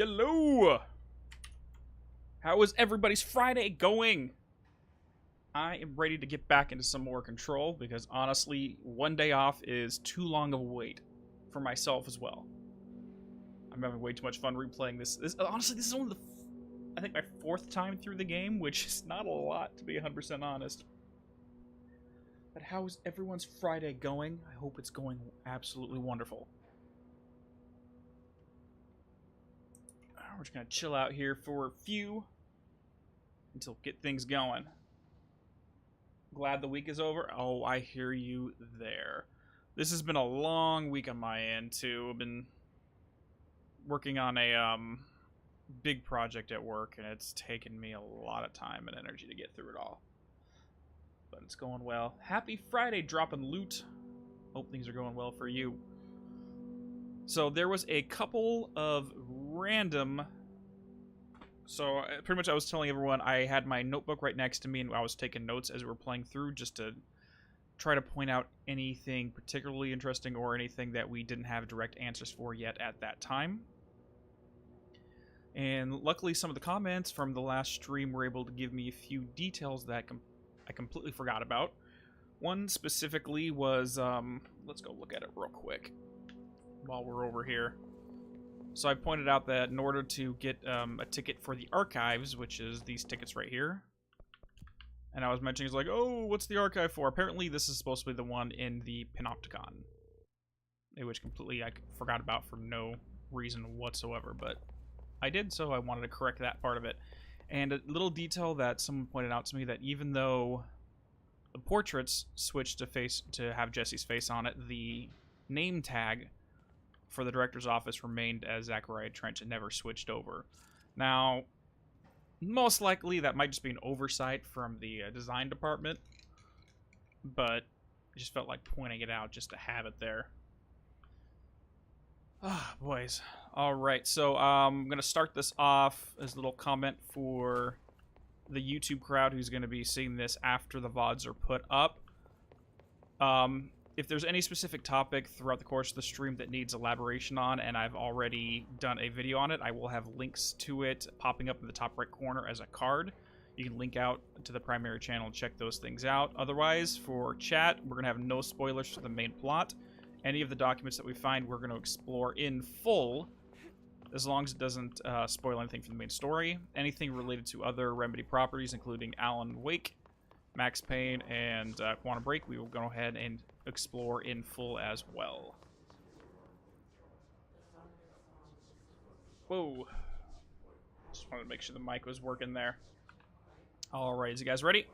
Hello! How is everybody's Friday going? I am ready to get back into some more control because honestly, one day off is too long of a wait for myself as well. I'm having way too much fun replaying this. Honestly, this is only I think my 4th time through the game, which is not a lot to be 100% honest. But how is everyone's Friday going? I hope it's going absolutely wonderful. We're just gonna chill out here for a few until get things going. Glad the week is over. Oh, I hear you there. This has been a long week on my end too. I've been working on a big project at work, and it's taken me a lot of time and energy to get through it all. But it's going well. Happy Friday, dropping loot. Hope things are going well for you. So there was a couple of random... So pretty much I was telling everyone I had my notebook right next to me and I was taking notes as we were playing through just to try to point out anything particularly interesting or anything that we didn't have direct answers for yet at that time. And luckily some of the comments from the last stream were able to give me a few details that I completely forgot about. One specifically was, let's go look at it real quick while we're over here. So I pointed out that in order to get a ticket for the archives, which is these tickets right here, and I was mentioning, it's like, oh, what's the archive for? Apparently this is supposed to be the one in the Panopticon, which completely I forgot about for no reason whatsoever, but I did, so I wanted to correct that part of it. And a little detail that someone pointed out to me, that even though the portraits switched to have Jesse's face on it, the name tag for the director's office remained as Zachariah Trench and never switched over. Now, most likely that might just be an oversight from the design department, but I just felt like pointing it out just to have it there. Ah, boys. Alright, so I'm going to start this off as a little comment for the YouTube crowd who's going to be seeing this after the VODs are put up. If there's any specific topic throughout the course of the stream that needs elaboration on, and I've already done a video on it, I will have links to it popping up in the top right corner as a card. You can link out to the primary channel and check those things out. Otherwise, for chat, we're going to have no spoilers for the main plot. Any of the documents that we find, we're going to explore in full, as long as it doesn't spoil anything from the main story. Anything related to other Remedy properties, including Alan Wake, Max Payne, and Quantum Break, we will go ahead and explore in full as well. Whoa. Just wanted to make sure the mic was working there. Alright, you guys ready?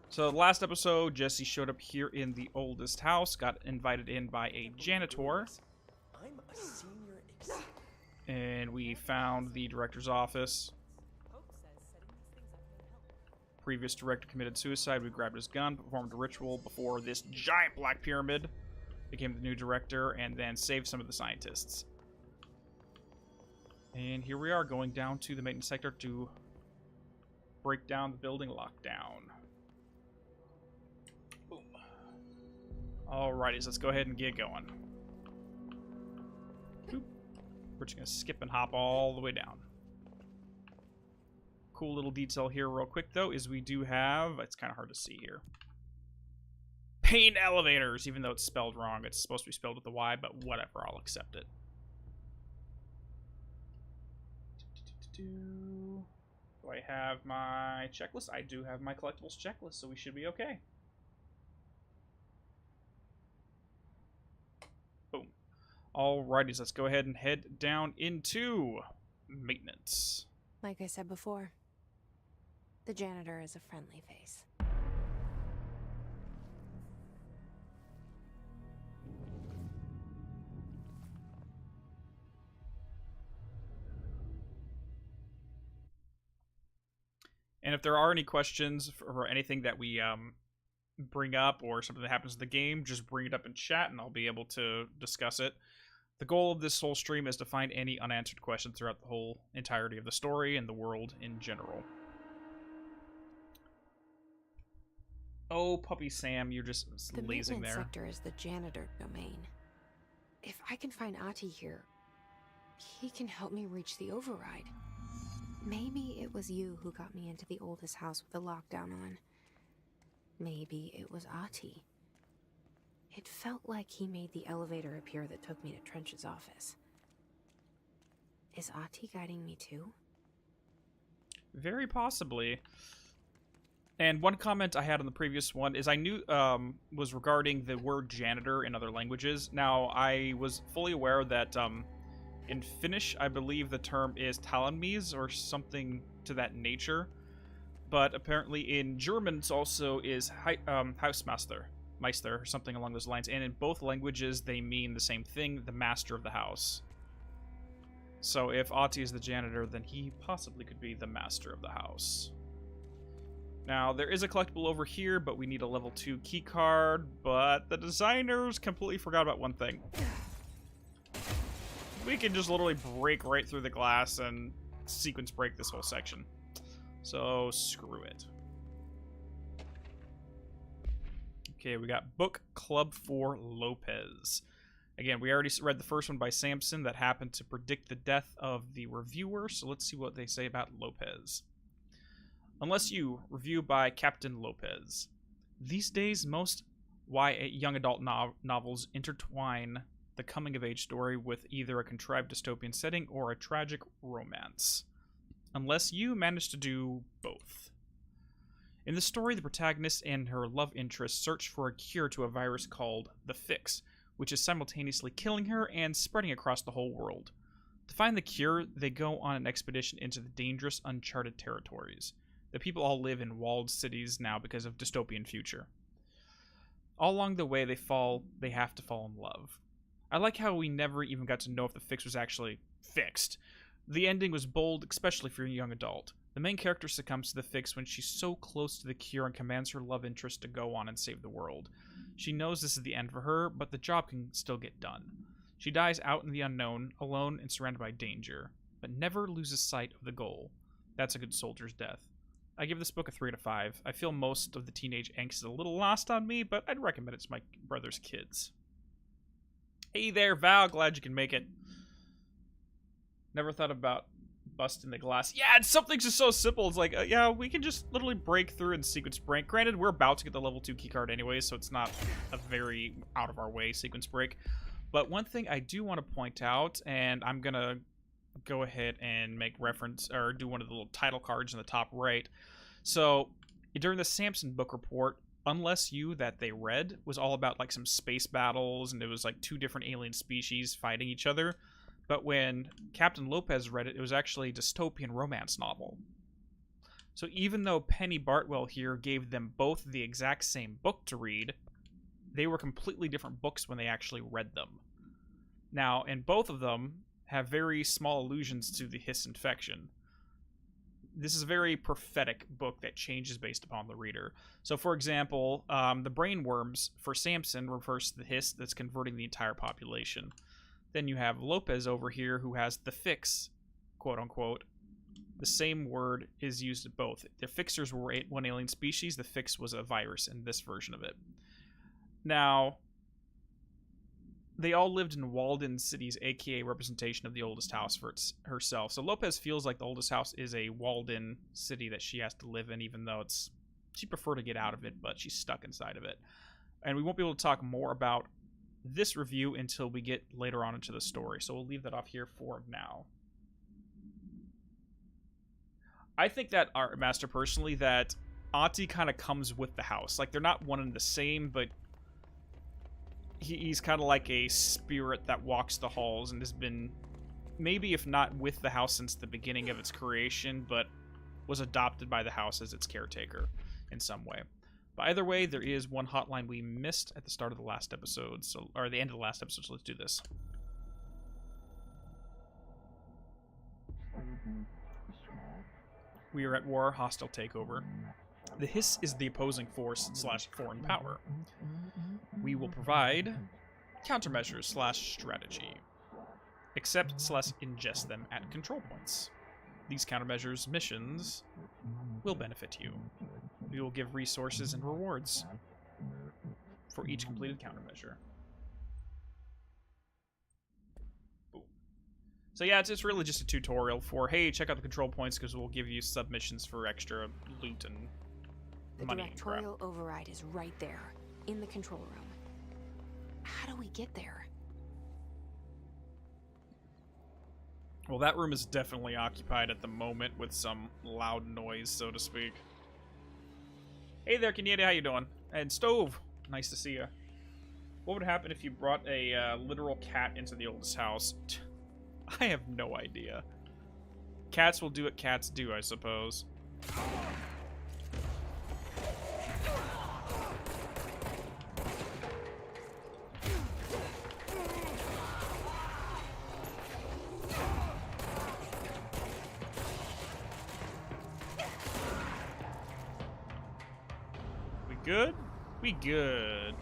So the last episode, Jesse showed up here in the oldest house, got invited in by a janitor. I'm a senior exec. And we found the director's office. Previous director committed suicide. We grabbed his gun, performed a ritual before this giant black pyramid, became the new director, and then saved some of the scientists. And here we are, going down to the maintenance sector to break down the building lockdown. Boom. Alrighty, so let's go ahead and get going. Boop. We're just going to skip and hop all the way down. Cool little detail here real quick, though, is we do have, it's kind of hard to see here, Payne elevators, even though it's spelled wrong. It's supposed to be spelled with a Y, but whatever, I'll accept it. Do I have my checklist? I do have my collectibles checklist, so we should be okay. Boom. Alrighty, so let's go ahead and head down into maintenance. Like I said before, the janitor is a friendly face. And if there are any questions for anything that we bring up or something that happens in the game, just bring it up in chat and I'll be able to discuss it. The goal of this whole stream is to find any unanswered questions throughout the whole entirety of the story and the world in general. Oh, Puppy Sam, you're just lazing The there. sector is the janitor domain. If I can find Ahti here, He can help me reach the override. Maybe it was you who got me into the oldest house with the lockdown on. Maybe it was Ahti. It felt like he made the elevator appear that took me to Trench's office. Is Ahti guiding me too? Very possibly. And one comment I had on the previous one is I knew was regarding the word janitor in other languages. Now, I was fully aware that in Finnish, I believe the term is talonmies or something to that nature. But apparently in German, it also is Hausmeister, Meister, or something along those lines. And in both languages, they mean the same thing, the master of the house. So if Ahti is the janitor, then he possibly could be the master of the house. Now, there is a collectible over here, but we need a level 2 keycard, but the designers completely forgot about one thing. We can just literally break right through the glass and sequence break this whole section. So, screw it. Okay, we got Book Club for Lopez. Again, we already read the first one by Samson that happened to predict the death of the reviewer, so let's see what they say about Lopez. Unless You, review by Captain Lopez. These days, most YA young adult novels intertwine the coming-of-age story with either a contrived dystopian setting or a tragic romance. Unless You manage to do both. In the story, the protagonist and her love interest search for a cure to a virus called the Fix, which is simultaneously killing her and spreading across the whole world. To find the cure, they go on an expedition into the dangerous, uncharted territories. The people all live in walled cities now because of dystopian future. All along the way, they have to fall in love. I like how we never even got to know if the fix was actually fixed. The ending was bold, especially for a young adult. The main character succumbs to the fix when she's so close to the cure and commands her love interest to go on and save the world. She knows this is the end for her, but the job can still get done. She dies out in the unknown, alone and surrounded by danger, but never loses sight of the goal. That's a good soldier's death. I give this book a 3 out of 5. I feel most of the teenage angst is a little lost on me, but I'd recommend it to my brother's kids. Hey there, Val. Glad you can make it. Never thought about busting the glass. Yeah, and something's just so simple. It's like, yeah, we can just literally break through and sequence break. Granted, we're about to get the level 2 keycard anyway, so it's not a very out of our way sequence break. But one thing I do want to point out, and I'm going to go ahead and make reference, or do one of the little title cards in the top right. So, during the Samson book report, Unless You that they read was all about like some space battles, and it was like 2 different alien species fighting each other. But when Captain Lopez read it, it was actually a dystopian romance novel. So even though Penny Bartwell here gave them both the exact same book to read, they were completely different books when they actually read them. Now, in both of them, have very small allusions to the hiss infection. This is a very prophetic book that changes based upon the reader. So, for example, the brain worms for Samson refers to the hiss that's converting the entire population. Then you have Lopez over here who has the fix, quote unquote. The same word is used at both. The fixers were one alien species, the fix was a virus in this version of it. Now, they all lived in walled-in cities, aka representation of the oldest house for herself. So Lopez feels like the oldest house is a walled-in city that she has to live in, even though she'd prefer to get out of it, but she's stuck inside of it. And we won't be able to talk more about this review until we get later on into the story, so we'll leave that off here for now. I think that Art Master, personally, that Ahti kind of comes with the house. Like, they're not one and the same, but he's kind of like a spirit that walks the halls and has been, maybe if not with the house since the beginning of its creation, but was adopted by the house as its caretaker in some way. But either way, there is one hotline we missed at the start of the last episode, or the end of the last episode, so let's do this. We are at war, hostile takeover. The hiss is the opposing force / foreign power. We will provide countermeasures / strategy. Accept / ingest them at control points. These countermeasures missions will benefit you. We will give resources and rewards for each completed countermeasure. Boom. So yeah, it's really just a tutorial for, hey, check out the control points because we'll give you submissions for extra loot and The money and crap. directorial override is right there, in the control room. How do we get there? Well, that room is definitely occupied at the moment with some loud noise, so to speak. Hey there, Kenyatta, how you doing? And Stove, nice to see you. What would happen if you brought a literal cat into the oldest house? I have no idea. Cats will do what cats do, I suppose. We good? We good.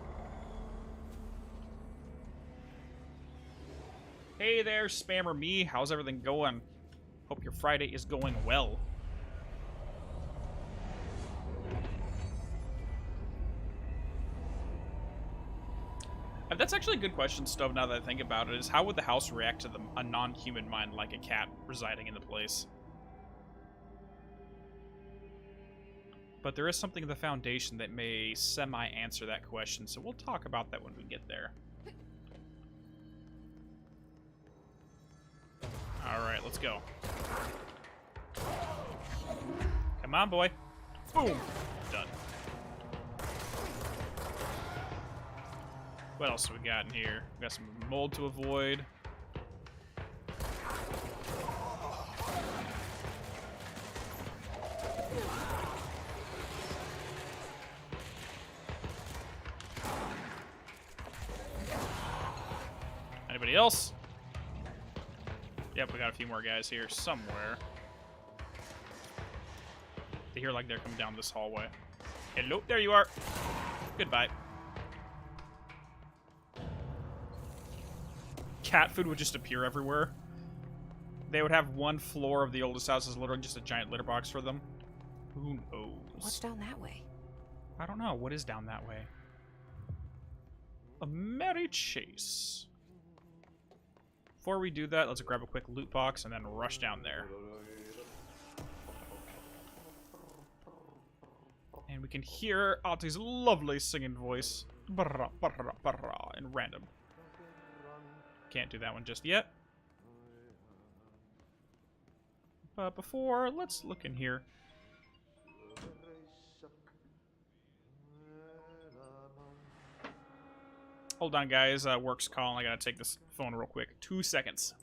Hey there, Spammer Me. How's everything going? Hope your Friday is going well. That's actually a good question, Stove, now that I think about it, is how would the house react to a non-human mind like a cat residing in the place? But there is something in the foundation that may semi-answer that question, so we'll talk about that when we get there. Alright, let's go. Come on, boy. Boom! Done. What else have we got in here? We got some mold to avoid. Anybody else? Yep, we got a few more guys here somewhere. They hear like they're coming down this hallway. Hello, there you are. Goodbye. Cat food would just appear everywhere. They would have one floor of the oldest house is literally just a giant litter box for them. Who knows? What's down that way? I don't know. What is down that way? A merry chase. Before we do that, let's grab a quick loot box and then rush down there. And we can hear Ati's lovely singing voice. Barra, barra, barra, in random. Can't do that one just yet. But before, let's look in here. Hold on, guys. Work's calling. I gotta take this phone real quick. 2 seconds.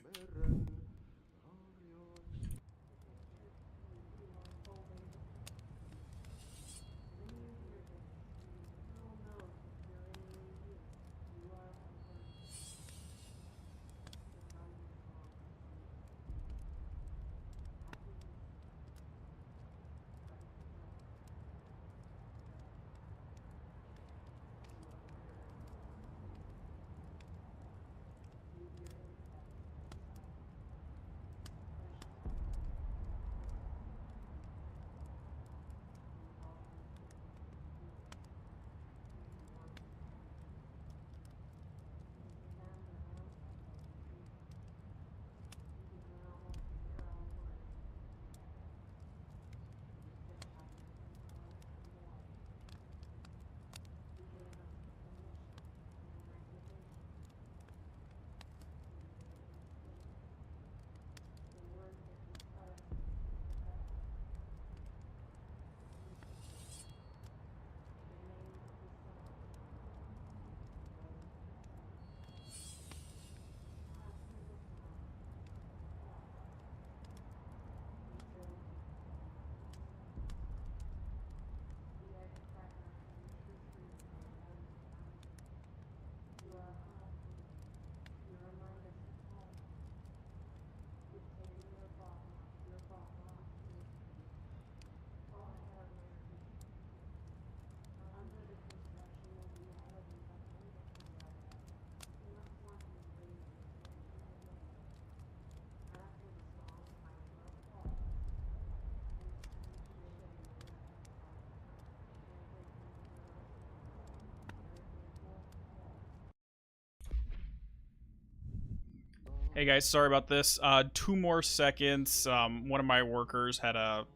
Hey guys, sorry about this. 2 more seconds. One of my workers had a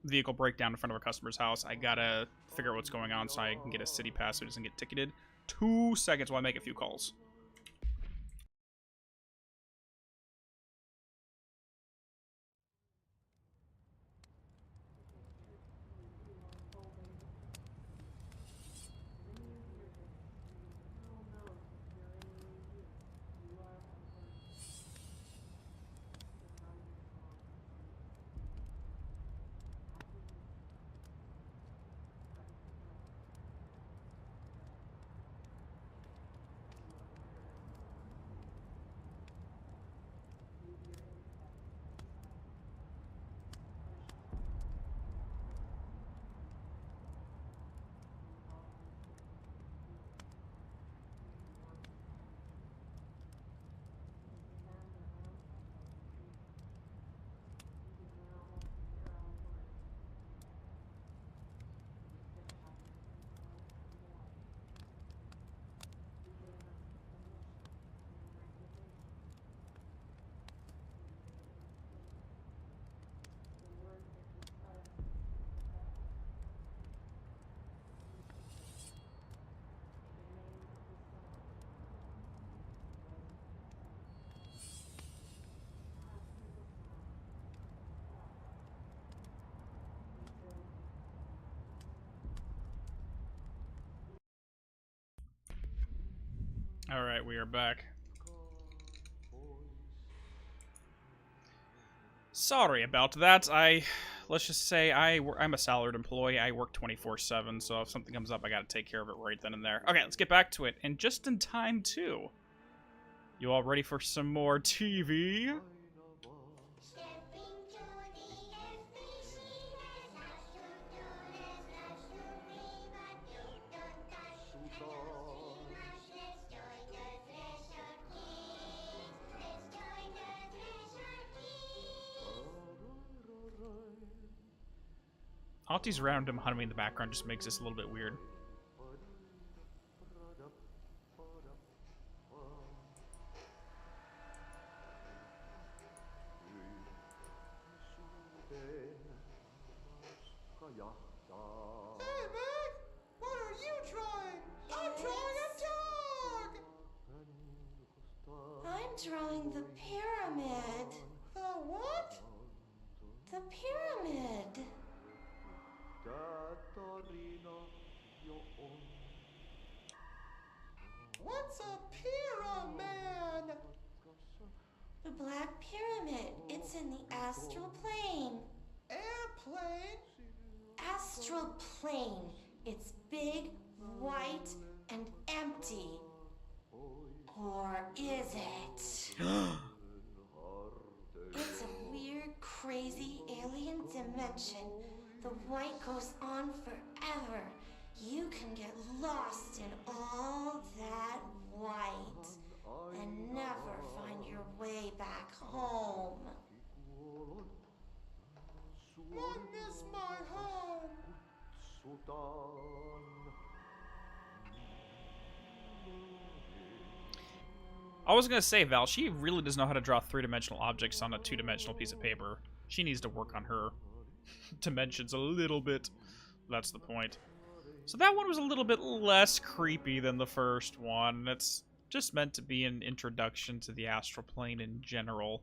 vehicle breakdown in front of a customer's house. I gotta figure out what's going on so I can get a city pass so he doesn't get ticketed. 2 seconds while I make a few calls. Alright, we are back. Sorry about that. Let's just say I'm a salaried employee. I work 24/7, so if something comes up, I gotta take care of it right then and there. Okay, let's get back to it. And just in time, too. You all ready for some more TV? Auntie's random humming in the background just makes this a little bit weird. Hey, Meg! What are you drawing? I'm drawing a dog! I'm drawing the pyramid. The what? The pyramid. What's a pyramid? The Black Pyramid. It's in the astral plane. Airplane? Astral plane. It's big, white, and empty. Or is it? It's a weird, crazy alien dimension. The white goes on forever. You can get lost in all that white and never find your way back home. I miss my home. I was gonna say, Val, she really does know how to draw 3-dimensional objects on a 2-dimensional piece of paper. She needs to work on her dimensions a little bit. That's the point. So that one was a little bit less creepy than the first one. It's just meant to be an introduction to the astral plane in general.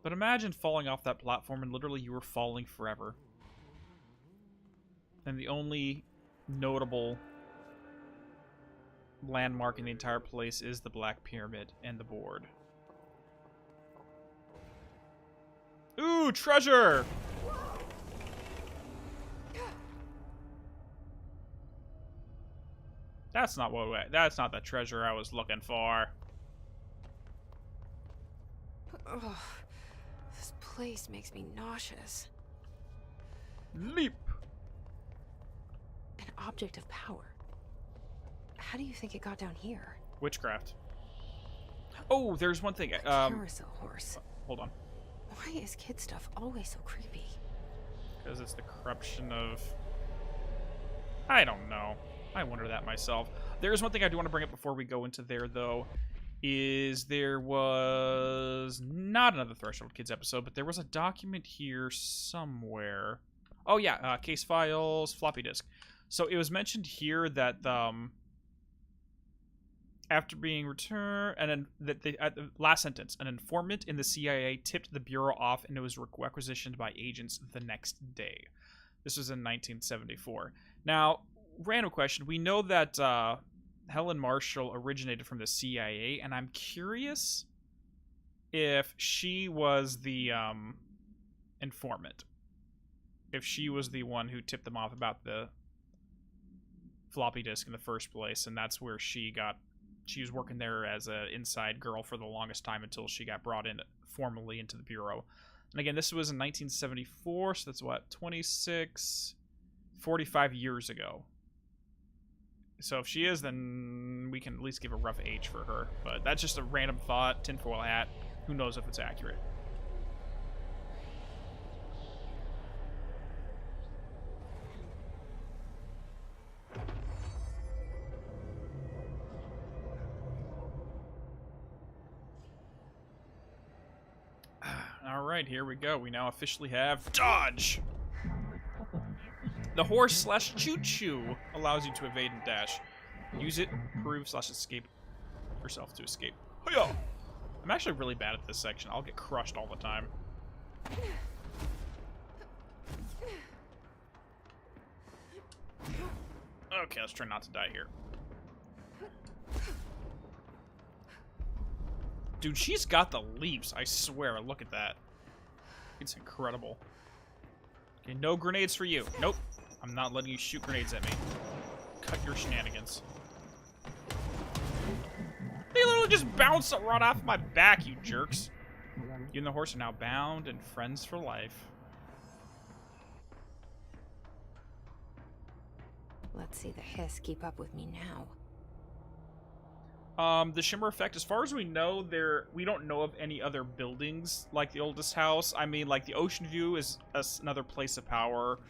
But imagine falling off that platform and literally you were falling forever. And the only notable landmark in the entire place is the Black Pyramid and the board. Ooh, treasure! That's not the treasure I was looking for. Ugh, this place makes me nauseous. Leap! An object of power. How do you think it got down here? Witchcraft. Oh, there's one thing. A carousel horse. Hold on. Why is kid stuff always so creepy? Because it's the corruption of... I don't know. I wonder that myself. There's one thing I do want to bring up before we go into there, though. is there was not another Threshold Kids episode, but there was a document here somewhere. Oh yeah, case files, floppy disk. So it was mentioned here that after being returned, and then that at the last sentence, an informant in the CIA tipped the bureau off, and it was requisitioned by agents the next day. This was in 1974. Now, random question: we know that Helen Marshall originated from the CIA, and I'm curious if she was the informant, if she was the one who tipped them off about the floppy disk in the first place, and that's where she was working there as an inside girl for the longest time until she got brought in formally into the bureau. And again, this was in 1974, so that's what, 45 years ago. So if she is, then we can at least give a rough age for her. But that's just a random thought, tinfoil hat. Who knows if it's accurate. Alright, here we go. We now officially have Dodge! The horse / choo-choo allows you to evade and dash. Use it, prove / escape yourself to escape. Hiya! I'm actually really bad at this section. I'll get crushed all the time. Okay, let's try not to die here. Dude, she's got the leaps, I swear. Look at that. It's incredible. Okay, no grenades for you. Nope. I'm not letting you shoot grenades at me. Cut your shenanigans. They literally just bounced right off my back, you jerks. You and the horse are now bound and friends for life. Let's see the hiss keep up with me now. The shimmer effect, as far as we know, we don't know of any other buildings like the oldest house. I mean, like the Ocean View is another place of power.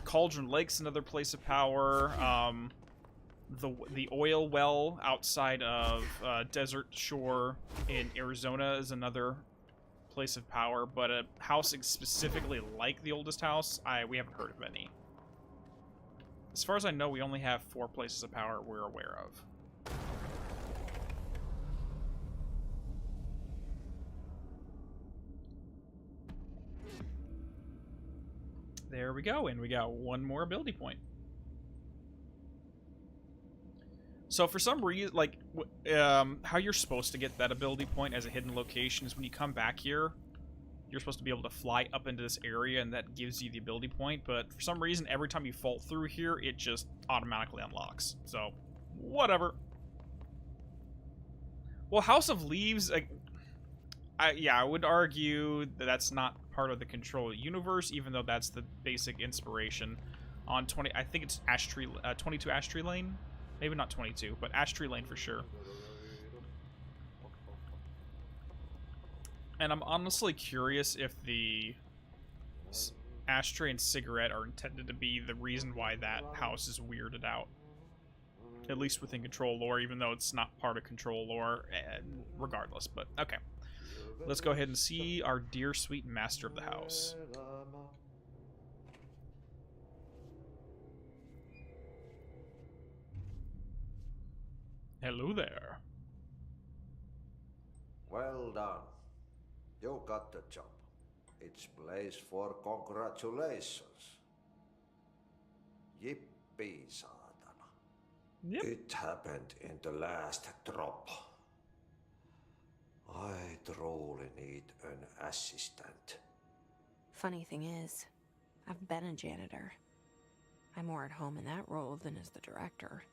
Cauldron Lake's another place of power. The oil well outside of Desert Shore in Arizona is another place of power. But a house specifically like the oldest house, we haven't heard of any. As far as I know, we only have 4 places of power we're aware of. There we go, and we got 1 more ability point. So for some reason, like, how you're supposed to get that ability point as a hidden location is when you come back here, you're supposed to be able to fly up into this area, and that gives you the ability point. But for some reason, every time you fall through here, it just automatically unlocks. So, whatever. Well, House of Leaves, I would argue that that's not part of the Control universe, even though that's the basic inspiration on I think it's 22 Ash Tree Lane? Maybe not 22, but Ash Tree Lane for sure. And I'm honestly curious if the ashtray and cigarette are intended to be the reason why that house is weirded out. At least within Control lore, even though it's not part of Control lore, regardless, but okay. Let's go ahead and see our dear sweet master of the house. Hello there. Well done. You got the job. It's place for congratulations. Yippee, saatana. Yep. It happened in the last drop. I truly need an assistant. Funny thing is, I've been a janitor. I'm more at home in that role than as the director.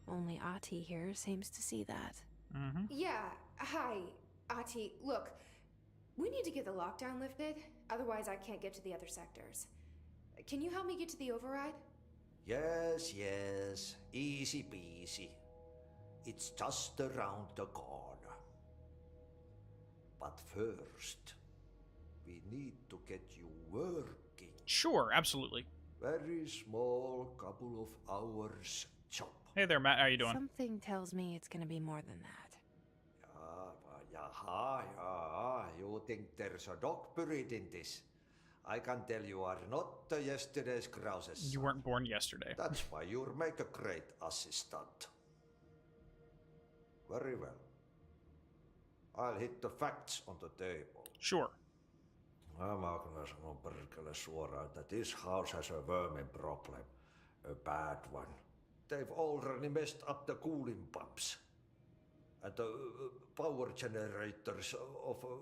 Only Ati here seems to see that. Mm-hmm. Yeah, hi, Ati. Look, we need to get the lockdown lifted, otherwise I can't get to the other sectors. Can you help me get to the override? Yes, easy peasy. It's just around the corner. But first, we need to get you working. Sure, absolutely. Very small couple of hours job. Hey there, Matt. How you doing? Something tells me it's gonna be more than that. Jaha. You think there's a dog buried in this? I can tell you are not yesterday's Krause's You son. weren't born yesterday. That's why you'll make a great assistant. Very well. I'll hit the facts on the table. Sure. Mä kyllä sanon perkele suoraan, that this house has a vermin problem. A bad one. They've already messed up the cooling pumps. And the power generators of a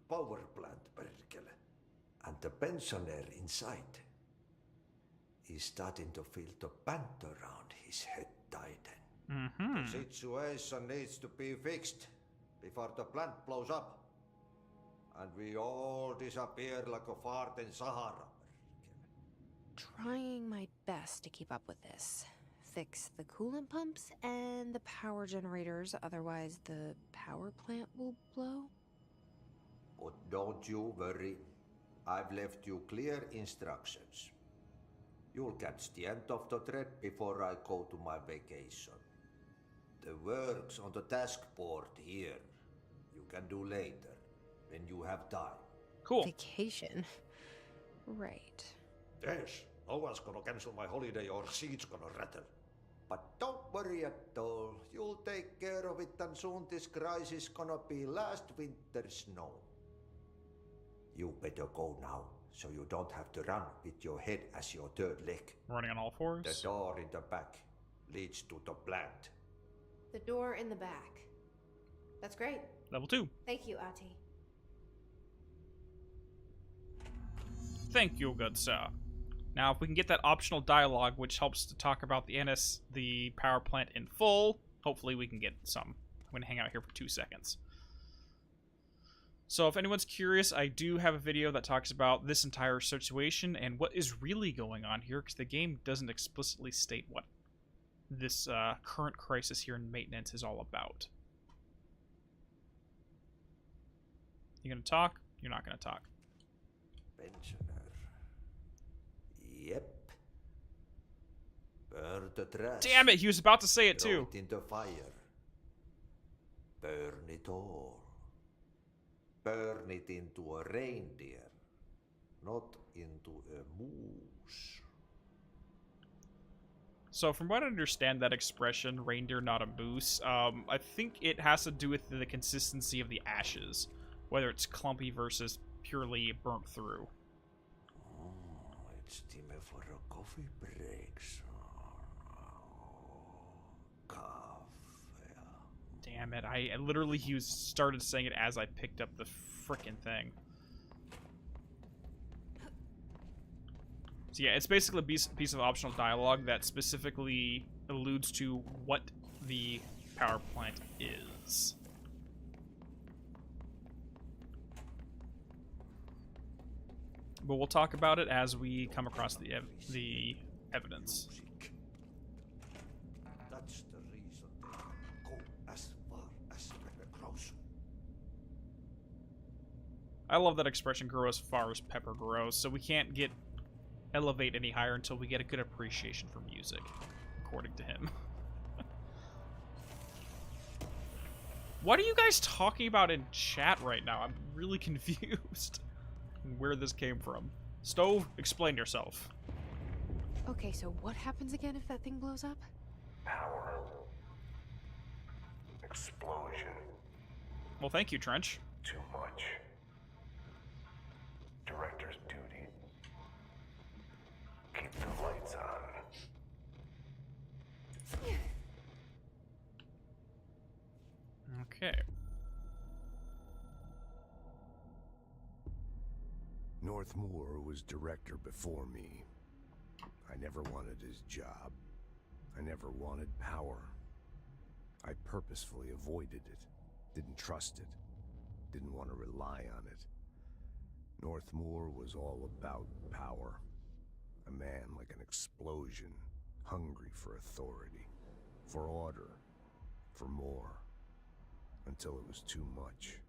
power plant, perkele. And the pensioner inside is starting to feel the band around his head tighten. Mm-hmm. The situation needs to be fixed before the plant blows up. And we all disappear like a fart in Sahara. Trying my best to keep up with this. Fix the coolant pumps and the power generators, otherwise the power plant will blow. But don't you worry. I've left you clear instructions. You'll catch the end of the thread before I go to my vacation. The work's on the task board here. You can do later, when you have time. Cool. Vacation. Right. Yes, no one's gonna cancel my holiday or seat's gonna rattle. But don't worry at all. You'll take care of it and soon this crisis gonna be last winter's snow. You better go now, so you don't have to run with your head as your third leg. Running on all The fours. door in the back leads to the plant. The door in the back. That's great. Level 2. Thank you, Ati. Thank you, good sir. Now, if we can get that optional dialogue, which helps to talk about the power plant in full, hopefully we can get some. I'm going to hang out here for 2 seconds. So if anyone's curious, I do have a video that talks about this entire situation and what is really going on here, because the game doesn't explicitly state what this current crisis here in maintenance is all about. You gonna talk? You're not gonna talk. Pensioner. Yep. Burn the trash. Damn it, he was about to say it Throw too. it in the fire. Burn it all. Burn it into a reindeer, not into a moose. So from what I understand, that expression, reindeer not a moose, I think it has to do with the consistency of the ashes. Whether it's clumpy versus purely burnt through. Oh, it's time for a coffee break, son. Coffee. Damn it, I literally started saying it as I picked up the frickin' thing. So yeah, it's basically a piece of optional dialogue that specifically alludes to what the power plant is. But we'll talk about it as we come across the evidence. Music. That's the reason they go as far as Krause. I love that expression, grow as far as pepper grows, so we can't elevate any higher until we get a good appreciation for music, according to him. What are you guys talking about in chat right now? I'm really confused where this came from. Stove, explain yourself. Okay, so what happens again if that thing blows up? Power. Explosion. Well, thank you, Trench. Too much. Director's duty. Keep the lights on. Okay. Northmoor was director before me. I never wanted his job. I never wanted power. I purposefully avoided it, didn't trust it, didn't want to rely on it. Northmoor was all about power. A man like an explosion, hungry for authority, for order, for more, until it was too much.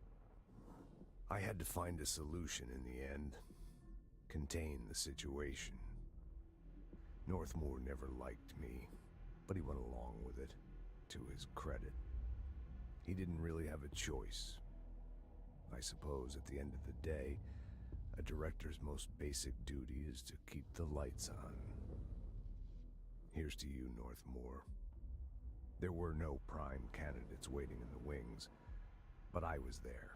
I had to find a solution in the end. Contain the situation. Northmoor never liked me. but he went along with it, to his credit. He didn't really have a choice. I suppose at the end of the day, a director's most basic duty is to keep the lights on. Here's to you, Northmore. There were no prime candidates waiting in the wings, but I was there.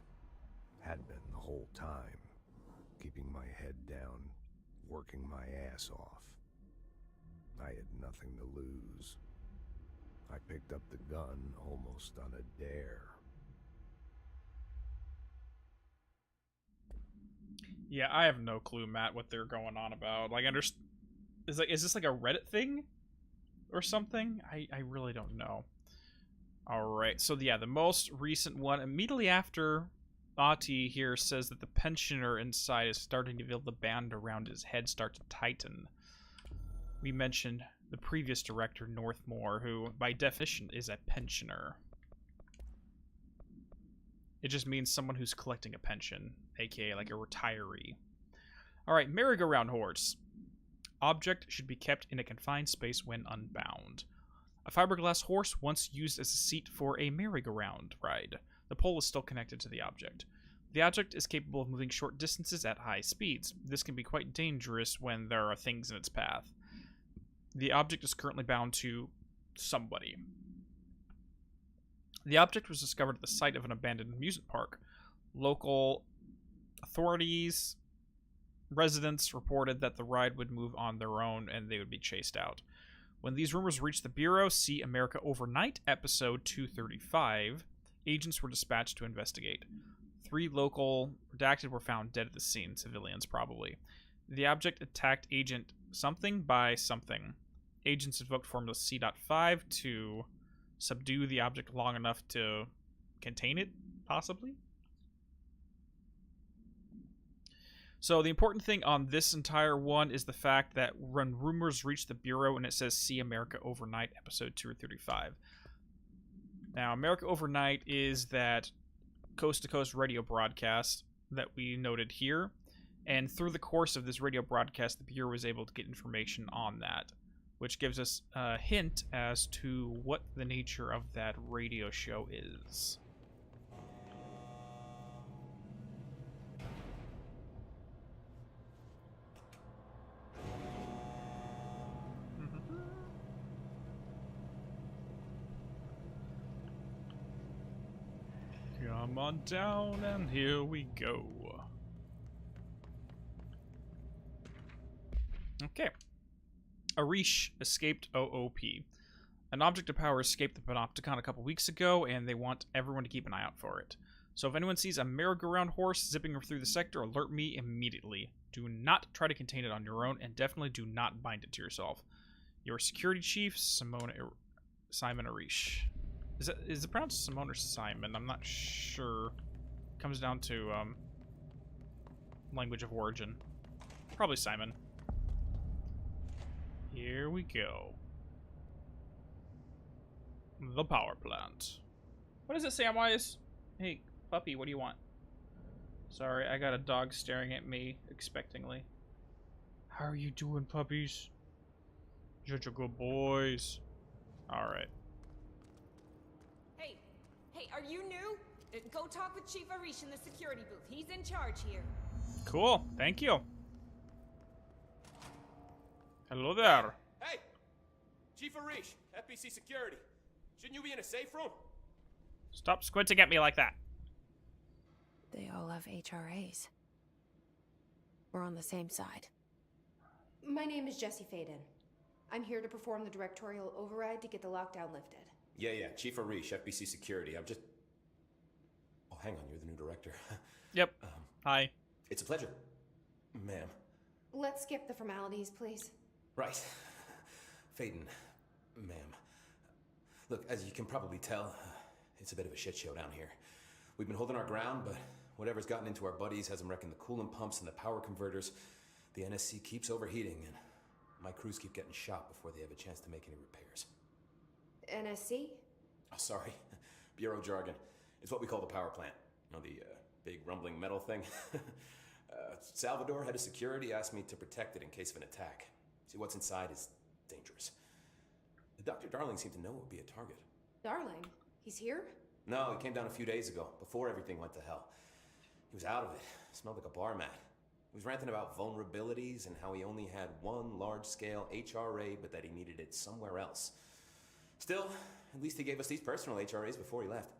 Had been the whole time, keeping my head down, working my ass off. I had nothing to lose. I picked up the gun almost on a dare. Yeah, I have no clue, Matt, what they're going on about. Like, is this like a Reddit thing or something? I really don't know. All right, so yeah, the most recent one immediately after Ati here says that the pensioner inside is starting to feel the band around his head start to tighten. We mentioned the previous director, Northmore, who by definition is a pensioner. It just means someone who's collecting a pension, aka like a retiree. Alright, merry-go-round horse. Object should be kept in a confined space when unbound. A fiberglass horse once used as a seat for a merry-go-round ride. The pole is still connected to the object. The object is capable of moving short distances at high speeds. This can be quite dangerous when there are things in its path. The object is currently bound to somebody. The object was discovered at the site of an abandoned amusement park. Local authorities, residents reported that the ride would move on their own and they would be chased out. When these rumors reached the Bureau, see America Overnight, episode 235, agents were dispatched to investigate. 3 local redacted were found dead at the scene, civilians probably. The object attacked Agent something by something. Agents invoked Formula C.5 to subdue the object long enough to contain it, possibly? So the important thing on this entire one is the fact that when rumors reach the Bureau and it says See America Overnight, episode 235. Now, America Overnight is that coast-to-coast radio broadcast that we noted here, and through the course of this radio broadcast, the Bureau was able to get information on that, which gives us a hint as to what the nature of that radio show is. Come on down, and here we go. Okay. Arish escaped OOP. An object of power escaped the Panopticon a couple weeks ago, and they want everyone to keep an eye out for it. So if anyone sees a merry-go-round horse zipping through the sector, alert me immediately. Do not try to contain it on your own, and definitely do not bind it to yourself. Your security chief, Simon Arish. Is it pronounced Simone or Simon? I'm not sure. Comes down to language of origin. Probably Simon. Here we go. The power plant. What does it say, Samwise? Hey, puppy, what do you want? Sorry, I got a dog staring at me expectingly. How are you doing, puppies? Such a good boys. Alright. Hey, are you new? Go talk with Chief Arish in the security booth. He's in charge here. Cool, thank you. Hello there. Hey! Chief Arish, FBC Security. Shouldn't you be in a safe room? Stop squinting at me like that. They all have HRAs. We're on the same side. My name is Jesse Faden. I'm here to perform the directorial override to get the lockdown lifted. Yeah, Chief Arish, FBC Security. I'm just... Oh, hang on, you're the new director. Yep. Hi. It's a pleasure, ma'am. Let's skip the formalities, please. Right. Faden, ma'am. Look, as you can probably tell, it's a bit of a shit show down here. We've been holding our ground, but whatever's gotten into our buddies has them wrecking the coolant pumps and the power converters. The NSC keeps overheating, and my crews keep getting shot before they have a chance to make any repairs. NSC? Oh, sorry. Bureau jargon. It's what we call the power plant. You know, the big rumbling metal thing? Salvador, head of security, asked me to protect it in case of an attack. See, what's inside is dangerous. Dr. Darling seemed to know it would be a target. Darling, he's here? No, he came down a few days ago, before everything went to hell. He was out of it. Smelled like a bar mat. He was ranting about vulnerabilities and how he only had one large-scale HRA, but that he needed it somewhere else. Still, at least he gave us these personal HRAs before he left.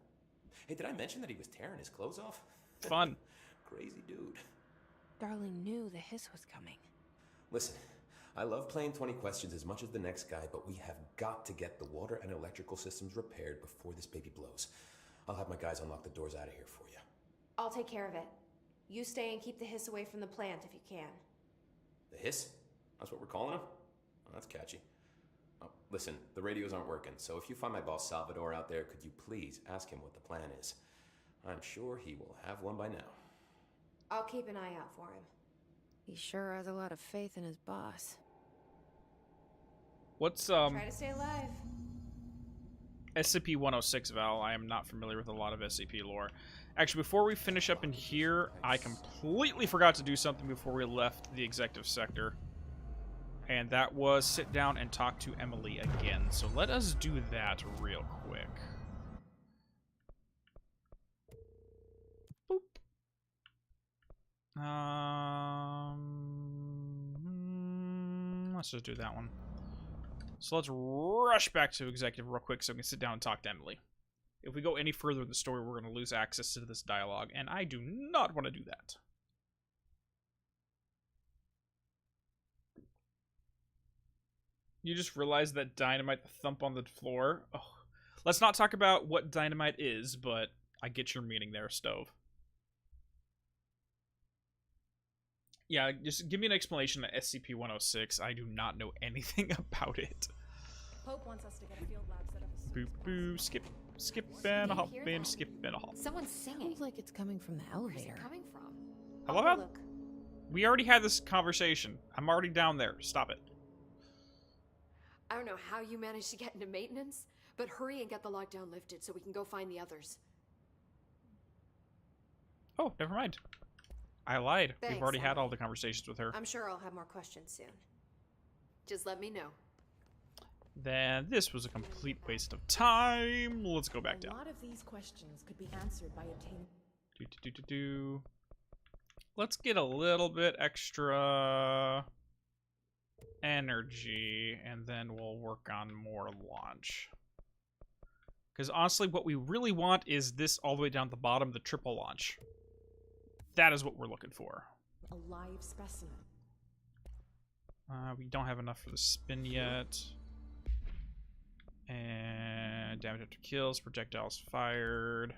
Hey, did I mention that he was tearing his clothes off? Fun. Crazy dude. Darling knew the hiss was coming. Listen, I love playing 20 questions as much as the next guy, but we have got to get the water and electrical systems repaired before this baby blows. I'll have my guys unlock the doors out of here for you. I'll take care of it. You stay and keep the hiss away from the plant if you can. The hiss? That's what we're calling him? Oh, that's catchy. Oh, listen, the radios aren't working, so if you find my boss Salvador out there, could you please ask him what the plan is? I'm sure he will have one by now. I'll keep an eye out for him. He sure has a lot of faith in his boss. What's Try to stay alive. SCP-106, Val? I am not familiar with a lot of SCP lore. Actually, before we finish up in here, I completely forgot to do something before we left the executive sector. And that was sit down and talk to Emily again. So let us do that real quick. Boop. Let's just do that one. So let's rush back to executive real quick so we can sit down and talk to Emily. If we go any further in the story, we're going to lose access to this dialogue, and I do not want to do that. You just realized that dynamite thump on the floor? Oh. Let's not talk about what dynamite is, but I get your meaning there, Stove. Yeah, just give me an explanation of SCP-106. I do not know anything about it. Pope wants us to get a field lab set up as Boo boo, skip and a hop and skip and a hop. Someone's singing. Sounds like it's coming from the Where's elevator. it coming from? Hello? I'll go look. We already had this conversation. I'm already down there. Stop it. I don't know how you managed to get into maintenance, but hurry and get the lockdown lifted so we can go find the others. Oh, never mind. I lied. Thanks, We've already had Emily. all the conversations with her. I'm sure I'll have more questions soon. Just let me know. Then this was a complete waste of time. Let's go back A down. lot of these questions could be answered by obtaining. Let's get a little bit extra energy, and then we'll work on more launch. Because honestly, what we really want is this all the way down at the bottom, the triple launch. That is what we're looking for. A live specimen. We don't have enough for the spin yet. And damage after kills, projectiles fired.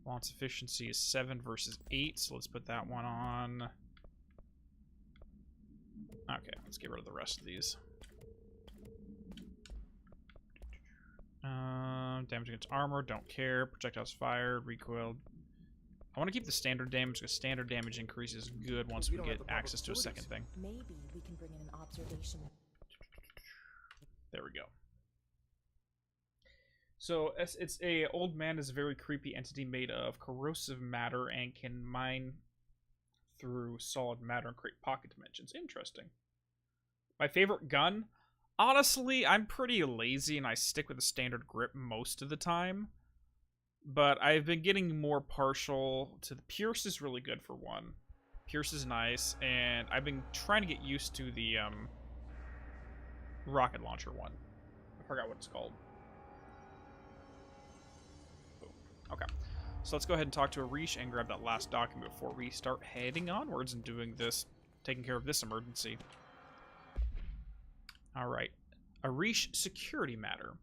Launch efficiency is 7 versus 8, so let's put that one on. Okay, let's get rid of the rest of these. Damage against armor, don't care. Projectiles fired, recoiled. I want to keep the standard damage because standard damage increase is good once we get access to a second thing. Maybe we can bring in an observation. There we go. So it's a old man is a very creepy entity made of corrosive matter and can mine through solid matter and create pocket dimensions. Interesting. My favorite gun? Honestly, I'm pretty lazy and I stick with a standard grip most of the time. But I've been getting more partial to the Pierce is really good for one. Pierce is nice, and I've been trying to get used to the rocket launcher one. I forgot what it's called. Boom. Okay. So let's go ahead and talk to Arish and grab that last document before we start heading onwards and doing this, taking care of this emergency. Alright. Arish security matter.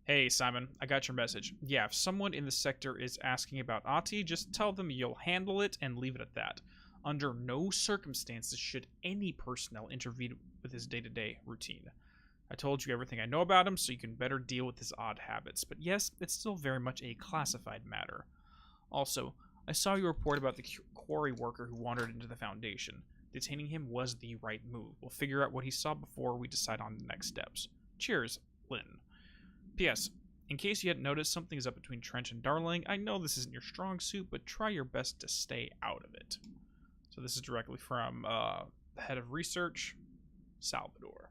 Hey, Simon, I got your message. Yeah, if someone in the sector is asking about Ati, just tell them you'll handle it and leave it at that. Under no circumstances should any personnel intervene with his day-to-day routine. I told you everything I know about him, so you can better deal with his odd habits. But yes, it's still very much a classified matter. Also, I saw your report about the quarry worker who wandered into the Foundation. Detaining him was the right move. We'll figure out what he saw before we decide on the next steps. Cheers, Lynn. P.S. In case you hadn't noticed, something is up between Trench and Darling. I know this isn't your strong suit, but try your best to stay out of it. So this is directly from the head of research, Salvador.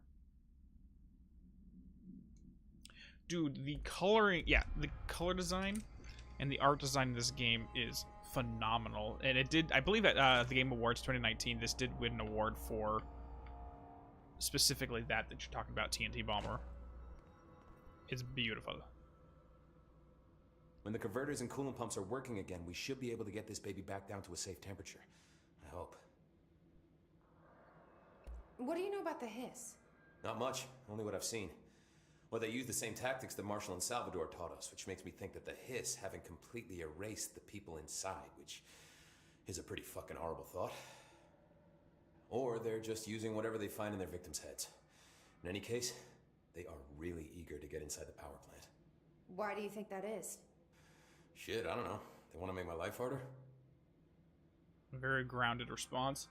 Dude, the coloring, yeah, the color design and the art design in this game is phenomenal. And it did, I believe at the Game Awards 2019, this did win an award for specifically that you're talking about, TNT Bomber. It's beautiful. When the converters and coolant pumps are working again, we should be able to get this baby back down to a safe temperature. I hope. What do you know about the hiss? Not much, only what I've seen. Well, they use the same tactics that Marshall and Salvador taught us, which makes me think that the hiss haven't completely erased the people inside, which is a pretty fucking horrible thought. Or they're just using whatever they find in their victims' heads. In any case, they are really eager to get inside the power plant. Why do you think that is? Shit, I don't know. They want to make my life harder? Very grounded response.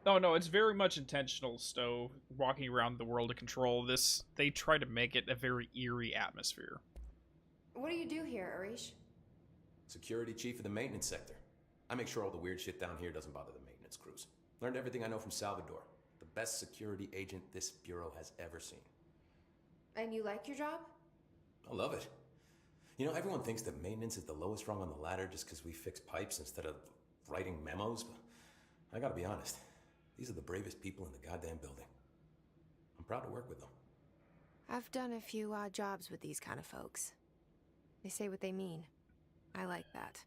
Oh no, it's very much intentional, Stowe. Walking around the world to control this, they try to make it a very eerie atmosphere. What do you do here, Arish? Security chief of the maintenance sector. I make sure all the weird shit down here doesn't bother the maintenance crews. Learned everything I know from Salvador. The best security agent this bureau has ever seen. And you like your job? I love it. You know, everyone thinks that maintenance is the lowest rung on the ladder just because we fix pipes instead of writing memos, but I gotta be honest. These are the bravest people in the goddamn building. I'm proud to work with them. I've done a few odd jobs with these kind of folks. They say what they mean. I like that.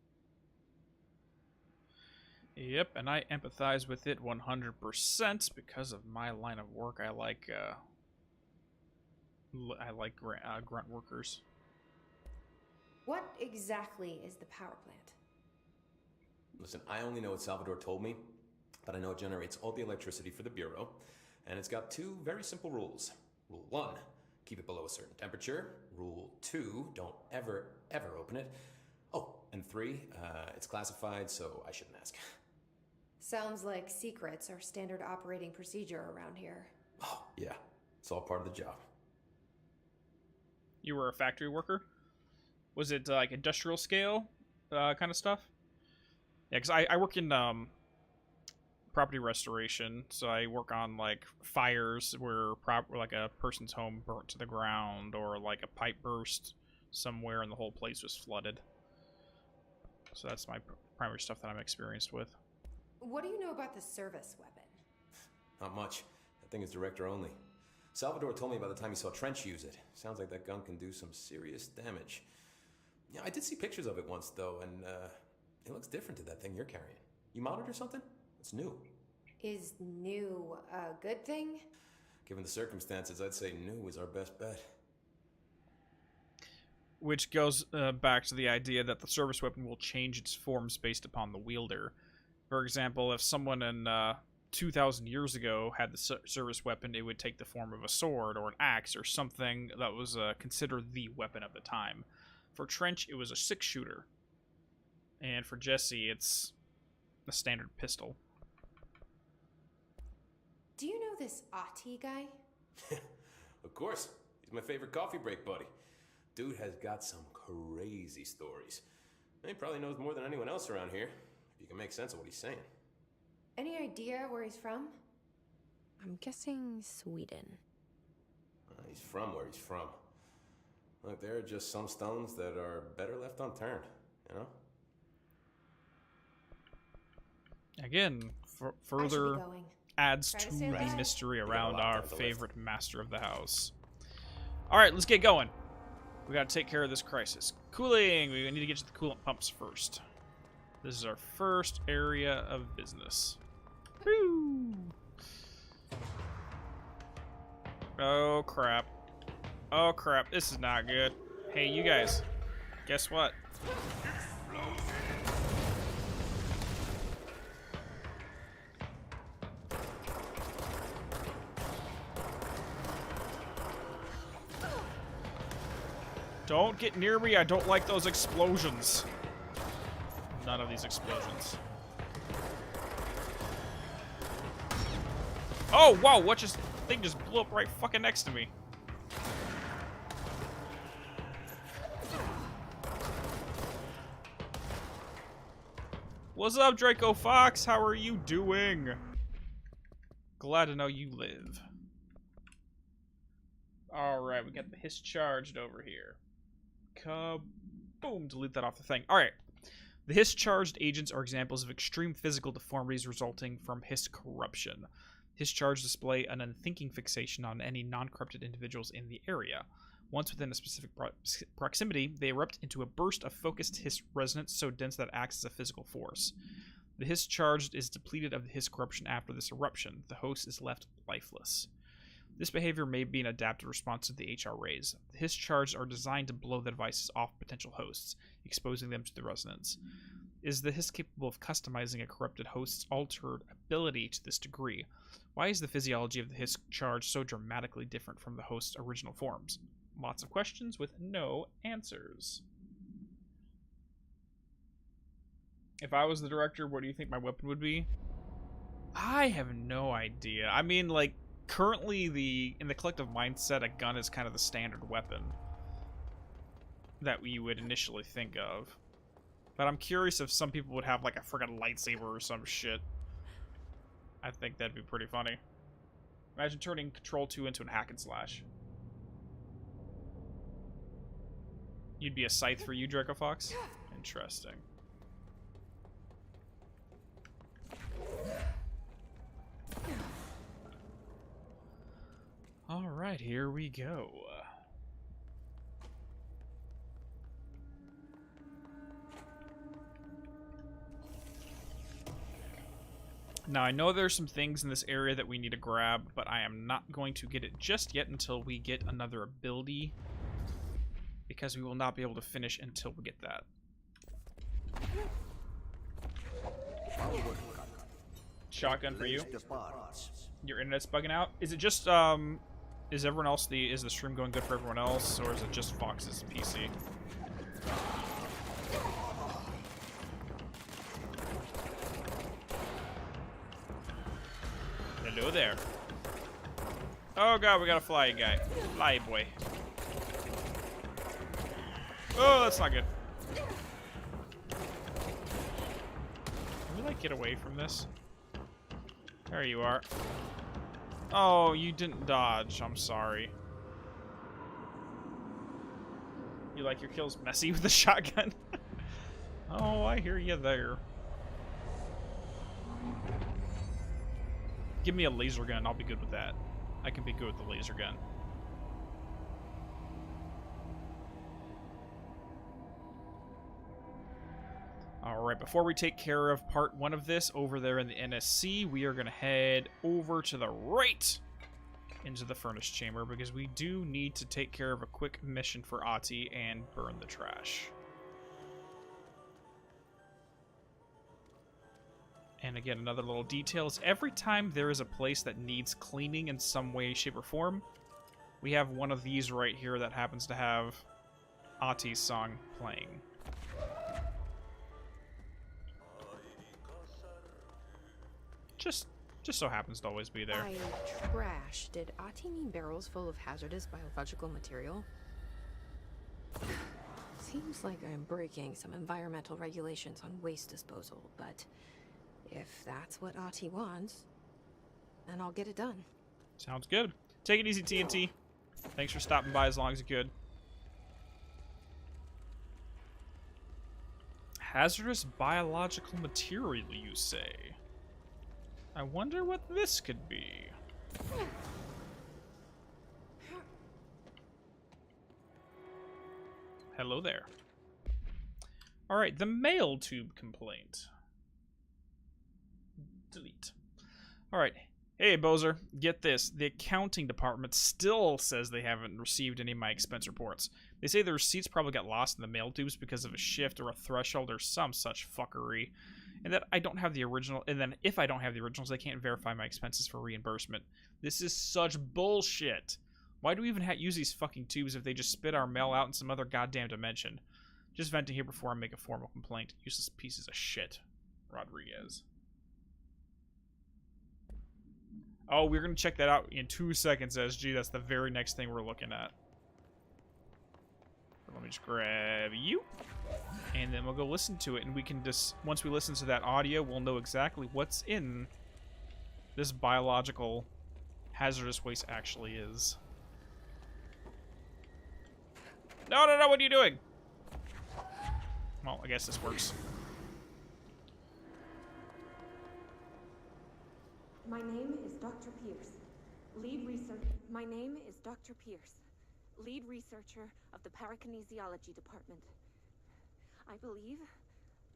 Yep, and I empathize with it 100% because of my line of work. I like grunt workers. What exactly is the power plant? Listen, I only know what Salvador told me, but I know it generates all the electricity for the Bureau, and it's got two very simple rules. Rule 1, keep it below a certain temperature. Rule 2, don't ever, ever open it. Oh, and 3, it's classified, so I shouldn't ask. Sounds like secrets are standard operating procedure around here. Oh, yeah. It's all part of the job. You were a factory worker? Was it like industrial scale kind of stuff? Yeah, because I work in property restoration, so I work on like fires where like a person's home burnt to the ground, or like a pipe burst somewhere and the whole place was flooded. So that's my primary stuff that I'm experienced with. What do you know about the service weapon? Not much. That thing is director only. Salvador told me by the time he saw Trench use it. Sounds like that gun can do some serious damage. Yeah, I did see pictures of it once, though, and it looks different to that thing you're carrying. You modded or something? It's new. Is new a good thing? Given the circumstances, I'd say new is our best bet. Which goes back to the idea that the service weapon will change its forms based upon the wielder. For example, if someone in 2,000 years ago had the service weapon, it would take the form of a sword or an axe or something that was considered the weapon of the time. For Trench, it was a 6-shooter. And for Jesse, it's a standard pistol. Do you know this Ati guy? Of course. He's my favorite coffee break buddy. Dude has got some crazy stories. He probably knows more than anyone else around here, if you can make sense of what he's saying. Any idea where he's from? I'm guessing Sweden. He's from where he's from. Look, there are just some stones that are better left unturned, you know? Again, further adds to the mystery around our favorite master of the house. Alright, let's get going. We gotta take care of this crisis. Cooling! We need to get to the coolant pumps first. This is our first area of business. Woo! Oh, crap. Oh, crap. This is not good. Hey, you guys. Guess what? Don't get near me. I don't like those explosions. None of these explosions. Oh, wow. What just... thing just blew up right fucking next to me. What's up, Draco Fox? How are you doing? Glad to know you live. Alright, we got the hiss charged over here. Kaboom! Delete that off the thing. Alright. The hiss charged agents are examples of extreme physical deformities resulting from hiss corruption. Hiss charged display an unthinking fixation on any non-corrupted individuals in the area. Once within a specific proximity, they erupt into a burst of focused hiss resonance so dense that it acts as a physical force. The hiss charged is depleted of the hiss corruption after this eruption. The host is left lifeless. This behavior may be an adaptive response to the HR rays. The hiss charged are designed to blow the devices off potential hosts, exposing them to the resonance. Is the hiss capable of customizing a corrupted host's altered ability to this degree? Why is the physiology of the hiss charge so dramatically different from the host's original forms? Lots of questions with no answers. If I was the director, what do you think my weapon would be? I have no idea. I mean, like, currently in the collective mindset, a gun is kind of the standard weapon that you would initially think of. But I'm curious if some people would have, like, a friggin' lightsaber or some shit. I think that'd be pretty funny. Imagine turning Control 2 into a hack and slash. You'd be a scythe for you, Draco Fox? Interesting. Alright, here we go. Now, I know there's some things in this area that we need to grab, but I am not going to get it just yet until we get another ability, because we will not be able to finish until we get that. Shotgun for you. Your internet's bugging out. Is it just, is everyone else, is the stream going good for everyone else, or is it just Fox's PC? Hello there. Oh god, we got a fly guy. Fly boy. Oh, that's not good. Can we, like, get away from this? There you are. Oh, you didn't dodge. I'm sorry. You like your kills messy with the shotgun? Oh, I hear you there. Give me a laser gun. I'll be good with that. I can be good with the laser gun. Alright, before we take care of part 1 of this over there in the NSC, we are going to head over to the right into the furnace chamber, because we do need to take care of a quick mission for Ahti and burn the trash. And again, another little detail is every time there is a place that needs cleaning in some way, shape, or form, we have one of these right here that happens to have Ahti's song playing. Just so happens to always be there. By trash, did Ahti mean barrels full of hazardous biological material? Seems like I'm breaking some environmental regulations on waste disposal, but if that's what Ahti wants, then I'll get it done. Sounds good. Take it easy, TNT. Thanks for stopping by as long as you could. Hazardous biological material, you say? I wonder what this could be. Hello there. Alright, the mail tube complaint. Delete. Alright. Hey, Bozer. Get this. The accounting department still says they haven't received any of my expense reports. They say the receipts probably got lost in the mail tubes because of a shift or a threshold or some such fuckery. And that I don't have the original, and then if I don't have the originals, they can't verify my expenses for reimbursement. This is such bullshit. Why do we even use these fucking tubes if they just spit our mail out in some other goddamn dimension? Just venting here before I make a formal complaint. Useless pieces of shit. Rodriguez. Oh, we're gonna check that out in 2 seconds, SG. That's the very next thing we're looking at. Let me just grab you. And then we'll go listen to it, and we can just, once we listen to that audio, we'll know exactly what's in this biological hazardous waste actually is. No, no, no, what are you doing? Well, I guess this works. My name is Dr. Pierce, My name is Dr. Pierce, lead researcher of the Parakinesiology Department. I believe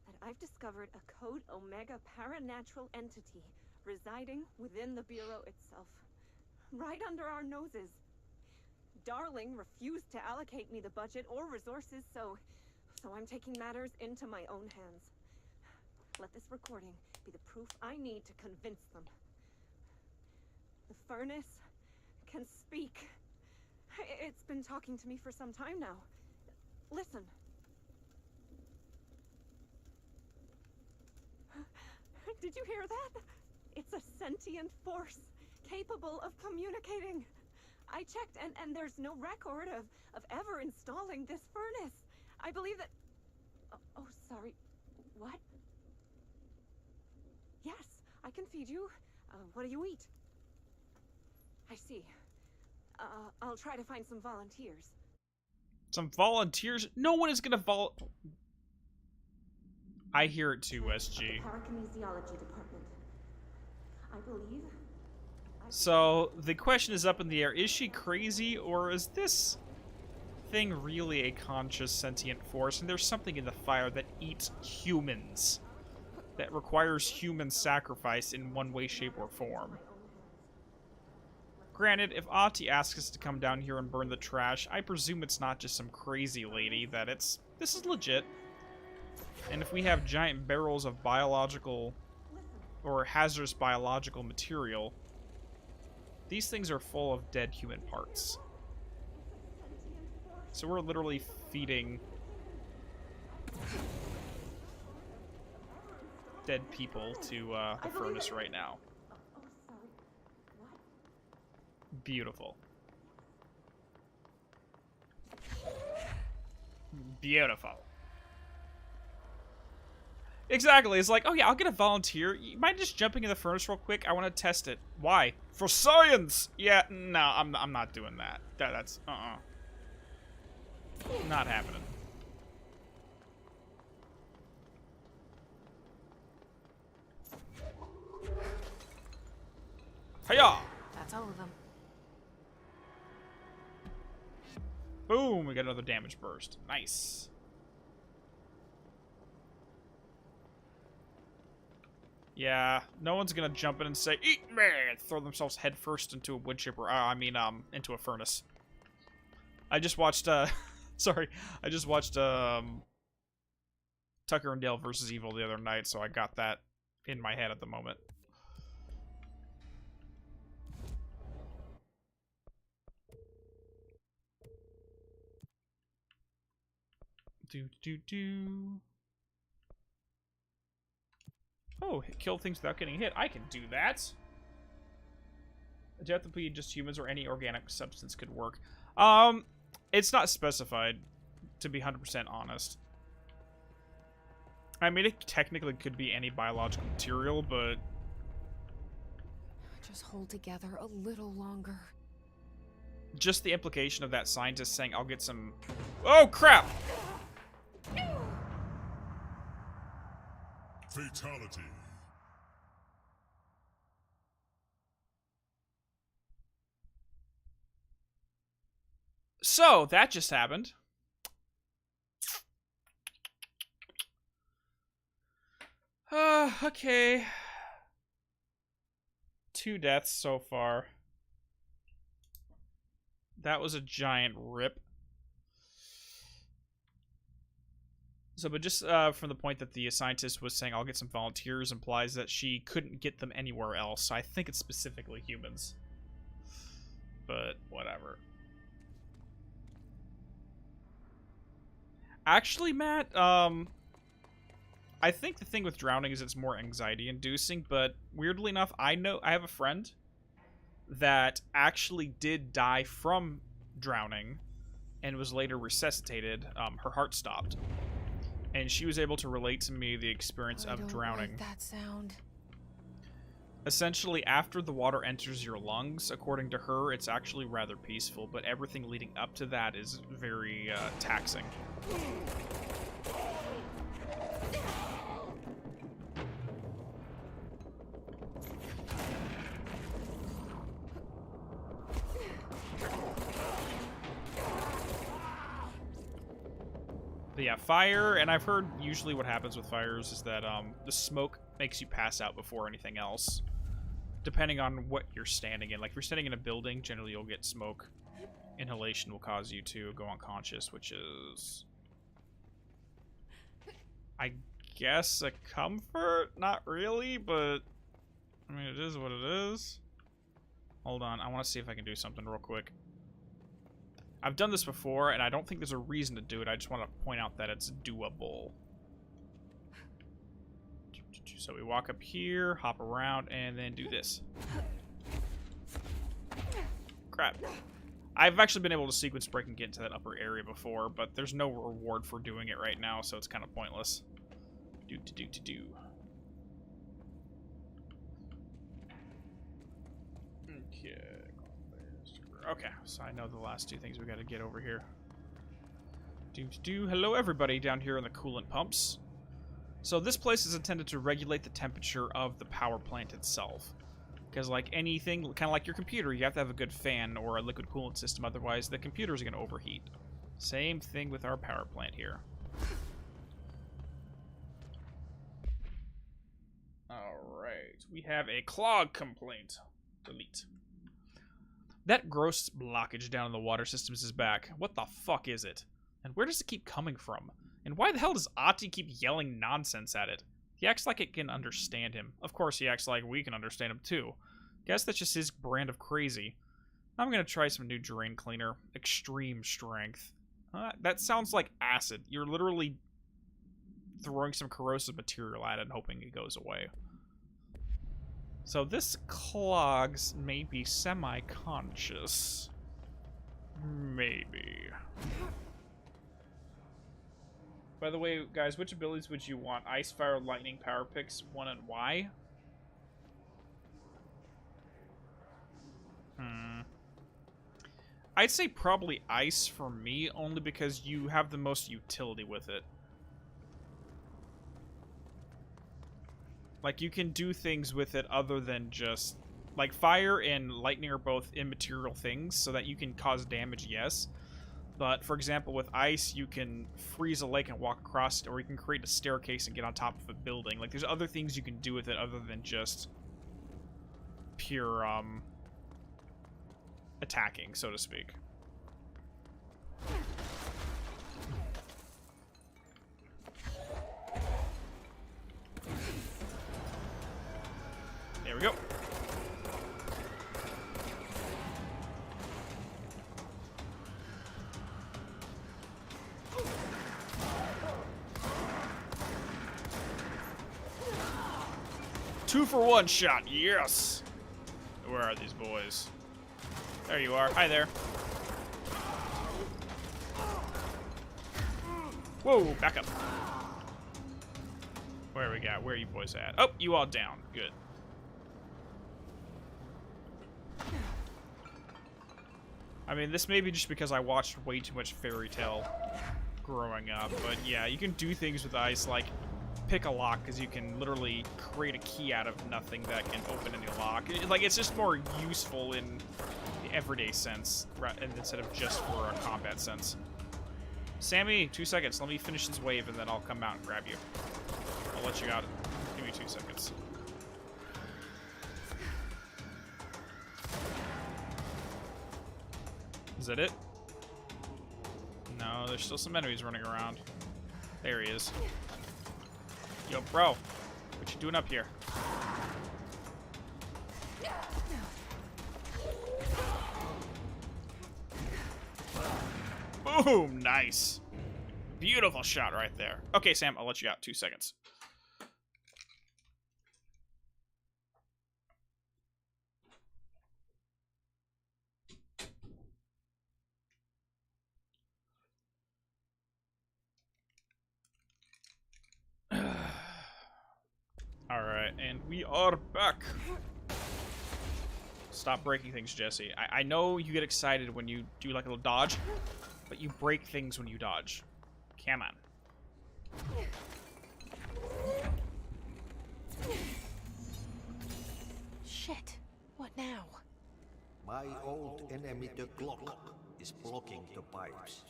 that I've discovered a Code Omega paranatural entity residing within the Bureau itself, right under our noses. Darling refused to allocate me the budget or resources, so I'm taking matters into my own hands. Let this recording be the proof I need to convince them. The furnace can speak. It's been talking to me for some time now. Listen. Did you hear that? It's a sentient force, capable of communicating. I checked, and there's no record of ever installing this furnace. I believe that... Oh, sorry. What? Yes, I can feed you. What do you eat? I see. I'll try to find some volunteers. Some volunteers? No one is gonna I hear it too, SG. Parakinesiology Department. I believe... So, the question is up in the air. Is she crazy, or is this thing really a conscious sentient force, and there's something in the fire that eats humans, that requires human sacrifice in one way, shape, or form? Granted, if Ahti asks us to come down here and burn the trash, I presume it's not just some crazy lady, that this is legit. And if we have giant barrels of biological, or hazardous biological material, these things are full of dead human parts. So we're literally feeding dead people to the furnace right now. Beautiful. Beautiful. Exactly. It's like, oh yeah, I'll get a volunteer. You mind just jumping in the furnace real quick? I want to test it. Why? For science! Yeah, no, I'm not doing that. That's, not happening. Hiya! That's all of them. Boom! We got another damage burst. Nice. Yeah, no one's gonna jump in and say, "Eat me!" and throw themselves headfirst into a wood chipper. Into a furnace. I just watched, sorry. I just watched, Tucker and Dale versus Evil the other night, so I got that in my head at the moment. Oh, kill things without getting hit. I can do that. Adaptively, just humans or any organic substance could work. It's not specified, to be 100% honest. I mean, it technically could be any biological material, but... Just hold together a little longer. Just the implication of that scientist saying, I'll get some... Oh, crap! Fatality. So, that just happened. Okay. 2 deaths so far. That was a giant rip. So, but just from the point that the scientist was saying, I'll get some volunteers, implies that she couldn't get them anywhere else. So I think it's specifically humans. But, whatever. Actually, Matt, I think the thing with drowning is it's more anxiety-inducing, but weirdly enough, I have a friend that actually did die from drowning and was later resuscitated. Her heart stopped. And she was able to relate to me the experience of drowning. Like that sound. Essentially, after the water enters your lungs, according to her, it's actually rather peaceful, but everything leading up to that is very taxing. But yeah, fire, and I've heard usually what happens with fires is that the smoke makes you pass out before anything else, depending on what you're standing in. Like, if you're standing in a building, generally you'll get smoke. Inhalation will cause you to go unconscious, which is, I guess, a comfort? Not really, but, I mean, it is what it is. Hold on, I want to see if I can do something real quick. I've done this before, and I don't think there's a reason to do it. I just want to point out that it's doable. So we walk up here, hop around, and then do this. Crap. I've actually been able to sequence break and get into that upper area before, but there's no reward for doing it right now, so it's kind of pointless. Do. Okay, so I know the last two things we got to get over here. Hello, everybody down here in the coolant pumps. So this place is intended to regulate the temperature of the power plant itself. Because like anything, kind of like your computer, you have to have a good fan or a liquid coolant system, otherwise the computer is going to overheat. Same thing with our power plant here. Alright, we have a clog complaint. Delete. That gross blockage down in the water systems is back. What the fuck is it? And where does it keep coming from? And why the hell does Ati keep yelling nonsense at it? He acts like it can understand him. Of course he acts like we can understand him too. Guess that's just his brand of crazy. I'm gonna try some new drain cleaner. Extreme strength. That sounds like acid. You're literally throwing some corrosive material at it and hoping it goes away. So this clogs may be semi-conscious. Maybe. By the way, guys, which abilities would you want? Ice, Fire, Lightning, Power Picks, 1 and why? I'd say probably Ice for me, only because you have the most utility with it. Like, you can do things with it other than just... Like, Fire and Lightning are both immaterial things, so that you can cause damage, yes. But, for example, with Ice, you can freeze a lake and walk across it, or you can create a staircase and get on top of a building. Like, there's other things you can do with it other than just pure, attacking, so to speak. There we go. Two for one shot, yes! Where are these boys? There you are. Hi there. Whoa, back up. Where we got? Where are you boys at? Oh, you all down. Good. I mean, this may be just because I watched way too much fairy tale growing up, but yeah, you can do things with ice, like pick a lock, because you can literally create a key out of nothing that can open any lock. Like, it's just more useful in the everyday sense, instead of just for a combat sense. Sammy, 2 seconds. Let me finish this wave, and then I'll come out and grab you. I'll let you out. Give me 2 seconds. Is that it? No, there's still some enemies running around. There he is. Yo, bro. What you doing up here? Boom! Nice. Beautiful shot right there. Okay, Sam, I'll let you out. 2 seconds. Alright, and we are back. Stop breaking things, Jesse. I know you get excited when you do like a little dodge, but you break things when you dodge. Come on. Shit. What now? My old enemy, the clock, is blocking the pipes.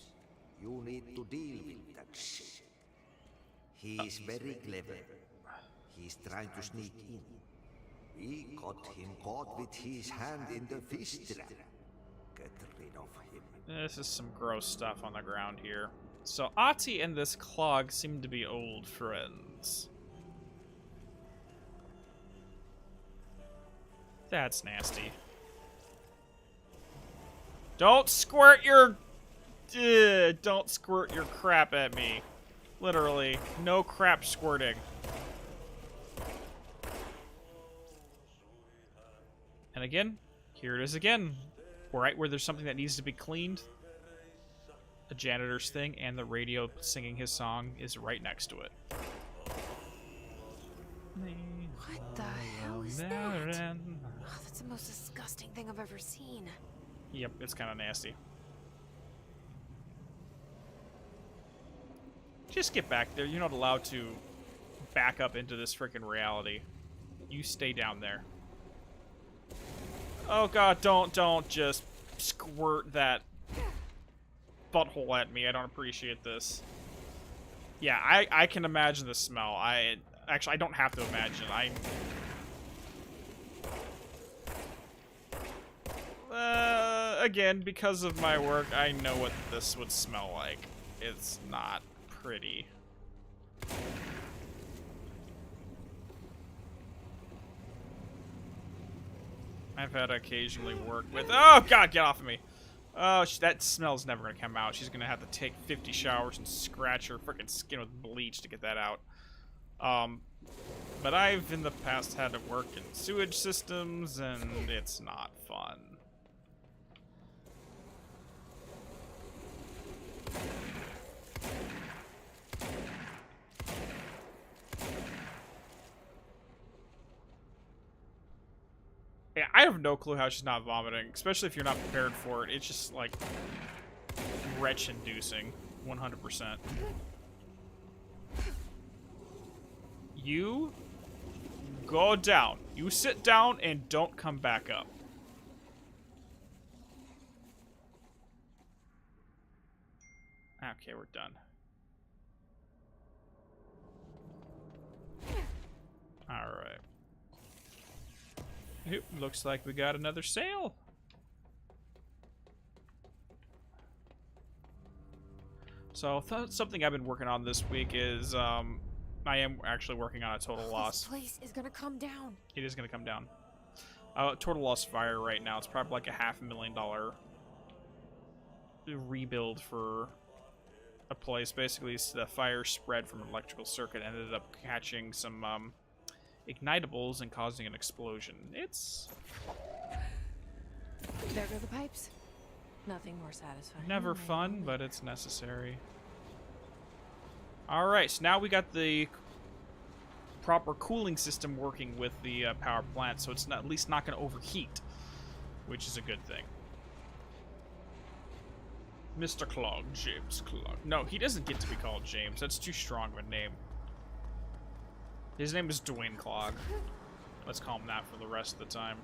You need to deal with that shit. He's very clever. He's trying to sneak in. We got him caught with his hand in the fish trap. Get rid of him. This is some gross stuff on the ground here. So Ahti and this clog seem to be old friends. That's nasty. Don't squirt your... don't squirt your crap at me. Literally, no crap squirting. And again, here it is again. Right where there's something that needs to be cleaned. A janitor's thing and the radio singing his song is right next to it. What the hell is that? Oh, that's the most disgusting thing I've ever seen. Yep, it's kind of nasty. Just get back there. You're not allowed to back up into this freaking reality. You stay down there. Oh god, don't just squirt that butthole at me. I don't appreciate this. Yeah, I can imagine the smell. Actually, I don't have to imagine. Again, because of my work, I know what this would smell like. It's not pretty. I've had to occasionally work with... Oh, God, get off of me. Oh, that smell's never going to come out. She's going to have to take 50 showers and scratch her freaking skin with bleach to get that out. But I've, in the past, had to work in sewage systems, and it's not fun. Yeah, I have no clue how she's not vomiting, especially if you're not prepared for it. It's just, like, retch-inducing, 100%. You go down. You sit down and don't come back up. Okay, we're done. Alright. Looks like we got another sale. So something I've been working on this week is I am actually working on a total loss. This place is gonna come down. It is gonna come down. Total loss fire right now. It's probably like a $500,000 rebuild for a place. Basically, the fire spread from an electrical circuit, ended up catching some ignitables and causing an explosion. It's... There go the pipes. Nothing more satisfying. Never fun, but it's necessary. Alright, so now we got the proper cooling system working with the power plant, so it's at least not going to overheat, which is a good thing. Mr. Clog, James Clog. No, he doesn't get to be called James. That's too strong of a name. His name is Dwayne Clog. Let's call him that for the rest of the time.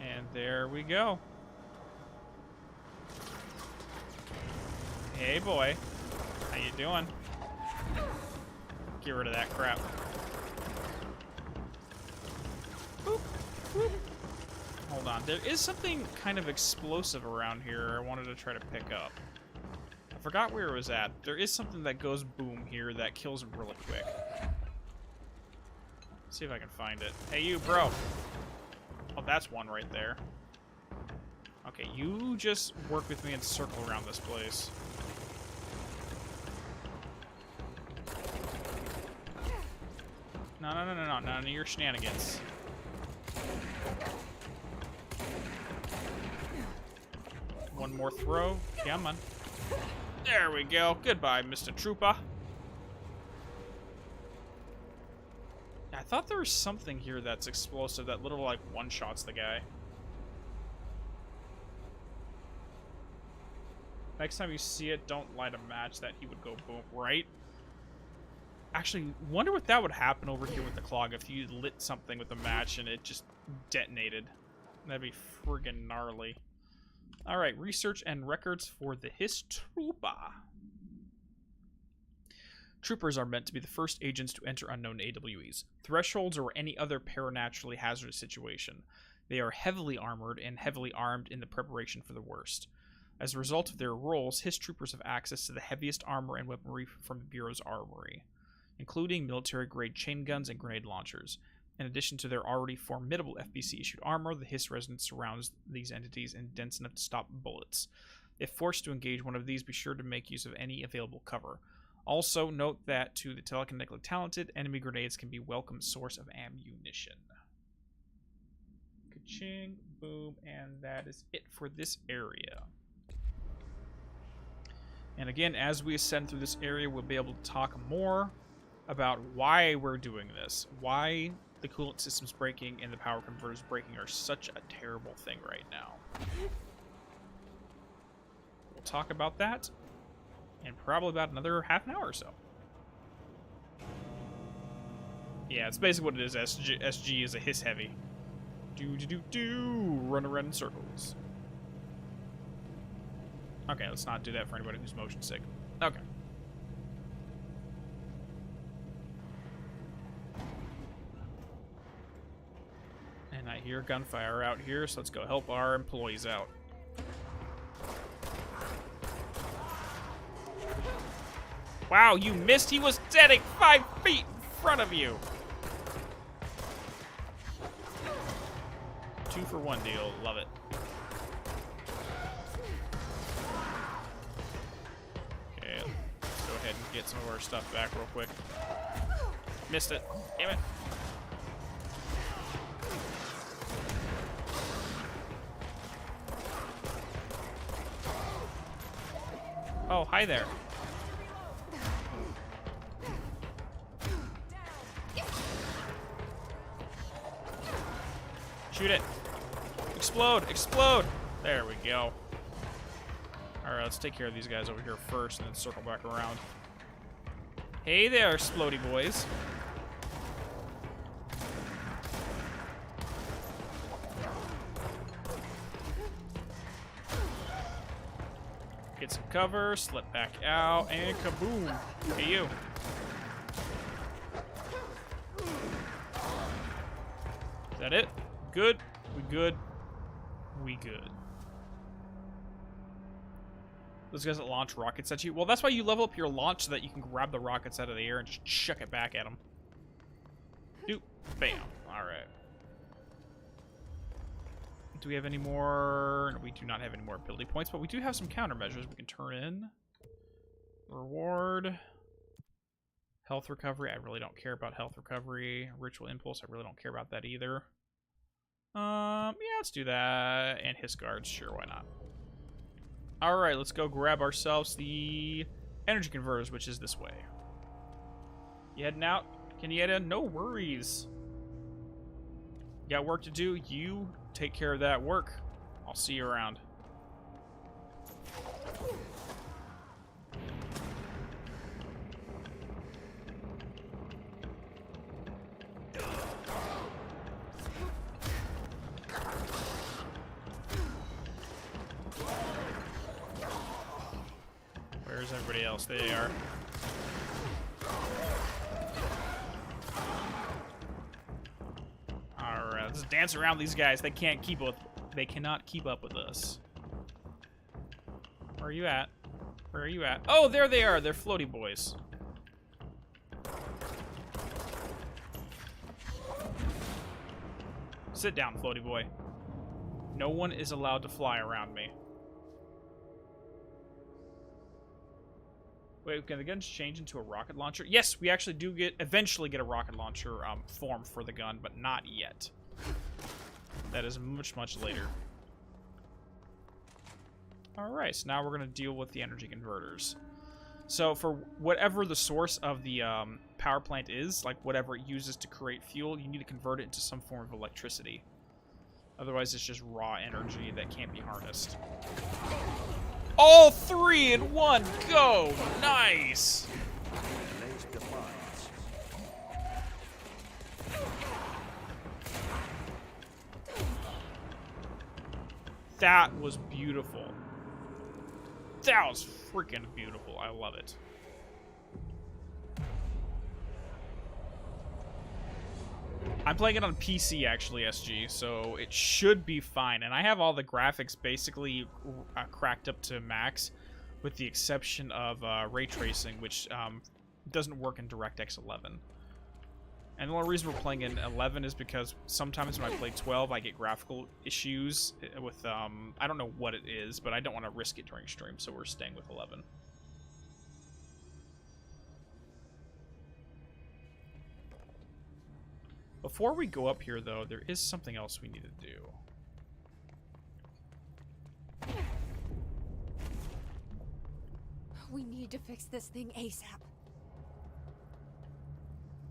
And there we go. Hey, boy. How you doing? Get rid of that crap. Boop, boop. Hold on. There is something kind of explosive around here I wanted to try to pick up. I forgot where it was at. There is something that goes boom here that kills him really quick. Let's see if I can find it. Hey, you, bro. Oh, that's one right there. Okay, you just work with me and circle around this place. No, none of your shenanigans. One more throw. Come on. There we go. Goodbye, Mr. Trooper. I thought there was something here that's explosive that little, like, one-shots the guy. Next time you see it, don't light a match that he would go boom, right? Actually, wonder what that would happen over here with the clog if you lit something with a match and it just detonated. That'd be friggin' gnarly. Alright, research and records for the Histroopa. Troopers are meant to be the first agents to enter unknown AWEs, thresholds, or any other paranaturally hazardous situation. They are heavily armored and heavily armed in the preparation for the worst. As a result of their roles, His troopers have access to the heaviest armor and weaponry from the Bureau's armory, including military-grade chain guns and grenade launchers. In addition to their already formidable FBC-issued armor, the His residence surrounds these entities and dense enough to stop bullets. If forced to engage one of these, be sure to make use of any available cover. Also, note that to the telekinetically talented, enemy grenades can be a welcome source of ammunition. Ka-ching, boom, and that is it for this area. And again, as we ascend through this area, we'll be able to talk more about why we're doing this. Why the coolant systems breaking and the power converters breaking are such a terrible thing right now. We'll talk about that in probably about another half an hour or so. Yeah, it's basically what it is. SG is a hiss heavy. Run around in circles. Okay, let's not do that for anybody who's motion sick. Okay. And I hear gunfire out here, so let's go help our employees out. Wow, you missed! He was standing 5 feet in front of you! 2-for-1 deal. Love it. Okay, let's go ahead and get some of our stuff back real quick. Missed it. Damn it. Oh, hi there. Shoot it. Explode! Explode! There we go. Alright, let's take care of these guys over here first and then circle back around. Hey there, explodey boys. Get some cover, slip back out, and kaboom! Hey, you. Is that it? Good. We good. We good. Those guys that launch rockets at you. Well, that's why you level up your launch so that you can grab the rockets out of the air and just chuck it back at them. Doop. Bam. Alright. Do we have any more? No, we do not have any more ability points, but we do have some countermeasures we can turn in. Reward. Health recovery. I really don't care about health recovery. Ritual impulse. I really don't care about that either. Yeah, let's do that. And his guards, sure, why not? Alright, let's go grab ourselves the energy converters, which is this way. You heading out? Can you head in? No worries. You got work to do? You take care of that work. I'll see you around. Where's everybody else? There they are. Alright, let's dance around these guys. They can't keep up. They cannot keep up with us. Where are you at? Where are you at? Oh, there they are. They're floaty boys. Sit down, floaty boy. No one is allowed to fly around me. Wait, can the guns change into a rocket launcher? Yes, we actually do eventually get a rocket launcher form for the gun, but not yet. That is much, much later. Alright, so now we're going to deal with the energy converters. So for whatever the source of the power plant is, like whatever it uses to create fuel, you need to convert it into some form of electricity. Otherwise, it's just raw energy that can't be harnessed. All 3 in one go! Nice! That was beautiful. That was freaking beautiful. I love it. I'm playing it on PC, actually, SG, so it should be fine. And I have all the graphics basically cracked up to max, with the exception of ray tracing, which doesn't work in DirectX 11. And the only reason we're playing in 11 is because sometimes when I play 12, I get graphical issues with, I don't know what it is, but I don't want to risk it during stream, so we're staying with 11. Before we go up here, though, there is something else we need to do. We need to fix this thing ASAP.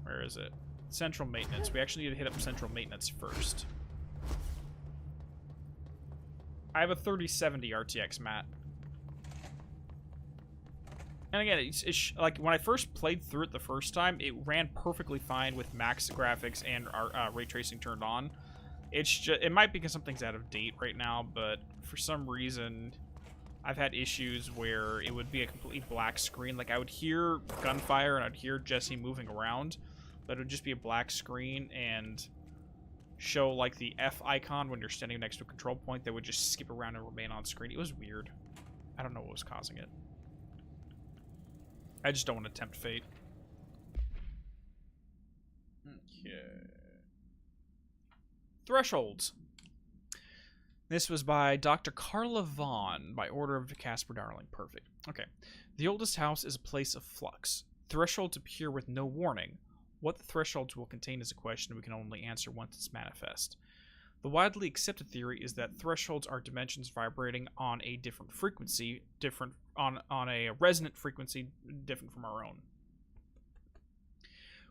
Where is it? Central maintenance. We actually need to hit up central maintenance first. I have a 3070 RTX, Matt. And again, it's like when I first played through it the first time, it ran perfectly fine with max graphics and ray tracing turned on. It's just, it might be because something's out of date right now, but for some reason, I've had issues where it would be a completely black screen. Like I would hear gunfire and I'd hear Jesse moving around, but it would just be a black screen and show like the F icon when you're standing next to a control point that would just skip around and remain on screen. It was weird. I don't know what was causing it. I just don't want to tempt fate. Okay. Thresholds. This was by Dr. Carla Vaughn, by order of Casper Darling. Perfect. Okay. The oldest house is a place of flux. Thresholds appear with no warning. What the thresholds will contain is a question we can only answer once it's manifest. The widely accepted theory is that thresholds are dimensions vibrating on a different frequency, on a resonant frequency different from our own.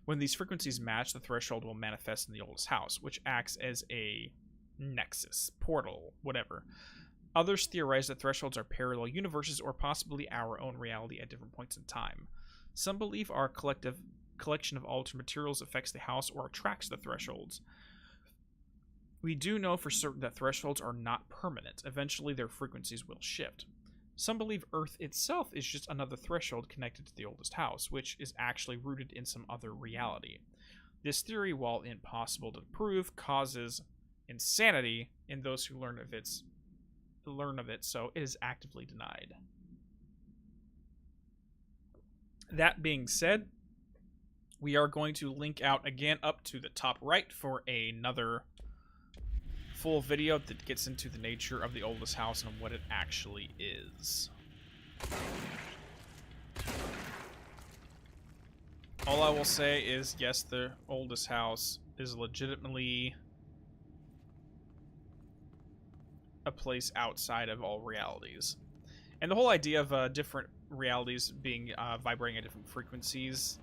When these frequencies match, the threshold will manifest in the oldest house, which acts as a nexus, portal, whatever. Others theorize that thresholds are parallel universes or possibly our own reality at different points in time. Some believe our collection of altered materials affects the house or attracts the thresholds. We do know for certain that thresholds are not permanent. Eventually, their frequencies will shift. Some believe Earth itself is just another threshold connected to the oldest house, which is actually rooted in some other reality. This theory, while impossible to prove, causes insanity in those who learn of it, so it is actively denied. That being said, we are going to link out again up to the top right for another full video that gets into the nature of the oldest house and what it actually is. All I will say is, yes, the oldest house is legitimately a place outside of all realities. And the whole idea of different realities being vibrating at different frequencies,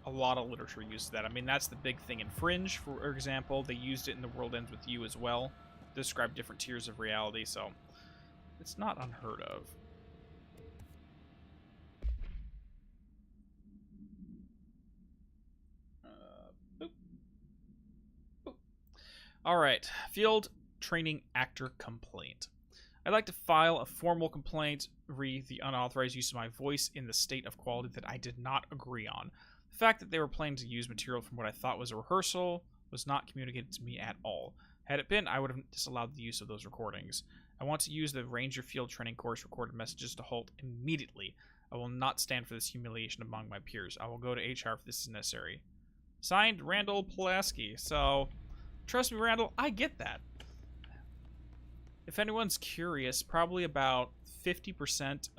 a lot of literature uses that. I mean, that's the big thing in Fringe, for example. They used it in The World Ends With You as well, to describe different tiers of reality, so it's not unheard of. Boop. Boop. Alright, field training actor complaint. I'd like to file a formal complaint re the unauthorized use of my voice in the state of quality that I did not agree on. The fact that they were planning to use material from what I thought was a rehearsal was not communicated to me at all. Had it been, I would have disallowed the use of those recordings. I want to use the Ranger Field Training Course recorded messages to halt immediately. I will not stand for this humiliation among my peers. I will go to HR if this is necessary. Signed, Randall Pulaski. So, trust me, Randall, I get that. If anyone's curious, probably about 50%,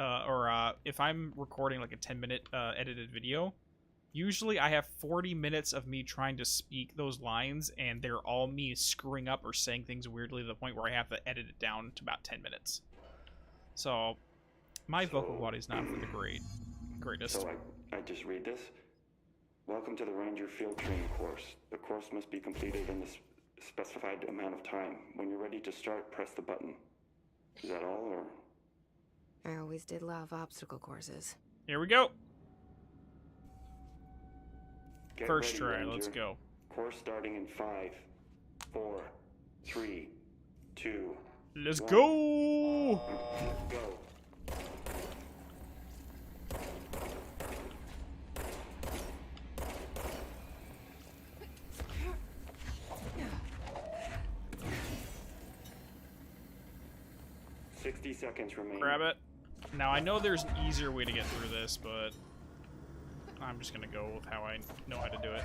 if I'm recording like a 10-minute edited video, usually I have 40 minutes of me trying to speak those lines, and they're all me screwing up or saying things weirdly to the point where I have to edit it down to about 10 minutes. So, my vocal body's not for the greatest. So I just read this? Welcome to the Ranger Field Training course. The course must be completed in the specified amount of time. When you're ready to start, press the button. Is that all, or? I always did love obstacle courses. Here we go. Get First ready, try, Ranger. let's go. Course starting in 5, 4, 3, 2. Let's 1. go! Let's go. Seconds remaining. Grab it. Now I know there's an easier way to get through this, but I'm just gonna go with how I know how to do it.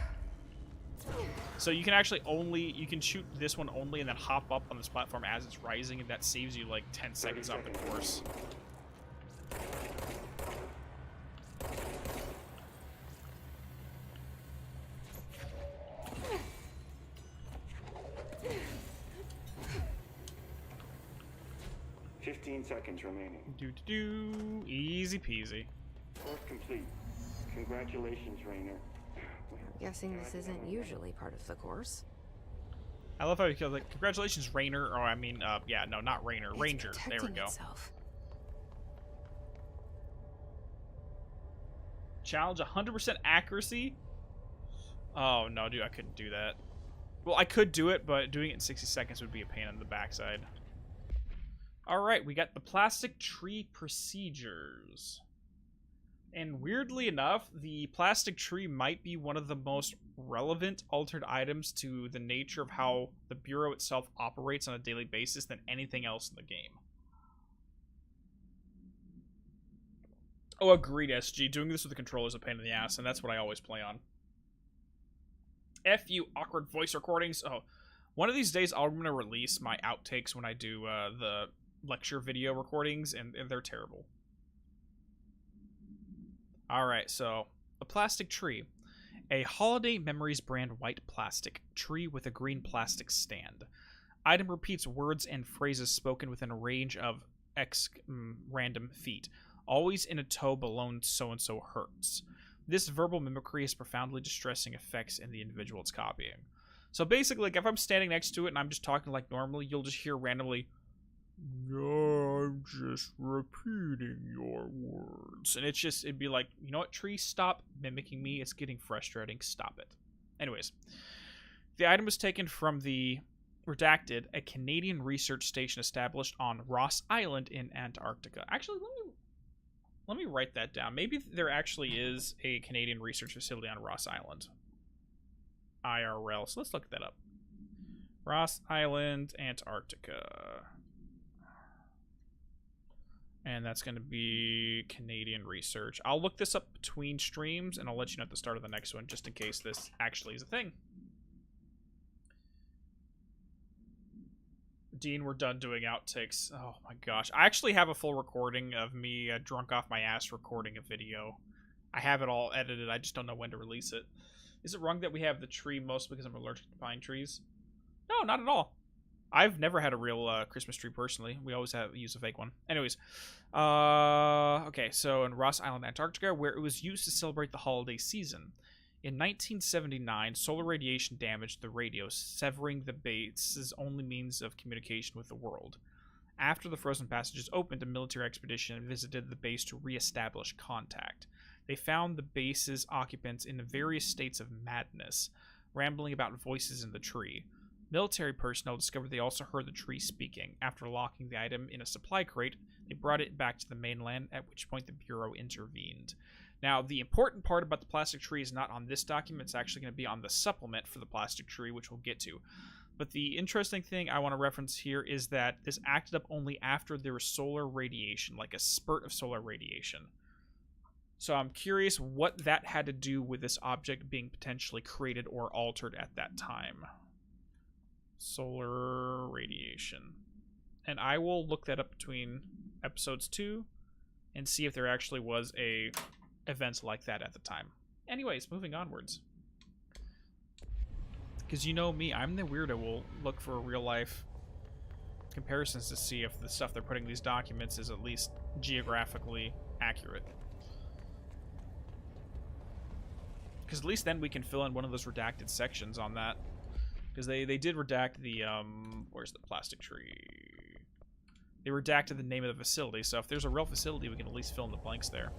So you can actually you can shoot this one only and then hop up on this platform as it's rising, and that saves you like 10 seconds off the course. 15 seconds remaining. Easy peasy. Course complete. Congratulations, Rainer. I'm guessing this isn't usually part of the course. I love how he goes like, congratulations, Rainer, or I mean, yeah, no, not Rainer, Ranger. There we go. Itself. Challenge 100% accuracy? Oh, no, dude, I couldn't do that. Well, I could do it, but doing it in 60 seconds would be a pain in the backside. Alright, we got the plastic tree procedures. And weirdly enough, the plastic tree might be one of the most relevant altered items to the nature of how the Bureau itself operates on a daily basis than anything else in the game. Oh, agreed, SG. Doing this with the controller is a pain in the ass, and that's what I always play on. F you, awkward voice recordings. Oh, one of these days I'm going to release my outtakes when I do the lecture video recordings, and they're terrible. Alright, so, a plastic tree. A Holiday Memories brand white plastic tree with a green plastic stand. Item repeats words and phrases spoken within a range of random feet. Always in a toe below so-and-so hurts. This verbal mimicry has profoundly distressing effects in the individual it's copying. So basically, like, if I'm standing next to it and I'm just talking like normally, you'll just hear randomly, "No, I'm just repeating your words." And it'd be like, you know what, tree, stop mimicking me. It's getting frustrating. Stop it. Anyways, the item was taken from the Redacted, a Canadian research station established on Ross Island in Antarctica. Actually, let me write that down. Maybe there actually is a Canadian research facility on Ross Island. IRL. So let's look that up. Ross Island, Antarctica. And that's going to be Canadian research. I'll look this up between streams, and I'll let you know at the start of the next one, just in case this actually is a thing. Dean, we're done doing outtakes. Oh my gosh. I actually have a full recording of me drunk off my ass recording a video. I have it all edited. I just don't know when to release it. Is it wrong that we have the tree mostly because I'm allergic to pine trees? No, not at all. I've never had a real Christmas tree personally. We always use a fake one. Anyways, okay, so in Ross Island, Antarctica, where it was used to celebrate the holiday season. In 1979, solar radiation damaged the radio, severing the base's only means of communication with the world. After the frozen passages opened, a military expedition visited the base to re-establish contact. They found the base's occupants in various states of madness, rambling about voices in the tree. Military personnel discovered they also heard the tree speaking. After locking the item in a supply crate, they brought it back to the mainland, at which point the Bureau intervened. Now, the important part about the plastic tree is not on this document. It's actually going to be on the supplement for the plastic tree, which we'll get to. But the interesting thing I want to reference here is that this acted up only after there was solar radiation, like a spurt of solar radiation. So I'm curious what that had to do with this object being potentially created or altered at that time. Solar radiation. And I will look that up between episodes 2 and see if there actually was a event like that at the time. Anyways, moving onwards. Because you know me, I'm the weirdo. Will look for real life comparisons to see if the stuff they're putting in these documents is at least geographically accurate. Because at least then we can fill in one of those redacted sections on that. Because they did redact the, where's the plastic tree? They redacted the name of the facility, so if there's a real facility, we can at least fill in the blanks there.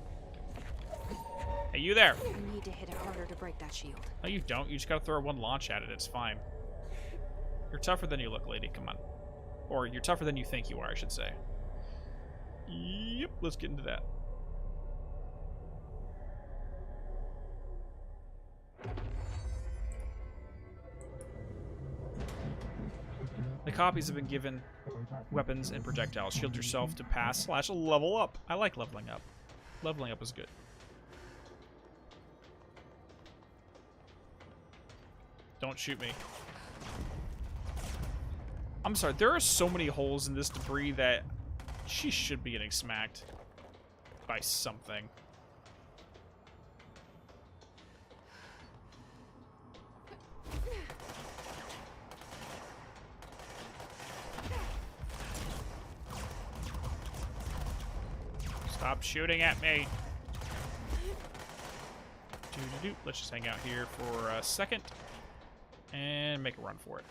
Hey, you there! I need to hit it harder to break that shield. No, you don't. You just gotta throw one launch at it. It's fine. You're tougher than you look, lady. Come on. Or you're tougher than you think you are, I should say. Yep, let's get into that. The copies have been given weapons and projectiles. Shield yourself to pass/level up. I like leveling up. Leveling up is good. Don't shoot me. I'm sorry, there are so many holes in this debris that she should be getting smacked by something. Stop shooting at me. Let's just hang out here for a second and make a run for it.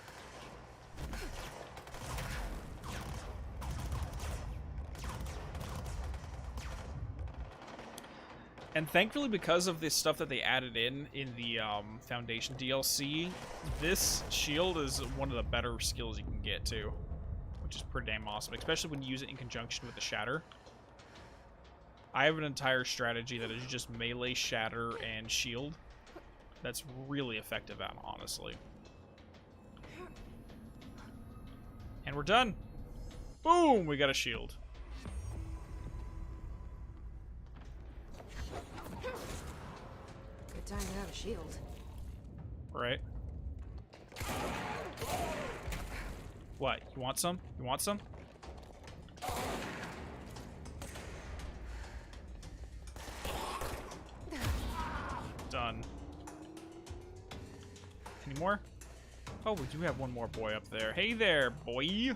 And thankfully, because of this stuff that they added in the Foundation DLC, this shield is one of the better skills you can get too, which is pretty damn awesome, especially when you use it in conjunction with the Shatter. I have an entire strategy that is just melee, Shatter, and shield. That's really effective at, honestly. And we're done. Boom! We got a shield. Good time to have a shield. Right. What? You want some? You want some? Done. Any more? Oh, we do have one more boy up there. Hey there, boy!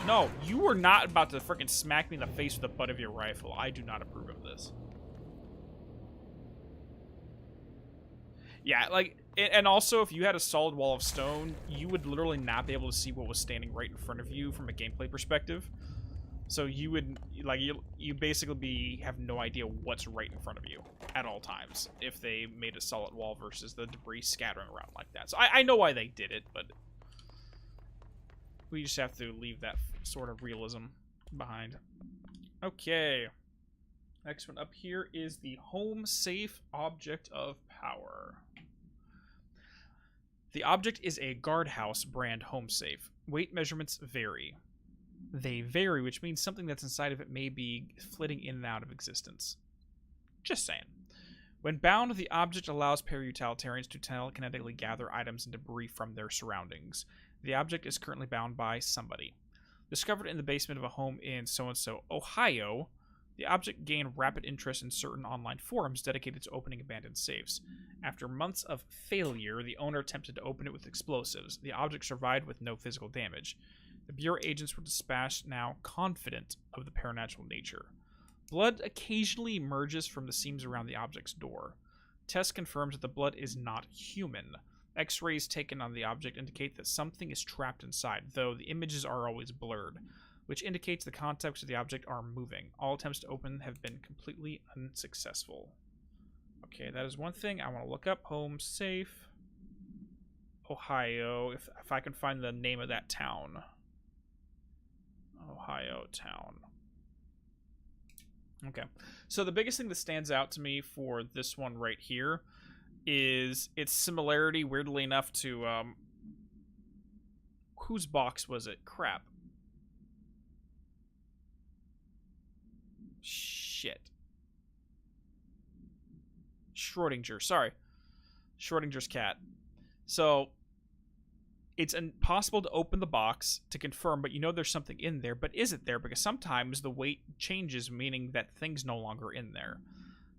No, you were not about to freaking smack me in the face with the butt of your rifle. I do not approve of this. Yeah, like, and also, if you had a solid wall of stone, you would literally not be able to see what was standing right in front of you from a gameplay perspective. So you would, like, you basically have no idea what's right in front of you at all times if they made a solid wall versus the debris scattering around like that. So I know why they did it, but we just have to leave that sort of realism behind. Okay. Next one up here is the Home Safe Object of Power. The object is a guardhouse brand home safe. Weight measurements vary. They vary, which means something that's inside of it may be flitting in and out of existence. Just saying. When bound, the object allows para-utilitarians to telekinetically gather items and debris from their surroundings. The object is currently bound by somebody. Discovered in the basement of a home in so-and-so, Ohio, the object gained rapid interest in certain online forums dedicated to opening abandoned safes. After months of failure, the owner attempted to open it with explosives. The object survived with no physical damage. The Bureau agents were dispatched, now confident of the paranatural nature. Blood occasionally emerges from the seams around the object's door. Test confirms that the blood is not human. X-rays taken on the object indicate that something is trapped inside, though the images are always blurred, which indicates the contents of the object are moving. All attempts to open have been completely unsuccessful. Okay, that is one thing I want to look up. Home safe. Ohio, if I can find the name of that town. Ohio town. Okay, so the biggest thing that stands out to me for this one right here is its similarity, weirdly enough, to whose box was it? Crap. Shit. Schrodinger, sorry. Schrodinger's cat. So it's impossible to open the box to confirm, but you know there's something in there. But is it there? Because sometimes the weight changes, meaning that thing's no longer in there.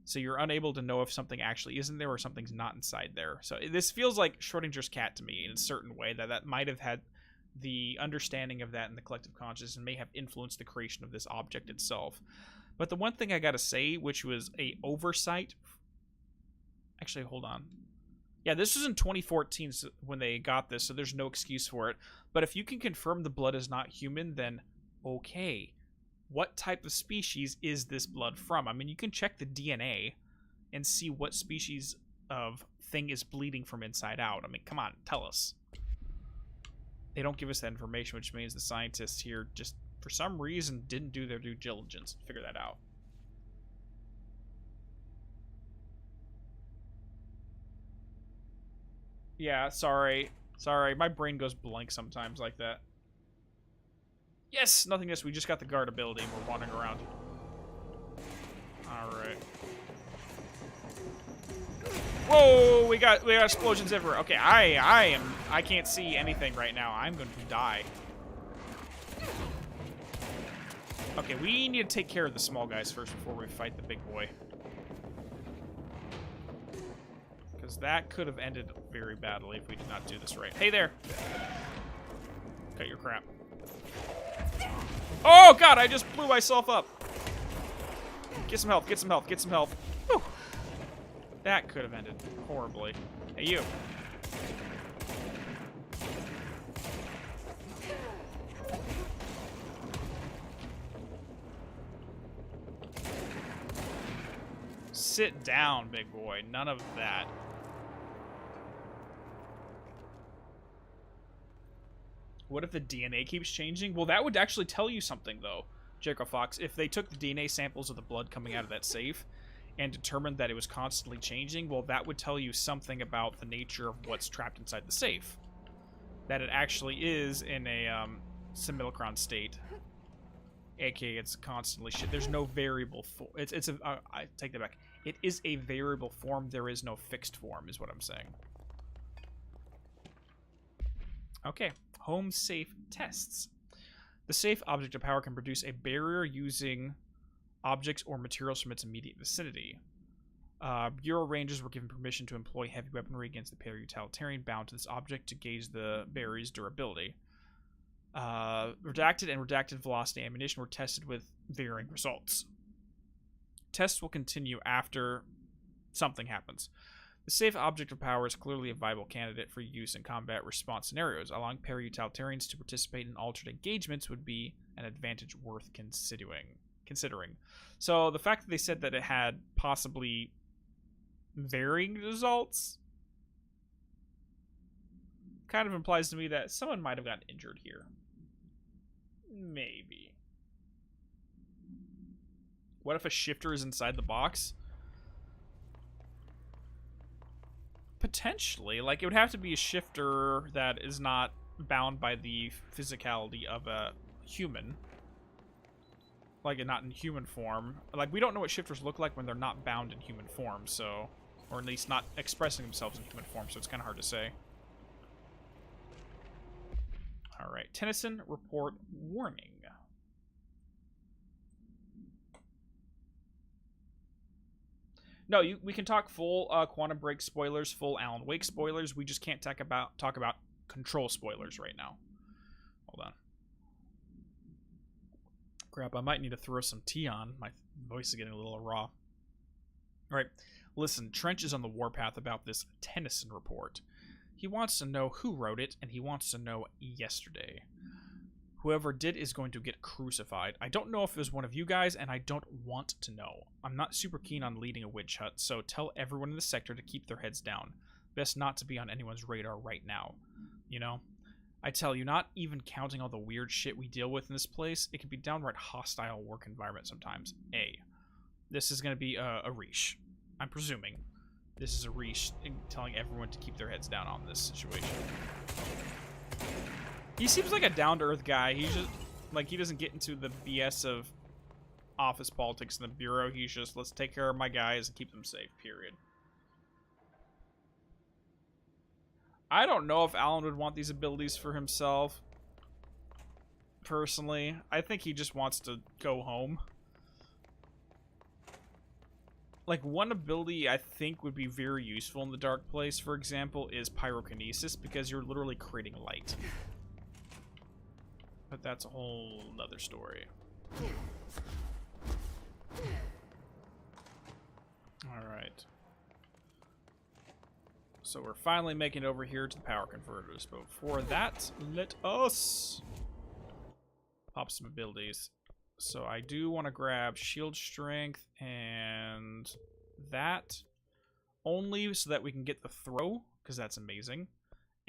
So you're unable to know if something actually is in there or something's not inside there. So this feels like Schrodinger's cat to me in a certain way, that might have had the understanding of that in the collective consciousness and may have influenced the creation of this object itself. But the one thing I gotta say, which was a oversight... Actually, hold on. Yeah, this was in 2014 when they got this, so there's no excuse for it. But if you can confirm the blood is not human, then okay. What type of species is this blood from? I mean, you can check the DNA and see what species of thing is bleeding from inside out. I mean, come on, tell us. They don't give us that information, which means the scientists here just, for some reason, didn't do their due diligence to figure that out. Yeah, sorry. Sorry, my brain goes blank sometimes like that. Yes, nothingness. We just got the guard ability and we're wandering around. Alright. Whoa, we got explosions everywhere. Okay, I can't see anything right now. I'm going to die. Okay, we need to take care of the small guys first before we fight the big boy. Because that could have ended very badly if we did not do this right. Hey there! Cut your crap. Oh god, I just blew myself up! Get some health, get some health, get some health. Whew. That could have ended horribly. Hey, you. Sit down, big boy. None of that. What if the DNA keeps changing? Well, that would actually tell you something, though, Jericho Fox. If they took the DNA samples of the blood coming out of that safe and determined that it was constantly changing, well, that would tell you something about the nature of what's trapped inside the safe. That it actually is in a simulacron state. AKA, it's constantly shit. There's no variable form. I take that back. It is a variable form. There is no fixed form, is what I'm saying. Okay. Home safe tests. The safe object of power can produce a barrier using objects or materials from its immediate vicinity. Bureau Rangers were given permission to employ heavy weaponry against the para-utilitarian bound to this object to gauge the barrier's durability. Redacted and redacted velocity ammunition were tested with varying results. Tests will continue after something happens. The safe object of power is clearly a viable candidate for use in combat response scenarios. Allowing para-utilitarians to participate in alternate engagements would be an advantage worth considering. So the fact that they said that it had possibly varying results kind of implies to me that someone might have gotten injured here. Maybe. What if a shifter is inside the box? Potentially. Like, it would have to be a shifter that is not bound by the physicality of a human. Like, not in human form. Like, we don't know what shifters look like when they're not bound in human form, so... Or at least not expressing themselves in human form, so it's kind of hard to say. Alright. Tennyson, report warning. No, we can talk full Quantum Break spoilers, full Alan Wake spoilers. We just can't talk about Control spoilers right now. Hold on. Crap, I might need to throw some tea on. My voice is getting a little raw. All right, listen, Trench is on the warpath about this Tennyson report. He wants to know who wrote it, and he wants to know yesterday. Whoever did is going to get crucified. I don't know if it was one of you guys, and I don't want to know. I'm not super keen on leading a witch hut, so tell everyone in the sector to keep their heads down. Best not to be on anyone's radar right now. You know? I tell you, not even counting all the weird shit we deal with in this place, it can be downright hostile work environment sometimes. This is going to be a Riche. I'm presuming. This is a Riche telling everyone to keep their heads down on this situation. He seems like a down-to-earth guy. He's just, like, he doesn't get into the BS of office politics in the Bureau. He's just, let's take care of my guys and keep them safe, period. I don't know if Alan would want these abilities for himself. Personally, I think he just wants to go home. Like, one ability I think would be very useful in the Dark Place, for example, is Pyrokinesis, because you're literally creating light. But that's a whole nother story. Alright. So we're finally making it over here to the power converters. But before that, let us pop some abilities. So I do want to grab shield strength and that. Only so that we can get the throw, because that's amazing.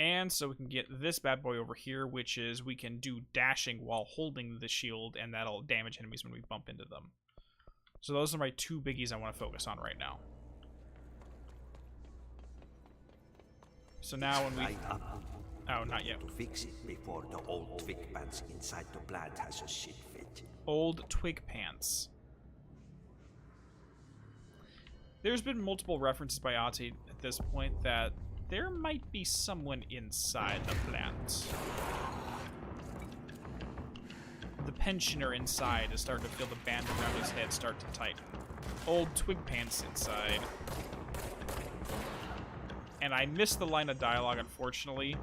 And so we can get this bad boy over here, which is we can do dashing while holding the shield, and that'll damage enemies when we bump into them. So those are my two biggies I want to focus on right now. So now when we... Oh, not yet. To fix it before the old twig pants inside the plant has a shit fit. Old twig pants. There's been multiple references by Ati at this point that there might be someone inside the plant. The pensioner inside is starting to feel the band around his head start to tighten. Old twig pants inside. And I missed the line of dialogue, unfortunately,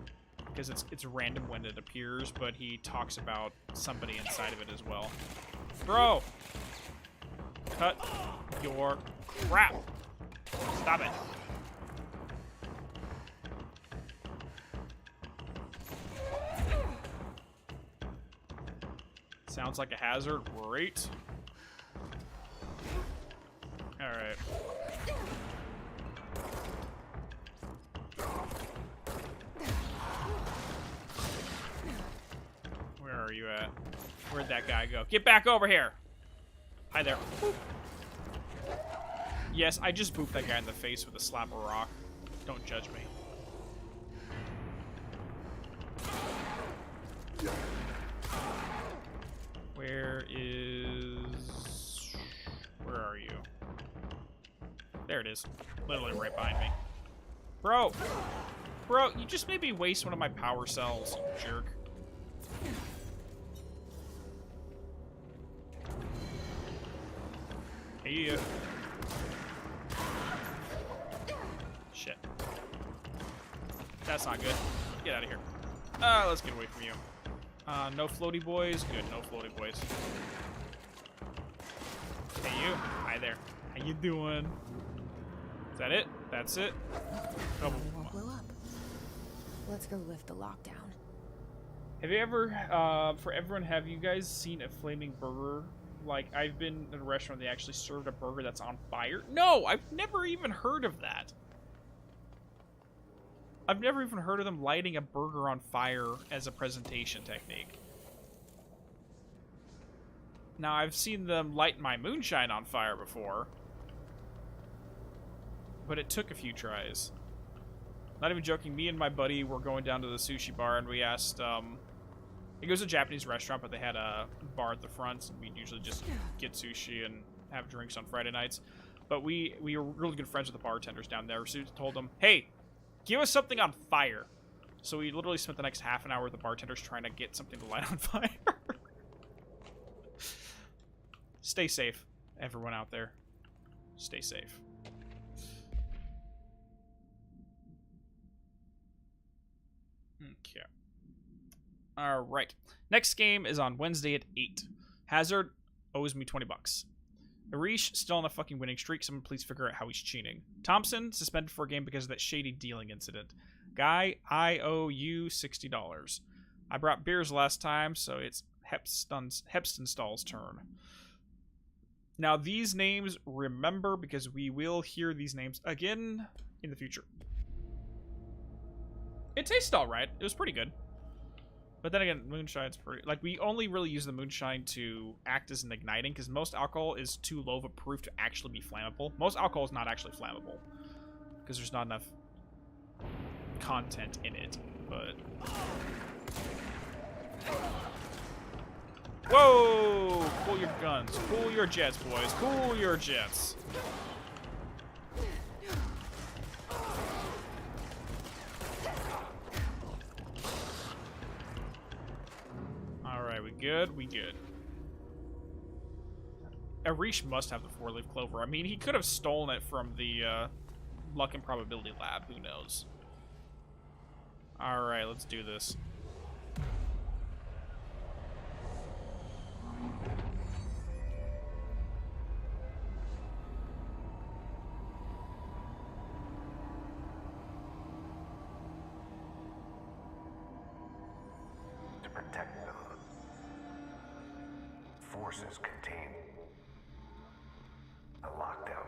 because it's random when it appears, but he talks about somebody inside of it as well. Bro! Cut your crap! Stop it! Sounds like a hazard. Great. Alright. Where are you at? Where'd that guy go? Get back over here! Hi there. Yes, I just booped that guy in the face with a slap of rock. Don't judge me. Where are you? There it is. Literally right behind me. Bro! Bro, you just made me waste one of my power cells, you jerk. Hey. Shit. That's not good. Get out of here. Let's get away from you. No floaty boys? Good, no floaty boys. Hey you. Hi there. How you doing? Is that it? That's it? Oh. Won't blow up. Let's go lift the lockdown. Have you ever, for everyone, have you guys seen a flaming burger? Like, I've been in a restaurant, they actually served a burger that's on fire. No, I've never even heard of that. I've never even heard of them lighting a burger on fire as a presentation technique. Now, I've seen them light my moonshine on fire before. But it took a few tries. Not even joking, me and my buddy were going down to the sushi bar and we asked, it was a Japanese restaurant, but they had a bar at the front, and we'd usually just get sushi and have drinks on Friday nights. But we were really good friends with the bartenders down there, so we told them, hey, give us something on fire. So we literally spent the next half an hour with the bartenders trying to get something to light on fire. Stay safe, everyone out there. Stay safe. Okay. Alright. Next game is on Wednesday at 8. Hazard owes me 20 bucks. Arish still on a fucking winning streak. Someone please figure out how he's cheating. Thompson suspended for a game because of that shady dealing incident. Guy, I owe you $60. I brought beers last time, so it's Hepstenstall's turn. Now these names, remember, because we will hear these names again in the future. It tasted alright. It was pretty good. But then again, moonshine's pretty... Like, we only really use the moonshine to act as an igniting, because most alcohol is too low of a proof to actually be flammable. Most alcohol is not actually flammable, because there's not enough content in it, but... Whoa! Cool your guns. Cool your jets, boys. Cool your jets. Alright, we good? We good. Arish must have the 4-leaf clover. I mean, he could have stolen it from the luck and probability lab. Who knows? Alright, let's do this. protect them. Forces contain a lockdown.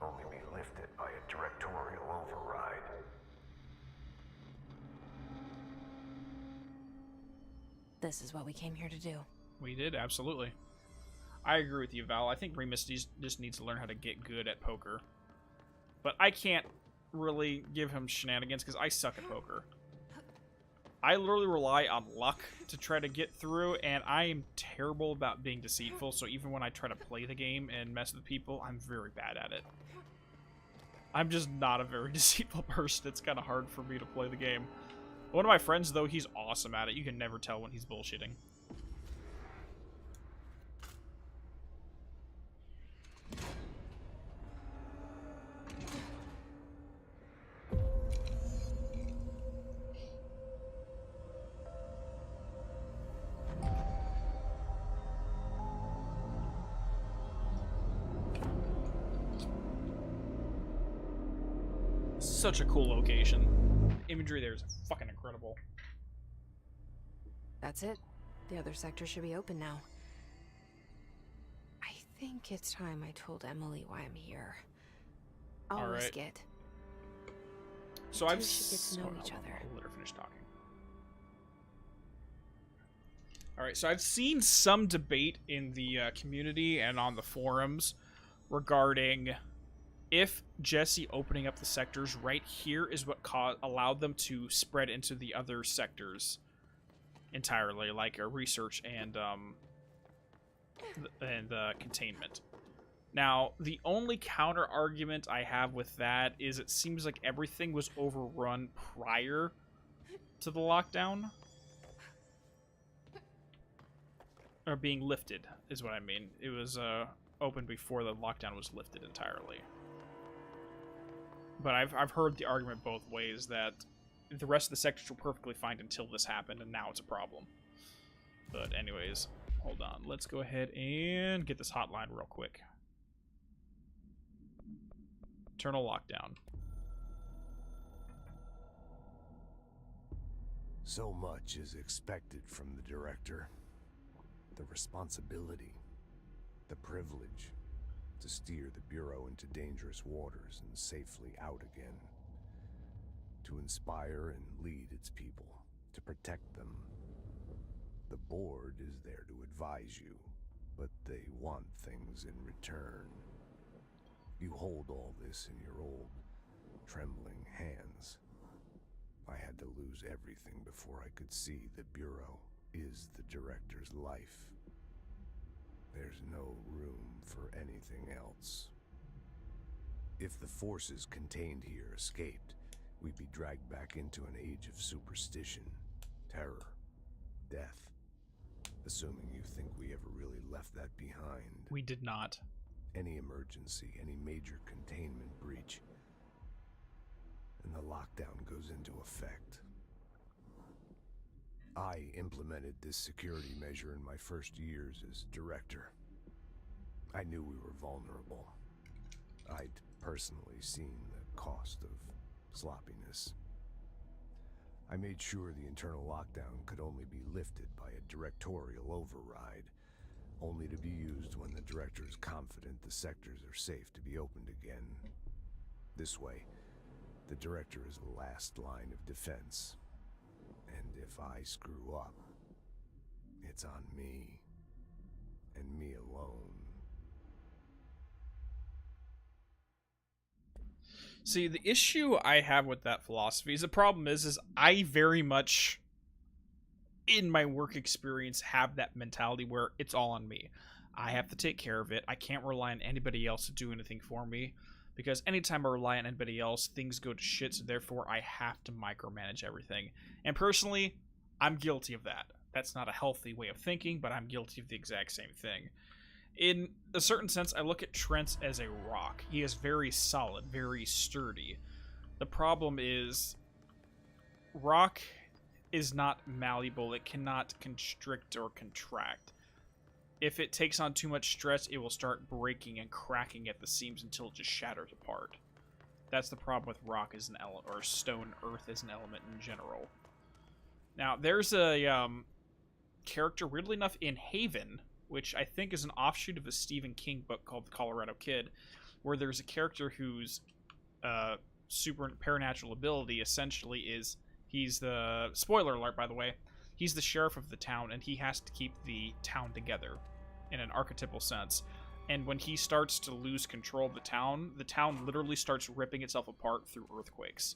Only be lifted by a directorial override. This is what we came here to do. We did, absolutely. I agree with you, Val. I think Remus just needs to learn how to get good at poker. But I can't really give him shenanigans because I suck at poker. I literally rely on luck to try to get through, and I am terrible about being deceitful, so even when I try to play the game and mess with people, I'm very bad at it. I'm just not a very deceitful person. It's kind of hard for me to play the game. One of my friends, though, he's awesome at it. You can never tell when he's bullshitting. Such a cool location. The imagery there is fucking incredible. That's it. The other sector should be open now. I think it's time I told Emily why I'm here. I'll All right. risk it. So We I've should get to know each other. I'll let her finish talking. All right, so I've seen some debate in the community and on the forums regarding if Jesse opening up the sectors right here is what allowed them to spread into the other sectors entirely, like research and containment. Now, the only counter argument I have with that is it seems like everything was overrun prior to the lockdown. Or being lifted, is what I mean. It was open before the lockdown was lifted entirely. But I've heard the argument both ways, that the rest of the sectors were perfectly fine until this happened, and now it's a problem. But anyways, hold on. Let's go ahead and get this hotline real quick. Internal lockdown. So much is expected from the director. The responsibility, the privilege to steer the Bureau into dangerous waters and safely out again. To inspire and lead its people, to protect them. The board is there to advise you, but they want things in return. You hold all this in your old, trembling hands. I had to lose everything before I could see the Bureau is the director's life. There's no room for anything else. If the forces contained here escaped, we'd be dragged back into an age of superstition, terror, death. Assuming you think we ever really left that behind. We did not. Any emergency, any major containment breach, and the lockdown goes into effect. I implemented this security measure in my first years as director. I knew we were vulnerable. I'd personally seen the cost of sloppiness. I made sure the internal lockdown could only be lifted by a directorial override, only to be used when the director is confident the sectors are safe to be opened again. This way, the director is the last line of defense. And if I screw up, it's on me, and me alone. See, the issue I have with that philosophy is the problem is I very much, in my work experience, have that mentality where it's all on me. I have to take care of it. I can't rely on anybody else to do anything for me, because anytime I rely on anybody else, things go to shit, so therefore I have to micromanage everything. And personally, I'm guilty of that. That's not a healthy way of thinking, but I'm guilty of the exact same thing. In a certain sense, I look at Trent as a rock. He is very solid, very sturdy. The problem is, rock is not malleable. It cannot constrict or contract. If it takes on too much stress, it will start breaking and cracking at the seams until it just shatters apart. That's the problem with rock as an element, or stone, earth as an element in general. Now, there's a character, weirdly enough, in Haven, which I think is an offshoot of a Stephen King book called The Colorado Kid, where there's a character whose super supernatural ability essentially is he's the spoiler alert, by the way, he's the sheriff of the town, and he has to keep the town together in an archetypal sense. And when he starts to lose control of the town literally starts ripping itself apart through earthquakes.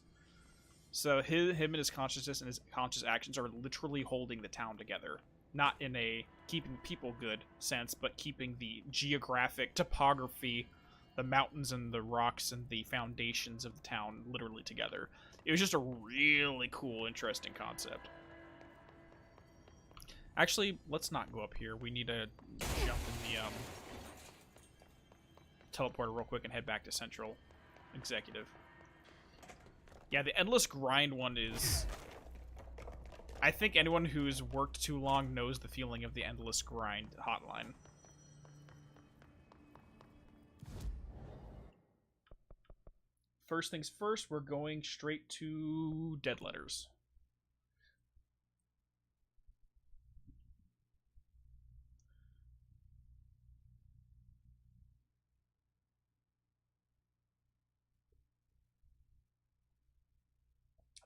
So him and his consciousness and his conscious actions are literally holding the town together. Not in a keeping people good sense, but keeping the geographic topography, the mountains and the rocks and the foundations of the town literally together. It was just a really cool, interesting concept. Actually, let's not go up here. We need to jump in the teleporter real quick and head back to Central Executive. Yeah, the Endless Grind one is... I think anyone who's worked too long knows the feeling of the Endless Grind hotline. First things first, we're going straight to Dead Letters.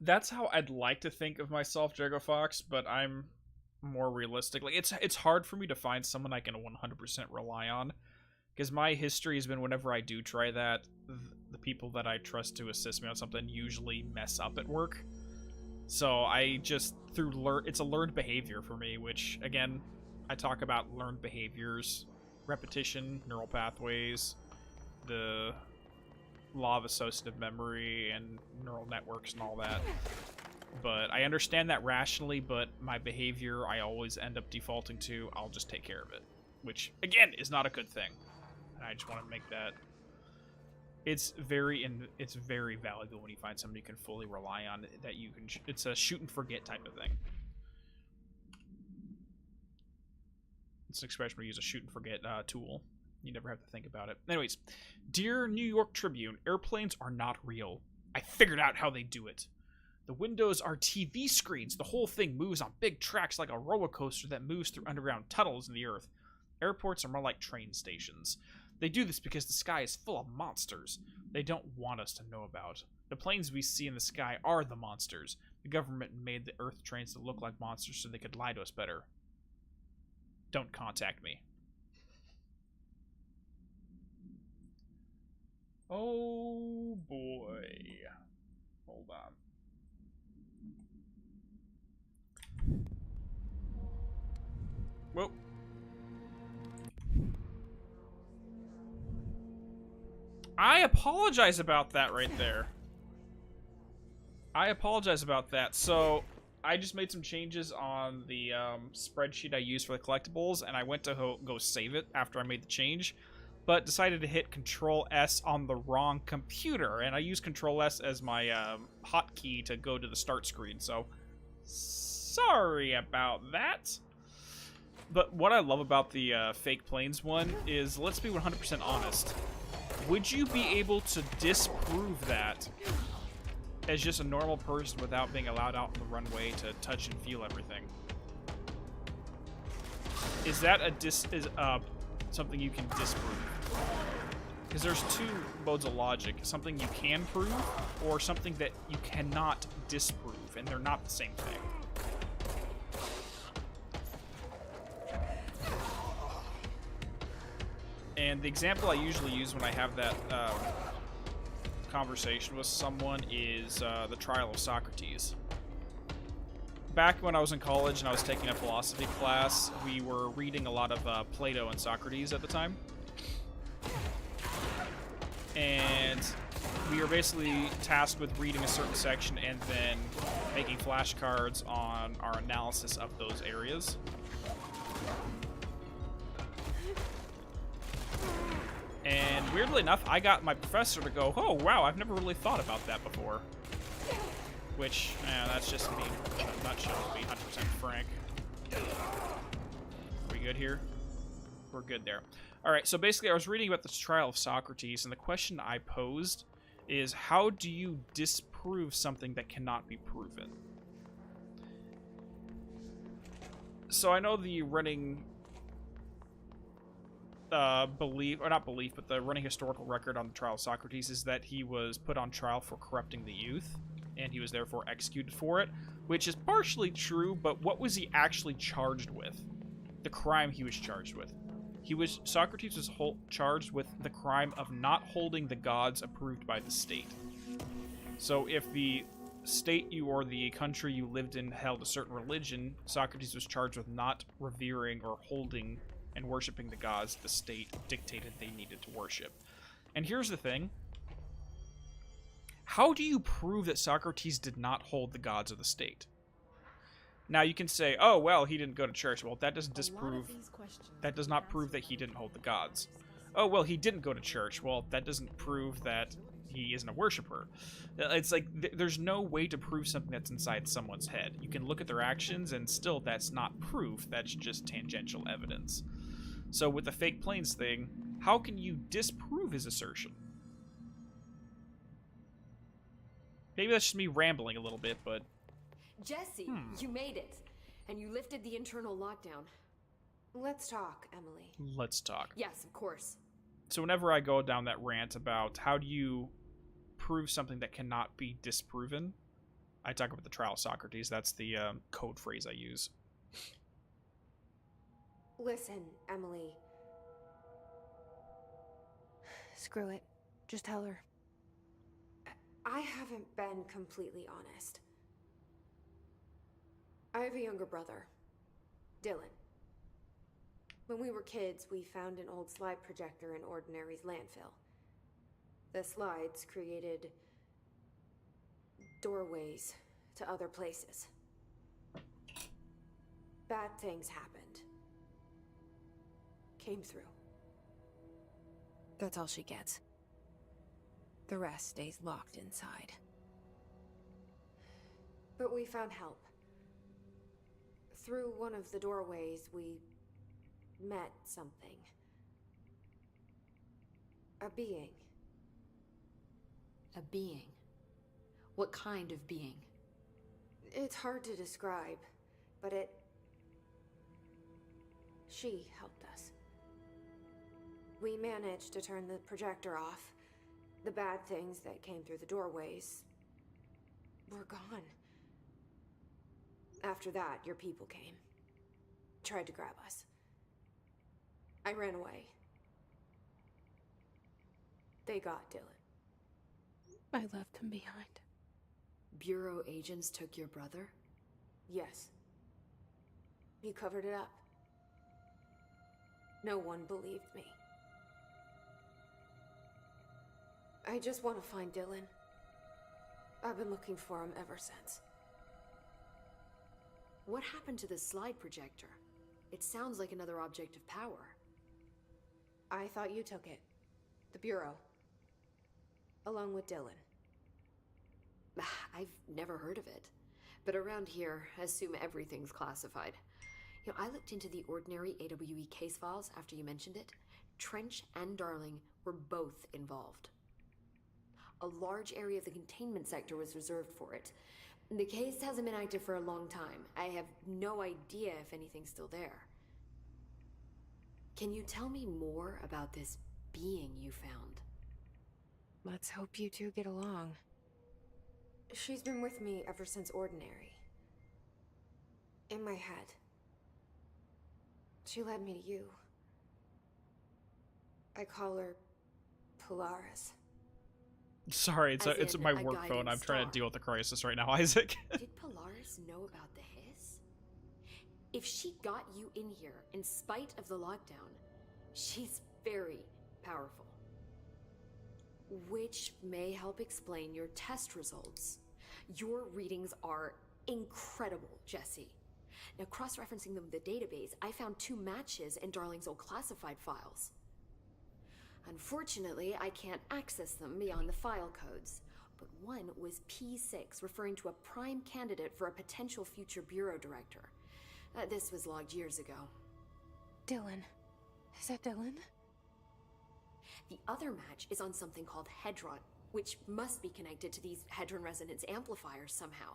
That's how I'd like to think of myself, Jago Fox, but I'm more realistic. Like, it's hard for me to find someone I can 100% rely on, because my history has been whenever I do try that, the people that I trust to assist me on something usually mess up at work. So I just, it's a learned behavior for me, which, again, I talk about learned behaviors, repetition, neural pathways, the law of associative memory and neural networks and all that. But I understand that rationally, but my behavior I always end up defaulting to, I'll just take care of it, which again is not a good thing. And I just want to make that it's very valuable when you find somebody you can fully rely on, that you can, it's a shoot and forget type of thing. It's an expression we use, a shoot and forget tool. You never have to think about it. Anyways, Dear New York Tribune, airplanes are not real. I figured out how they do it. The windows are TV screens. The whole thing moves on big tracks like a roller coaster that moves through underground tunnels in the earth. Airports are more like train stations. They do this because the sky is full of monsters they don't want us to know about. The planes we see in the sky are the monsters. The government made the earth trains to look like monsters so they could lie to us better. Don't contact me. Oh boy. Hold on. Whoa. I apologize about that right there. I apologize about that. So, I just made some changes on the spreadsheet I use for the collectibles, and I went to go save it after I made the change, but decided to hit Control-S on the wrong computer, and I use Control-S as my hotkey to go to the start screen, so sorry about that. But what I love about the fake planes one is, let's be 100% honest. Would you be able to disprove that as just a normal person without being allowed out on the runway to touch and feel everything? Is that something you can disprove? Because there's two modes of logic. Something you can prove, or something that you cannot disprove, and they're not the same thing. And the example I usually use when I have that conversation with someone is the trial of Socrates. Back when I was in college and I was taking a philosophy class, we were reading a lot of Plato and Socrates at the time. And we were basically tasked with reading a certain section and then making flashcards on our analysis of those areas. And weirdly enough, I got my professor to go, oh, wow, I've never really thought about that before. Which, that's just me in a nutshell, to be 100% frank. Are we good here? We're good there. Alright, so basically I was reading about this trial of Socrates, and the question I posed is, how do you disprove something that cannot be proven? So I know the running belief, or not belief, but the running historical record on the trial of Socrates is that he was put on trial for corrupting the youth, and he was therefore executed for it, which is partially true, but what was he actually charged with? The crime he was charged with. Socrates was charged with the crime of not holding the gods approved by the state. So if the state you or the country you lived in held a certain religion, Socrates was charged with not revering or holding and worshiping the gods the state dictated they needed to worship. And here's the thing. How do you prove that Socrates did not hold the gods of the state? Now you can say, oh, well, he didn't go to church. Well, that doesn't disprove... That does not prove that he didn't hold the gods. Oh, well, he didn't go to church. Well, that doesn't prove that he isn't a worshiper. It's like, there's no way to prove something that's inside someone's head. You can look at their actions, and still, that's not proof. That's just tangential evidence. So with the fake planes thing, how can you disprove his assertion? Maybe that's just me rambling a little bit, but... Jesse, you made it. And you lifted the internal lockdown. Let's talk, Emily. Let's talk. Yes, of course. So whenever I go down that rant about how do you prove something that cannot be disproven, I talk about the trial of Socrates. That's the code phrase I use. Listen, Emily. Screw it. Just tell her. I haven't been completely honest. I have a younger brother, Dylan. When we were kids, we found an old slide projector in Ordinary's landfill. The slides created doorways to other places. Bad things happened. Came through. That's all she gets. The rest stays locked inside. But we found help. Through one of the doorways, we met something. A being. A being? What kind of being? It's hard to describe, but she helped us. We managed to turn the projector off. The bad things that came through the doorways were gone. After that, your people came. Tried to grab us. I ran away. They got Dylan. I left him behind. Bureau agents took your brother? Yes. You covered it up. No one believed me. I just want to find Dylan. I've been looking for him ever since. What happened to the slide projector? It sounds like another object of power. I thought you took it. The Bureau. Along with Dylan. I've never heard of it. But around here, I assume everything's classified. You know, I looked into the Ordinary AWE case files after you mentioned it. Trench and Darling were both involved. A large area of the containment sector was reserved for it. The case hasn't been active for a long time. I have no idea if anything's still there. Can you tell me more about this being you found? Let's hope you two get along. She's been with me ever since Ordinary. In my head. She led me to you. I call her Polaris. Sorry, it's my work phone. I'm trying to deal with the crisis right now, Isaac. Did Polaris know about the hiss? If she got you in here in spite of the lockdown, she's very powerful. Which may help explain your test results. Your readings are incredible, Jesse. Now, cross-referencing them with the database, I found 2 matches in Darling's old classified files. Unfortunately, I can't access them beyond the file codes, but one was P6, referring to a prime candidate for a potential future bureau director. This was logged years ago. Dylan. Is that Dylan? The other match is on something called Hedron, which must be connected to these Hedron resonance amplifiers somehow.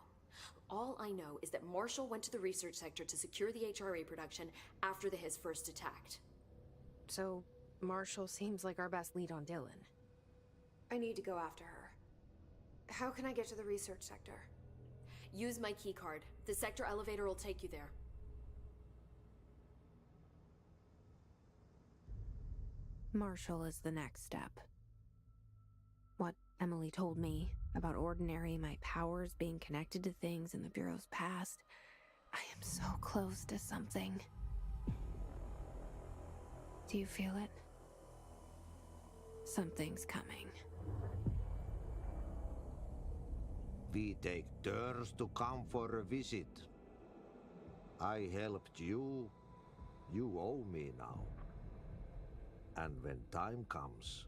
All I know is that Marshall went to the research sector to secure the HRA production after the Hiss first attacked. So, Marshall seems like our best lead on Dylan. I need to go after her. How can I get to the research sector? Use my key card. The sector elevator will take you there. Marshall is the next step. What Emily told me about Ordinary, my powers being connected to things in the Bureau's past. I am so close to something. Do you feel it? Something's coming. We take turns to come for a visit. I helped you. You owe me now. And when time comes,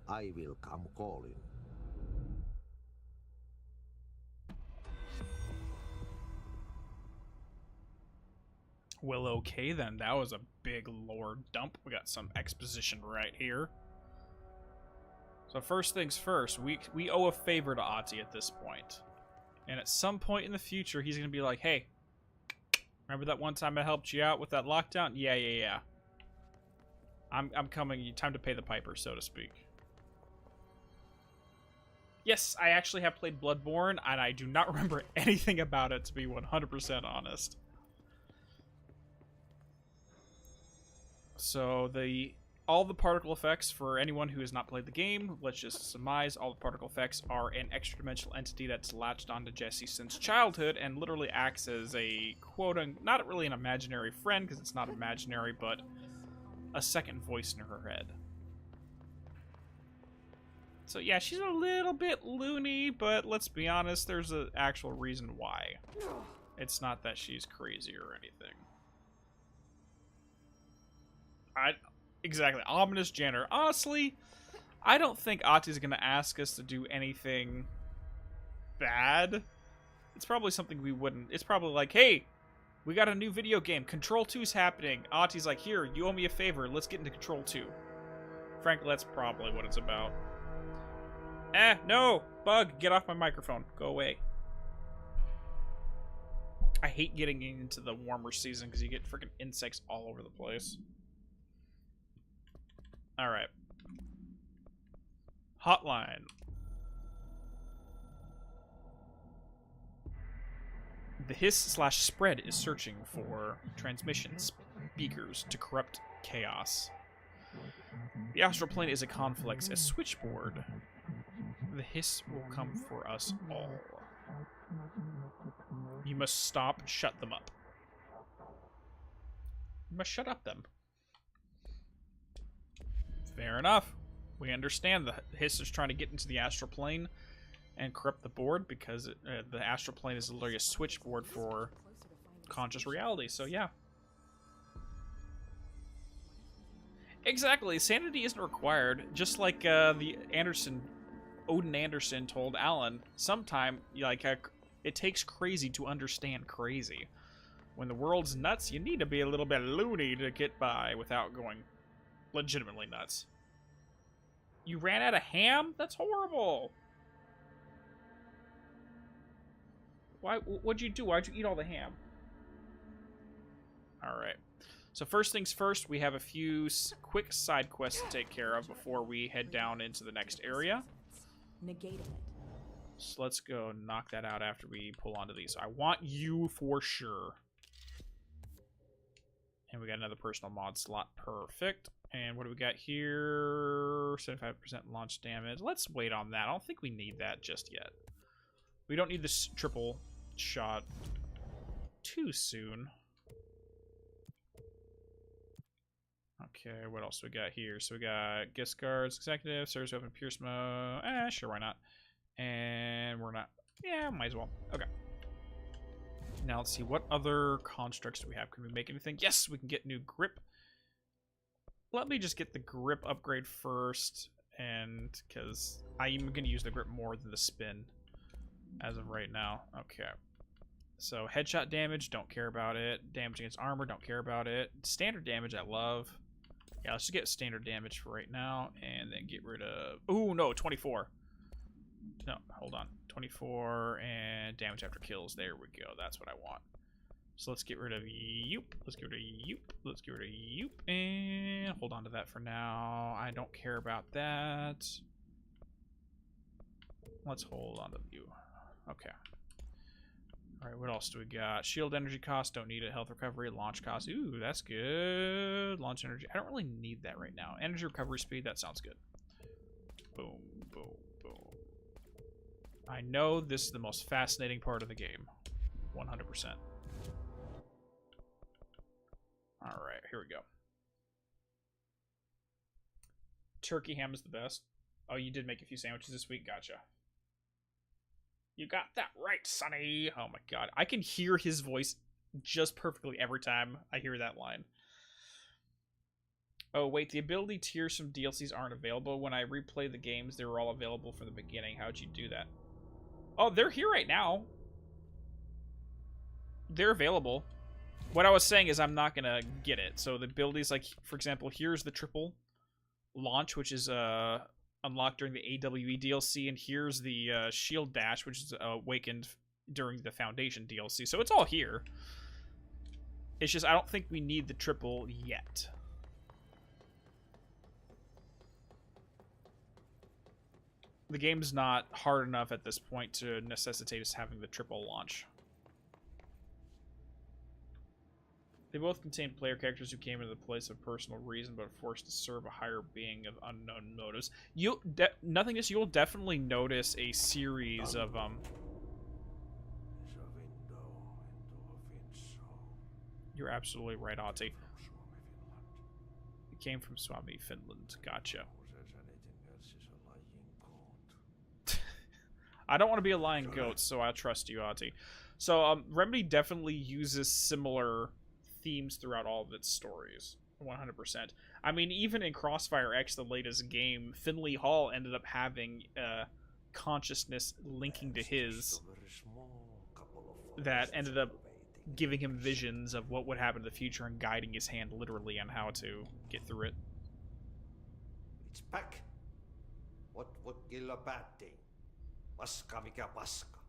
I will come calling. Well, okay then. That was a big lore dump. We got some exposition right here. So first things first, we owe a favor to Ati at this point. And at some point in the future, he's going to be like, hey, remember that one time I helped you out with that lockdown? Yeah. I'm coming. Time to pay the piper, so to speak. Yes, I actually have played Bloodborne, and I do not remember anything about it, to be 100% honest. So all the particle effects, for anyone who has not played the game, let's just surmise, all the particle effects are an extra-dimensional entity that's latched onto Jessie since childhood and literally acts as a, not really an imaginary friend, because it's not imaginary, but a second voice in her head. So yeah, she's a little bit loony, but let's be honest, there's an actual reason why. It's not that she's crazy or anything. Exactly, ominous janitor. Honestly, I don't think Ati's gonna ask us to do anything bad. It's probably something we wouldn't. It's probably like, hey, we got a new video game. Control 2's happening. Ati's like, here, you owe me a favor. Let's get into Control 2. Frankly, that's probably what it's about. No! Bug, get off my microphone. Go away. I hate getting into the warmer season because you get freaking insects all over the place. Alright. Hotline. The Hiss/Spread is searching for transmission speakers to corrupt chaos. The astral plane is a conflicts, a switchboard. The Hiss will come for us all. You must shut them up. You must shut up them. Fair enough. We understand the Hiss is trying to get into the astral plane and corrupt the board because the astral plane is literally a switchboard for conscious reality. So yeah. Exactly. Sanity isn't required. Just like Odin Anderson told Alan, sometime it takes crazy to understand crazy. When the world's nuts, you need to be a little bit loony to get by without going legitimately nuts. You ran out of ham? That's horrible. What'd you do? Why'd you eat all the ham? Alright. So first things first, we have a few quick side quests to take care of before we head down into the next area. Negating it. So let's go knock that out after we pull onto these. I want you for sure. And we got another personal mod slot. Perfect. And what do we got here? 75% launch damage. Let's wait on that. I don't think we need that just yet. We don't need this triple shot too soon. Okay, what else we got here? So we got gift cards, executive, service open, pierce mode. Sure, why not? And we're not. Yeah, might as well. Okay. Now let's see, what other constructs do we have? Can we make anything? Yes, we can get new grip. Let me just get the grip upgrade first, and because I'm going to use the grip more than the spin as of right now. Okay. So headshot damage, don't care about it. Damage against armor, don't care about it. Standard damage, I love. Yeah, let's just get standard damage for right now, and then get rid of... Ooh, no, 24. No, hold on. 24, and damage after kills. There we go. That's what I want. So let's get rid of Yoop. Let's get rid of Yoop. Let's get rid of Yoop. And hold on to that for now. I don't care about that. Let's hold on to you. Okay. Alright, what else do we got? Shield energy cost, don't need it. Health recovery, launch cost. Ooh, that's good. Launch energy. I don't really need that right now. Energy recovery speed, that sounds good. Boom, boom, boom. I know this is the most fascinating part of the game. 100%. Alright, here we go. Turkey ham is the best. Oh, you did make a few sandwiches this week? Gotcha. You got that right, Sonny. Oh my god. I can hear his voice just perfectly every time I hear that line. Oh, wait. The ability tiers from DLCs aren't available. When I replay the games, they were all available from the beginning. How'd you do that? Oh, they're here right now. They're available. What I was saying is I'm not going to get it. So the abilities, like, for example, here's the triple launch, which is unlocked during the AWE DLC, and here's the shield dash, which is awakened during the Foundation DLC. So it's all here. It's just I don't think we need the triple yet. The game's not hard enough at this point to necessitate us having the triple launch. They both contain player characters who came into the place of personal reason, but forced to serve a higher being of unknown motives. Nothingness, you'll definitely notice a series of You're absolutely right, Ati. It came from Swami, Finland. Gotcha. I don't want to be a lying goat, so I trust you, Ati. So, Remedy definitely uses similar themes throughout all of its stories. 100%. I mean, even in Crossfire X, the latest game, Finley Hall ended up having consciousness linking to his that ended up giving him visions of what would happen in the future and guiding his hand literally on how to get through it. It's back. What killa päätti? Paska mikä paska.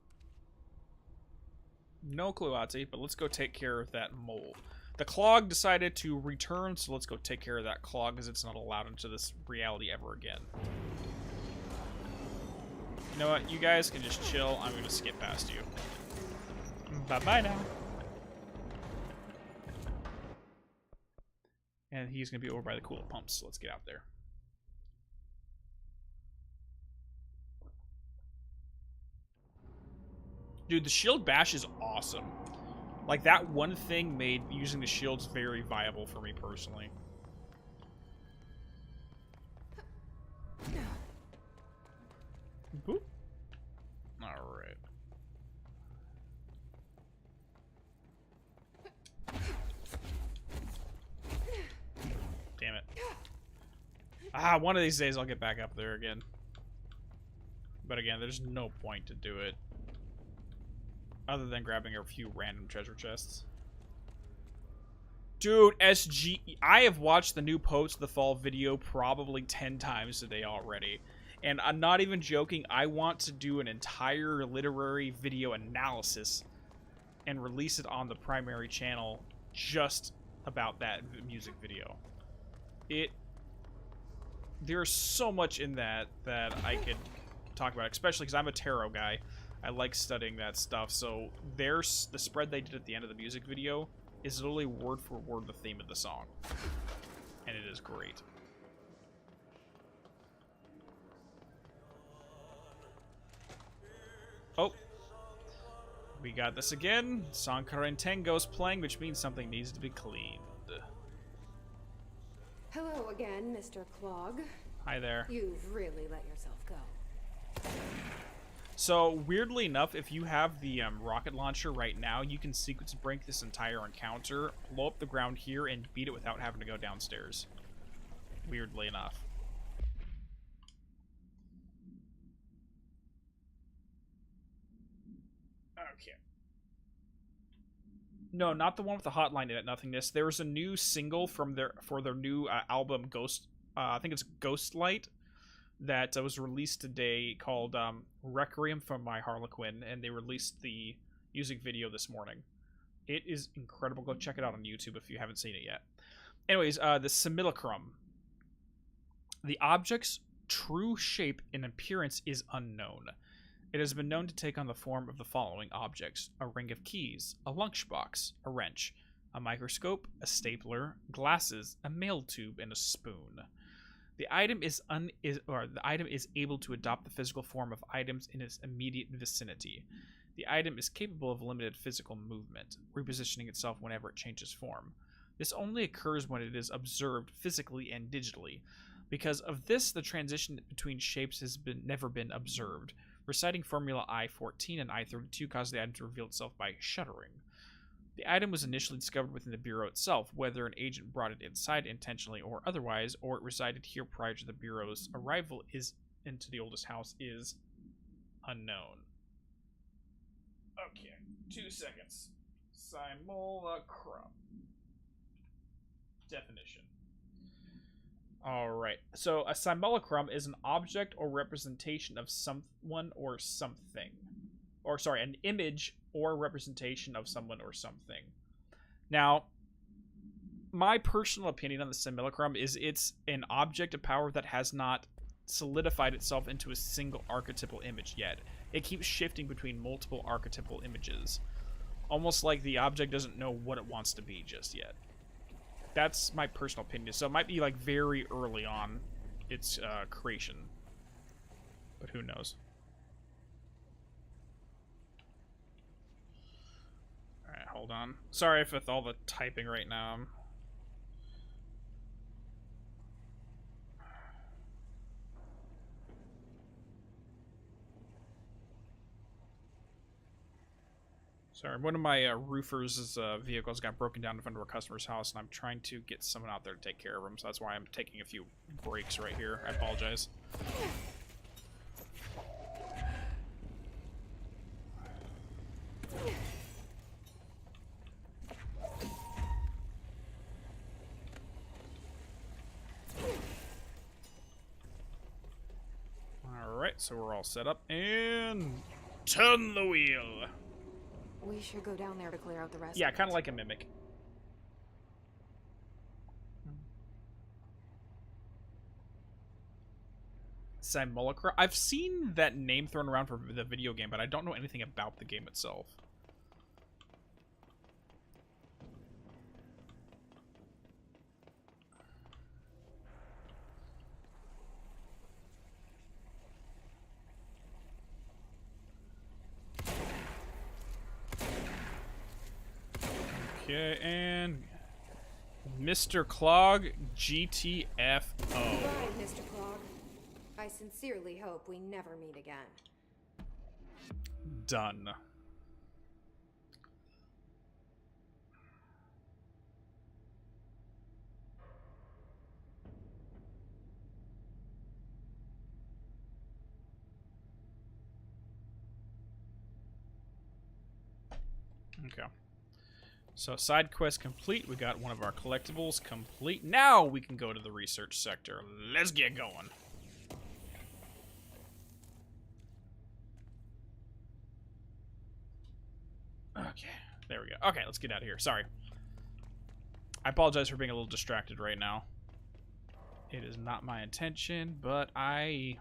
No clue, Ati, but let's go take care of that mole. The clog decided to return, so let's go take care of that clog because it's not allowed into this reality ever again. You know what? You guys can just chill. I'm going to skip past you. Bye-bye now. And he's going to be over by the coolant pumps, so let's get out there. Dude, the shield bash is awesome. Like, that one thing made using the shields very viable for me personally. Boop. Alright. Damn it. Ah, one of these days I'll get back up there again. But again, there's no point to do it. Other than grabbing a few random treasure chests. Dude, SG... I have watched the new Post of the Fall video probably 10 times today already. And I'm not even joking, I want to do an entire literary video analysis and release it on the primary channel just about that music video. There's so much in that I could talk about, especially because I'm a tarot guy. I like studying that stuff, so the spread they did at the end of the music video is literally word for word the theme of the song. And it is great. Oh. We got this again. Sankarentengo's playing, which means something needs to be cleaned. Hello again, Mr. Clog. Hi there. You've really let yourself go. So, weirdly enough, if you have the rocket launcher right now, you can sequence break this entire encounter, blow up the ground here, and beat it without having to go downstairs. Weirdly enough. Okay. No, not the one with the hotline at Nothingness. There was a new single from for their new album, Ghost. I think it's Ghostlight. that was released today called Requiem for My Harlequin, and they released the music video this morning. It is incredible. Go check it out on YouTube if you haven't seen it yet. Anyways, the simulacrum. The object's true shape and appearance is unknown. It has been known to take on the form of the following objects: a ring of keys, a lunchbox, a wrench, a microscope, a stapler, glasses, a mail tube, and a spoon. The item is able to adopt the physical form of items in its immediate vicinity. The item is capable of limited physical movement, repositioning itself whenever it changes form. This only occurs when it is observed physically and digitally. Because of this, the transition between shapes has never been observed. Reciting Formula I-14 and I-32 caused the item to reveal itself by shuddering. The item was initially discovered within the Bureau itself. Whether an agent brought it inside intentionally or otherwise, or it resided here prior to the Bureau's arrival into the oldest house is unknown. Okay, 2 seconds. Simulacrum. Definition. Alright, so a simulacrum is an object or representation of someone or something. Or, sorry, an image or representation of someone or something. Now, my personal opinion on the simulacrum is it's an object of power that has not solidified itself into a single archetypal image yet. It keeps shifting between multiple archetypal images. Almost like the object doesn't know what it wants to be just yet. That's my personal opinion. So it might be like very early on its creation. But who knows? Alright, hold on. Sorry with all the typing right now. Sorry, one of my roofers' vehicles got broken down in front of a customer's house, and I'm trying to get someone out there to take care of them, so that's why I'm taking a few breaks right here. I apologize. Alright, so we're all set up, and turn the wheel! We should go down there to clear out the rest. Yeah, kind of like a mimic. Simulacra. I've seen that name thrown around for the video game, but I don't know anything about the game itself. Okay, and Mr. Clog, GTFO. Goodbye, Mr. Clog. I sincerely hope we never meet again. Done. Okay. So side quest complete. We got one of our collectibles complete. Now we can go to the research sector. Let's get going. Okay, there we go. Okay, let's get out of here. Sorry. I apologize for being a little distracted right now. It is not my intention, but I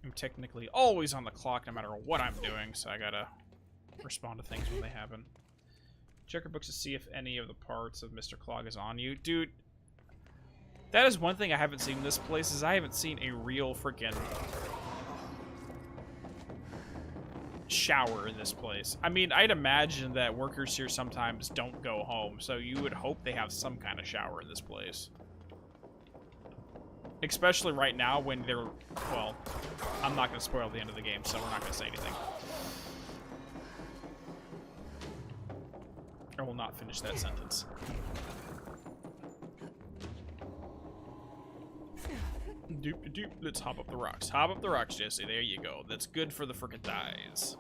am technically always on the clock no matter what I'm doing, so I gotta respond to things when they happen. Check your books to see if any of the parts of Mr. Clog is on you. Dude, that is one thing I haven't seen in this place, is I haven't seen a real freaking shower in this place. I mean, I'd imagine that workers here sometimes don't go home, so you would hope they have some kind of shower in this place. Especially right now when they're, well, I'm not going to spoil the end of the game, so we're not going to say anything. I will not finish that sentence. Doop doop. Let's hop up the rocks. Hop up the rocks, Jesse. There you go. That's good for the frickin' thighs.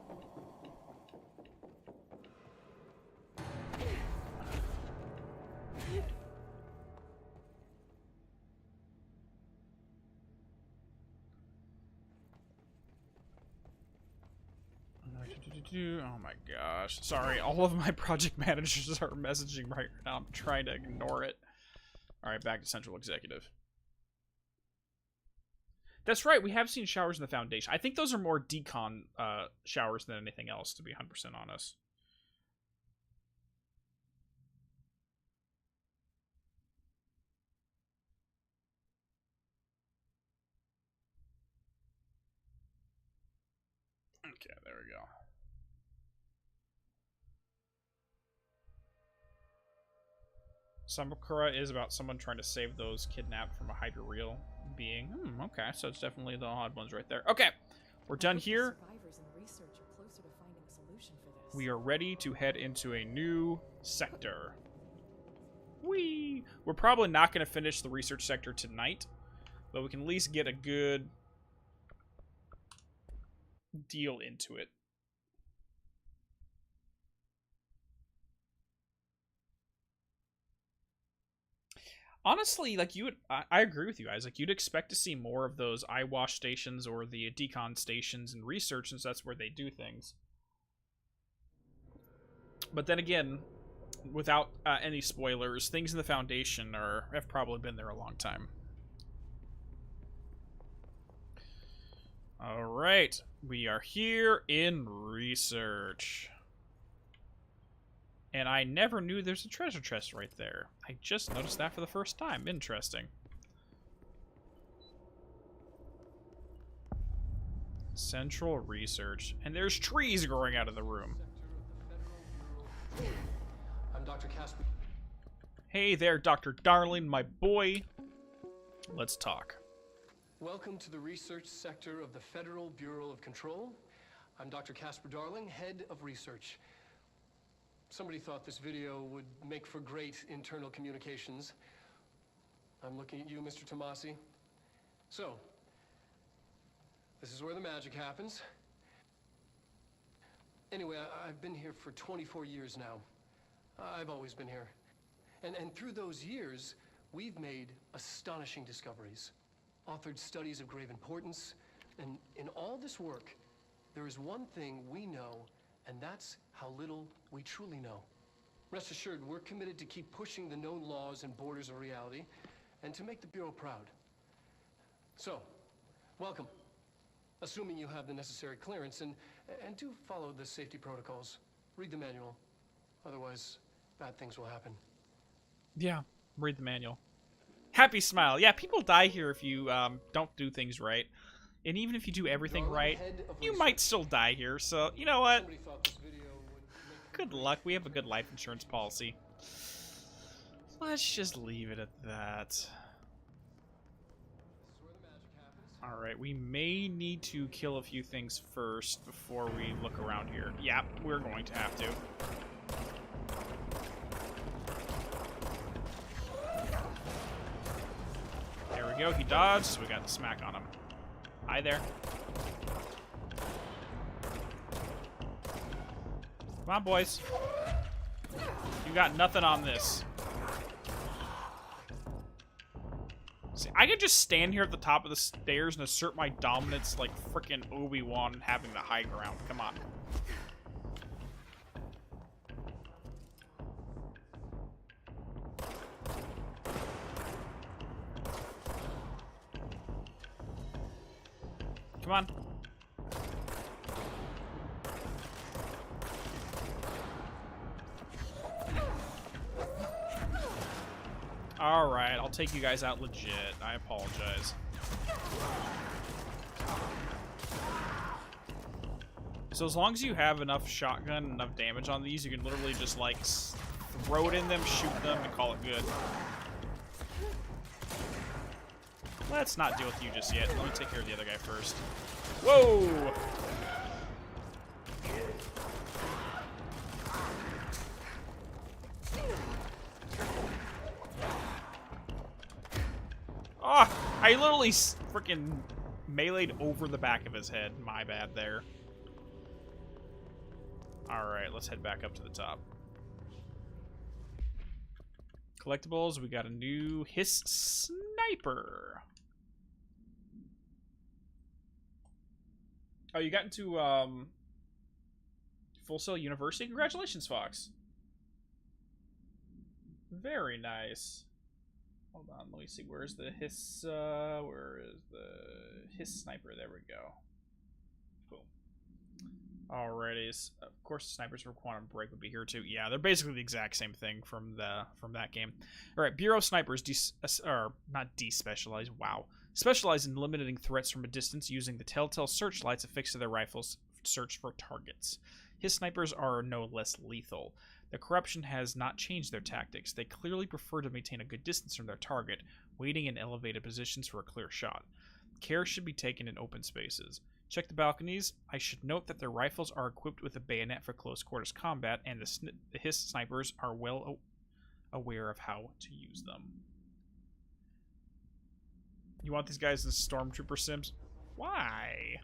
Oh my gosh. Sorry, all of my project managers are messaging right now. I'm trying to ignore it. Alright, back to Central Executive. That's right, we have seen showers in the Foundation. I think those are more decon showers than anything else, to be 100% honest. Okay, there we go. Samakura is about someone trying to save those kidnapped from a hyperreal being. Okay, so it's definitely the odd ones right there. Okay, we're done here. We are ready to head into a new sector. Whee! We're probably not going to finish the research sector tonight, but we can at least get a good deal into it. Honestly, like I agree with you guys. Like you'd expect to see more of those eyewash stations or the decon stations and research, since that's where they do things. But then again, without any spoilers, things in the Foundation have probably been there a long time. All right, we are here in research. And I never knew there's a treasure chest right there. I just noticed that for the first time. Interesting. Central research. And there's trees growing out of the room. I'm Dr. Casper. Hey there, Dr. Darling, my boy. Let's talk. Welcome to the research sector of the Federal Bureau of Control. I'm Dr. Casper Darling, head of research. Somebody thought this video would make for great internal communications. I'm looking at you, Mr. Tomasi. So, this is where the magic happens. Anyway, I've been here for 24 years now. I've always been here. And through those years, we've made astonishing discoveries, authored studies of grave importance, and in all this work, there is one thing we know, and that's how little we truly know. Rest assured, we're committed to keep pushing the known laws and borders of reality, and to make the Bureau proud. So, welcome. Assuming you have the necessary clearance, and do follow the safety protocols. Read the manual. Otherwise, bad things will happen. Yeah, read the manual. Happy smile. Yeah, people die here if you don't do things right. And even if you do everything right, you might still die here. So, you know what? Good luck. We have a good life insurance policy. Let's just leave it at that. Alright, we may need to kill a few things first before we look around here. Yeah, we're going to have to. There we go, he dodged, so we got the smack on him. Hi there. Come on, boys. You got nothing on this. See, I could just stand here at the top of the stairs and assert my dominance like frickin' Obi-Wan having the high ground. Come on. Come on. Alright, I'll take you guys out legit. I apologize. So as long as you have enough shotgun, enough damage on these, you can literally just, like, throw it in them, shoot them, and call it good. Let's not deal with you just yet. Let me take care of the other guy first. Whoa! Oh, I literally freaking meleeed over the back of his head. My bad there. Alright, let's head back up to the top. Collectibles, we got a new Hiss Sniper. Oh, you got into, Full Sail University. Congratulations, Fox. Very nice. Hold on, let me see. Where's the hiss? Where is the hiss sniper? There we go. Boom. Alrighty. Of course, the snipers from Quantum Break would be here too. Yeah, they're basically the exact same thing from that game. All right, Bureau snipers not despecialize. Wow, specialize in limiting threats from a distance using the telltale searchlights affixed to their rifles to search for targets. His snipers are no less lethal. The corruption has not changed their tactics. They clearly prefer to maintain a good distance from their target, waiting in elevated positions for a clear shot. Care should be taken in open spaces. Check the balconies. I should note that their rifles are equipped with a bayonet for close quarters combat, and the Hiss snipers are well aware of how to use them. You want these guys as stormtrooper sims? Why?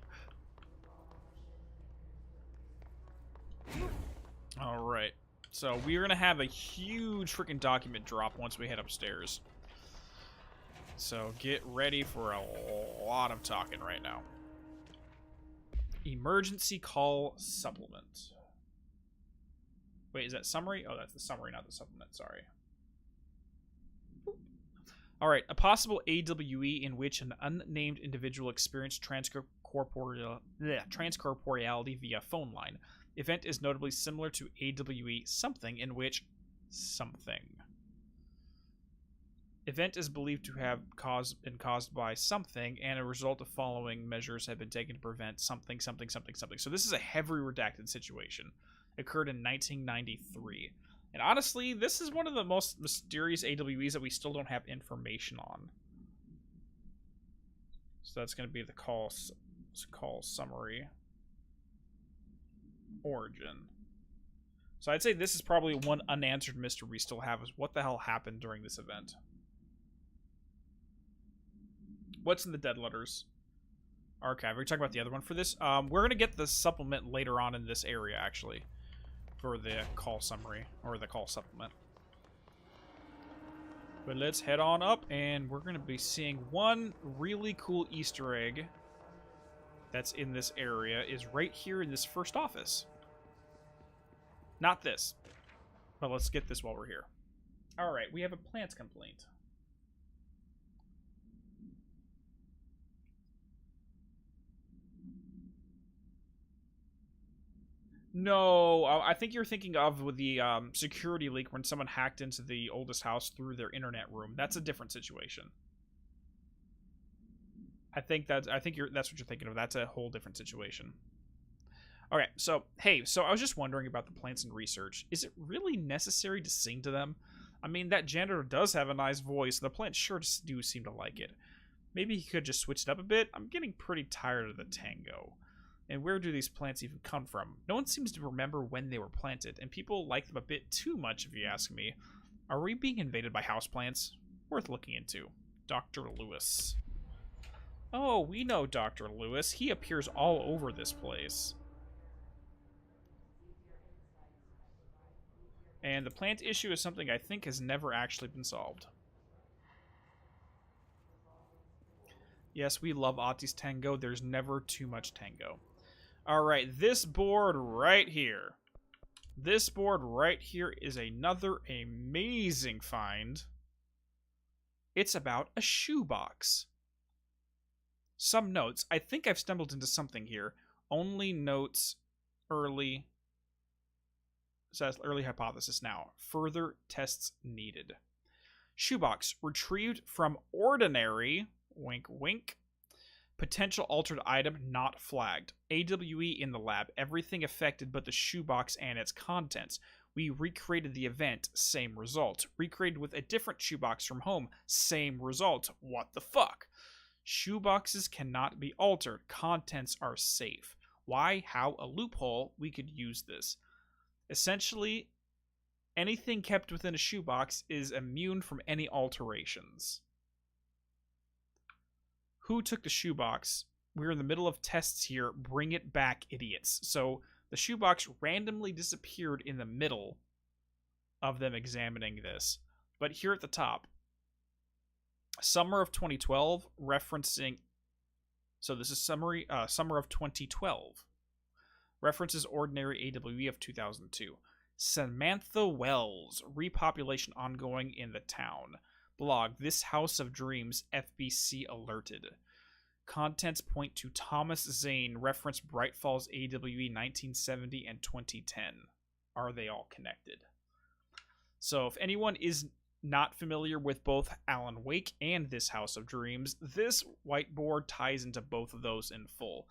Alright. So we're going to have a huge freaking document drop once we head upstairs. So get ready for a lot of talking right now. Emergency call supplement. Wait, is that summary? Oh, that's the summary, not the supplement. Sorry. Alright, a possible AWE in which an unnamed individual experienced transcorporeality via phone line. Event is notably similar to AWE something in which something. Event is believed to have been caused by something, and a result of following measures have been taken to prevent something. So this is a heavily redacted situation. Occurred in 1993. And honestly, this is one of the most mysterious AWEs that we still don't have information on. So that's going to be the call summary. Origin. So I'd say this is probably one unanswered mystery we still have, is what the hell happened during this event. What's in the dead letters? Archive. We're talking about the other one for this. We're going to get the supplement later on in this area, actually. For the call summary. Or the call supplement. But let's head on up, and we're going to be seeing one really cool Easter egg that's in this area is right here in this first office. Not this. But let's get this while we're here. Alright, we have a plants complaint. No, I think you're thinking of with the security leak when someone hacked into the oldest house through their internet room. That's a different situation. That's what you're thinking of. That's a whole different situation. Okay, so hey, I was just wondering about the plants and research. Is it really necessary to sing to them? I mean, that janitor does have a nice voice, and the plants sure do seem to like it. Maybe he could just switch it up a bit. I'm getting pretty tired of the tango. And where do these plants even come from? No one seems to remember when they were planted, and people like them a bit too much, if you ask me. Are we being invaded by houseplants? Worth looking into. Dr. Lewis. Oh, we know Dr. Lewis. He appears all over this place. And the plant issue is something I think has never actually been solved. Yes, we love Ati's Tango. There's never too much tango. Alright, this board right here. This board right here is another amazing find. It's about a shoebox. Some notes. I think I've stumbled into something here. Only notes early. Says early hypothesis now. Further tests needed. Shoebox retrieved from ordinary. Wink, wink. Potential altered item not flagged. AWE in the lab. Everything affected but the shoebox and its contents. We recreated the event. Same result. Recreated with a different shoebox from home. Same result. What the fuck? Shoeboxes cannot be altered. Contents are safe. Why? How? A loophole. We could use this. Essentially, anything kept within a shoebox is immune from any alterations. Who took the shoebox? We're in the middle of tests here. Bring it back, idiots. So the shoebox randomly disappeared in the middle of them examining this. But here at the top, summer of 2012, referencing... So this is summer of 2012. References Ordinary AWE of 2002. Samantha Wells. Repopulation ongoing in the town. Blog. This House of Dreams. FBC alerted. Contents point to Thomas Zane. Reference Bright Falls AWE 1970 and 2010. Are they all connected? So if anyone is not familiar with both Alan Wake and This House of Dreams, this whiteboard ties into both of those in full.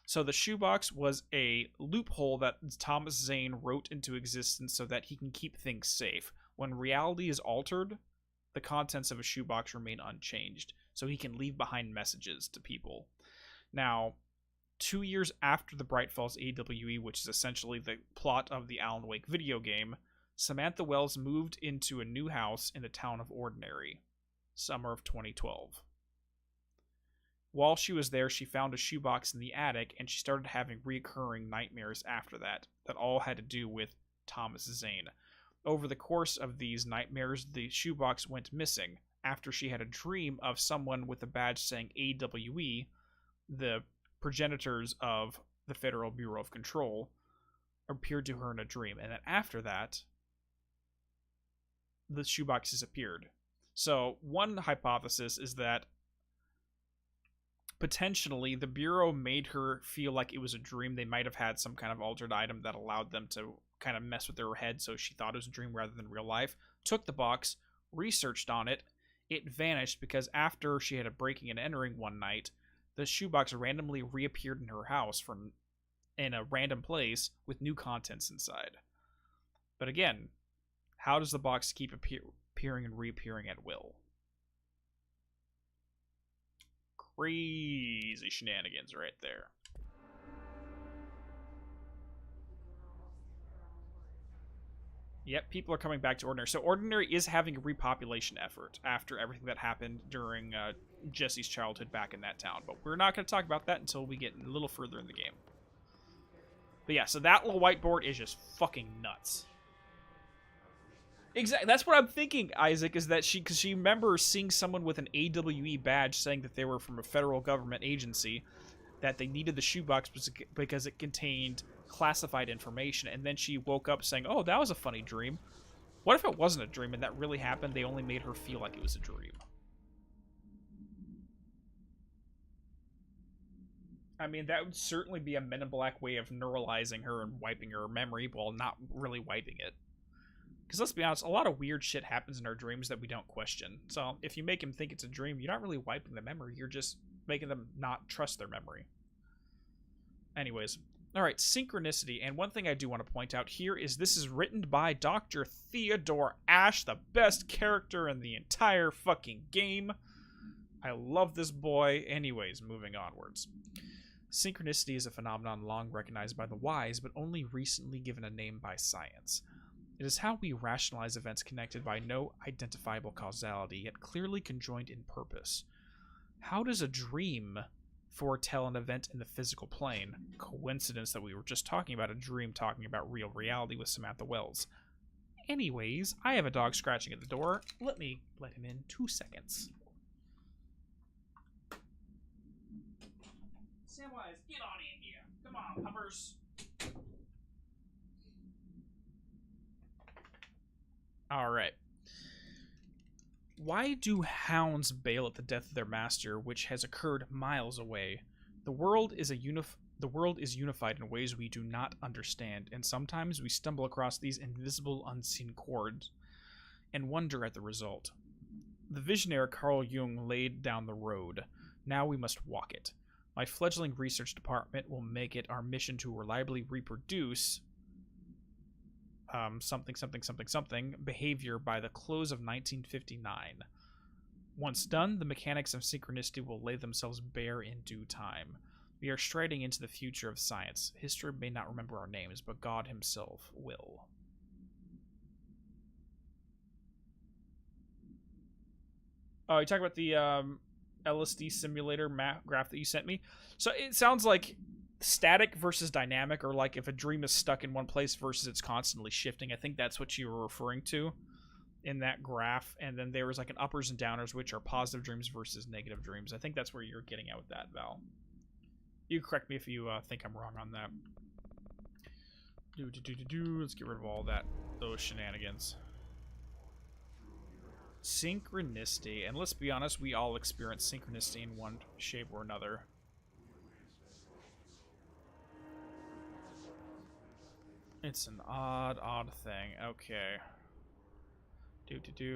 So the shoebox was a loophole that Thomas Zane wrote into existence so that he can keep things safe. When reality is altered, the contents of a shoebox remain unchanged, so he can leave behind messages to people. Now, 2 years after the Bright Falls AWE, which is essentially the plot of the Alan Wake video game, Samantha Wells moved into a new house in the town of Ordinary, summer of 2012. While she was there, she found a shoebox in the attic, and she started having recurring nightmares after that all had to do with Thomas Zane. Over the course of these nightmares, the shoebox went missing. After she had a dream of someone with a badge saying AWE, the progenitors of the Federal Bureau of Control, appeared to her in a dream. And then after that, the shoebox disappeared. So one hypothesis is that potentially the Bureau made her feel like it was a dream. They might have had some kind of altered item that allowed them to kind of mess with her head, so she thought it was a dream rather than real life. Took the box, researched on it. It vanished because after she had a breaking and entering one night, the shoebox randomly reappeared in her house in a random place with new contents inside. But again, how does the box keep appearing and reappearing at will? Crazy shenanigans right there. Yep, people are coming back to Ordinary. So Ordinary is having a repopulation effort after everything that happened during Jesse's childhood back in that town. But we're not going to talk about that until we get a little further in the game. But yeah, so that little whiteboard is just fucking nuts. Exactly. That's what I'm thinking, Isaac, is that because she remembers seeing someone with an AWE badge saying that they were from a federal government agency, that they needed the shoebox because it contained classified information, and then she woke up saying, oh, that was a funny dream. What if it wasn't a dream and that really happened? They only made her feel like it was a dream. I mean, that would certainly be a Men in Black way of neuralizing her and wiping her memory while not really wiping it. Because let's be honest, a lot of weird shit happens in our dreams that we don't question. So if you make him think it's a dream, you're not really wiping the memory. You're just making them not trust their memory. Anyways. Alright, synchronicity. And one thing I do want to point out here is this is written by Dr. Theodore Ash, the best character in the entire fucking game. I love this boy. Anyways, moving onwards. Synchronicity is a phenomenon long recognized by the wise, but only recently given a name by science. It is how we rationalize events connected by no identifiable causality, yet clearly conjoined in purpose. How does a dream foretell an event in the physical plane? Coincidence that we were just talking about a dream talking about real reality with Samantha Wells. Anyways, I have a dog scratching at the door. Let me let him in 2 seconds. Samwise, get on in here. Come on, puppers. Alright. Why do hounds bail at the death of their master, which has occurred miles away? The world is unified in ways we do not understand, and sometimes we stumble across these invisible, unseen chords and wonder at the result. The visionary Carl Jung laid down the road. Now we must walk it. My fledgling research department will make it our mission to reliably reproduce something behavior by the close of 1959. Once done, the mechanics of synchronicity will lay themselves bare in due time. We are striding into the future of science. History may not remember our names, but God himself will. Oh, you talk about the LSD simulator map graph that you sent me? So it sounds like static versus dynamic, or like if a dream is stuck in one place versus it's constantly shifting. I think that's what you were referring to in that graph. And then there was like an uppers and downers, which are positive dreams versus negative dreams. I think that's where you're getting at with that, Val. You correct me if you think I'm wrong on that. Let's get rid of all those shenanigans. Synchronicity. And let's be honest, we all experience synchronicity in one shape or another. It's an odd thing. Okay.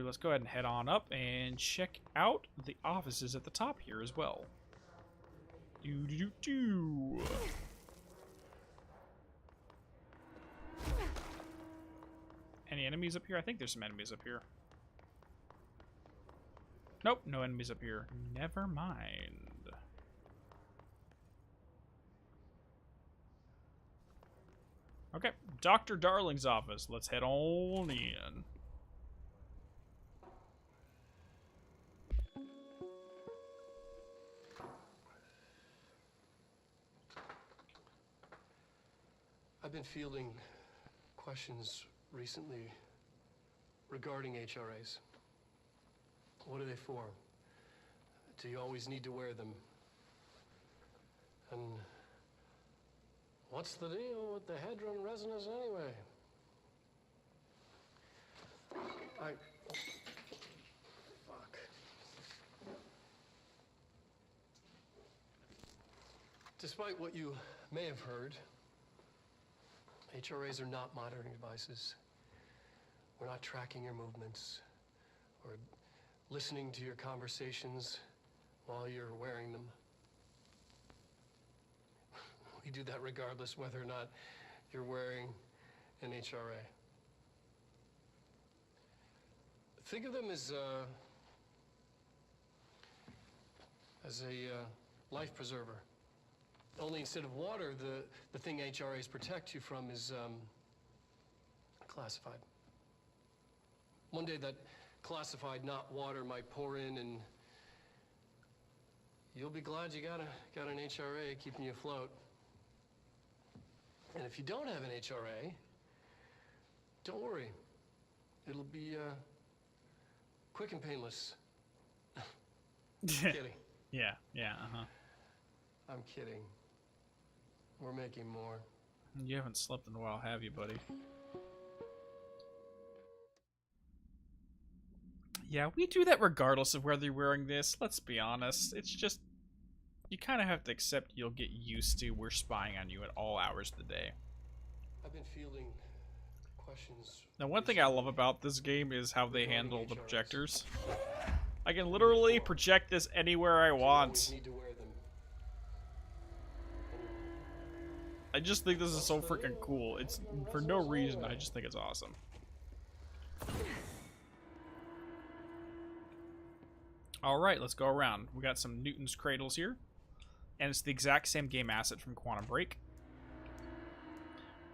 Let's go ahead and head on up and check out the offices at the top here as well. Any enemies up here? I think there's some enemies up here. Nope, no enemies up here. Never mind. Okay, Dr. Darling's office. Let's head on in. I've been fielding questions recently regarding HRAs. What are they for? Do you always need to wear them? And what's the deal with the Hedron resonance anyway? Fuck. Despite what you may have heard, HRAs are not monitoring devices. We're not tracking your movements or listening to your conversations while you're wearing them. We do that regardless whether or not you're wearing an HRA. Think of them as a life preserver. Only instead of water, the thing HRAs protect you from is classified. One day that classified, not water, might pour in, and you'll be glad you got an HRA keeping you afloat. And if you don't have an HRA, don't worry. It'll be quick and painless. Kidding. Yeah, I'm kidding. We're making more. You haven't slept in a while, have you, buddy? Yeah, we do that regardless of whether you're wearing this. Let's be honest. It's just, you kind of have to accept you'll get used to we're spying on you at all hours of the day. I've been fielding questions. Now, one thing I love about this game is how they handle the projectors. I can literally project this anywhere I want. I just think this is so freaking cool. It's for no reason. I just think it's awesome. All right, let's go around. We got some Newton's Cradles here, and it's the exact same game asset from Quantum Break.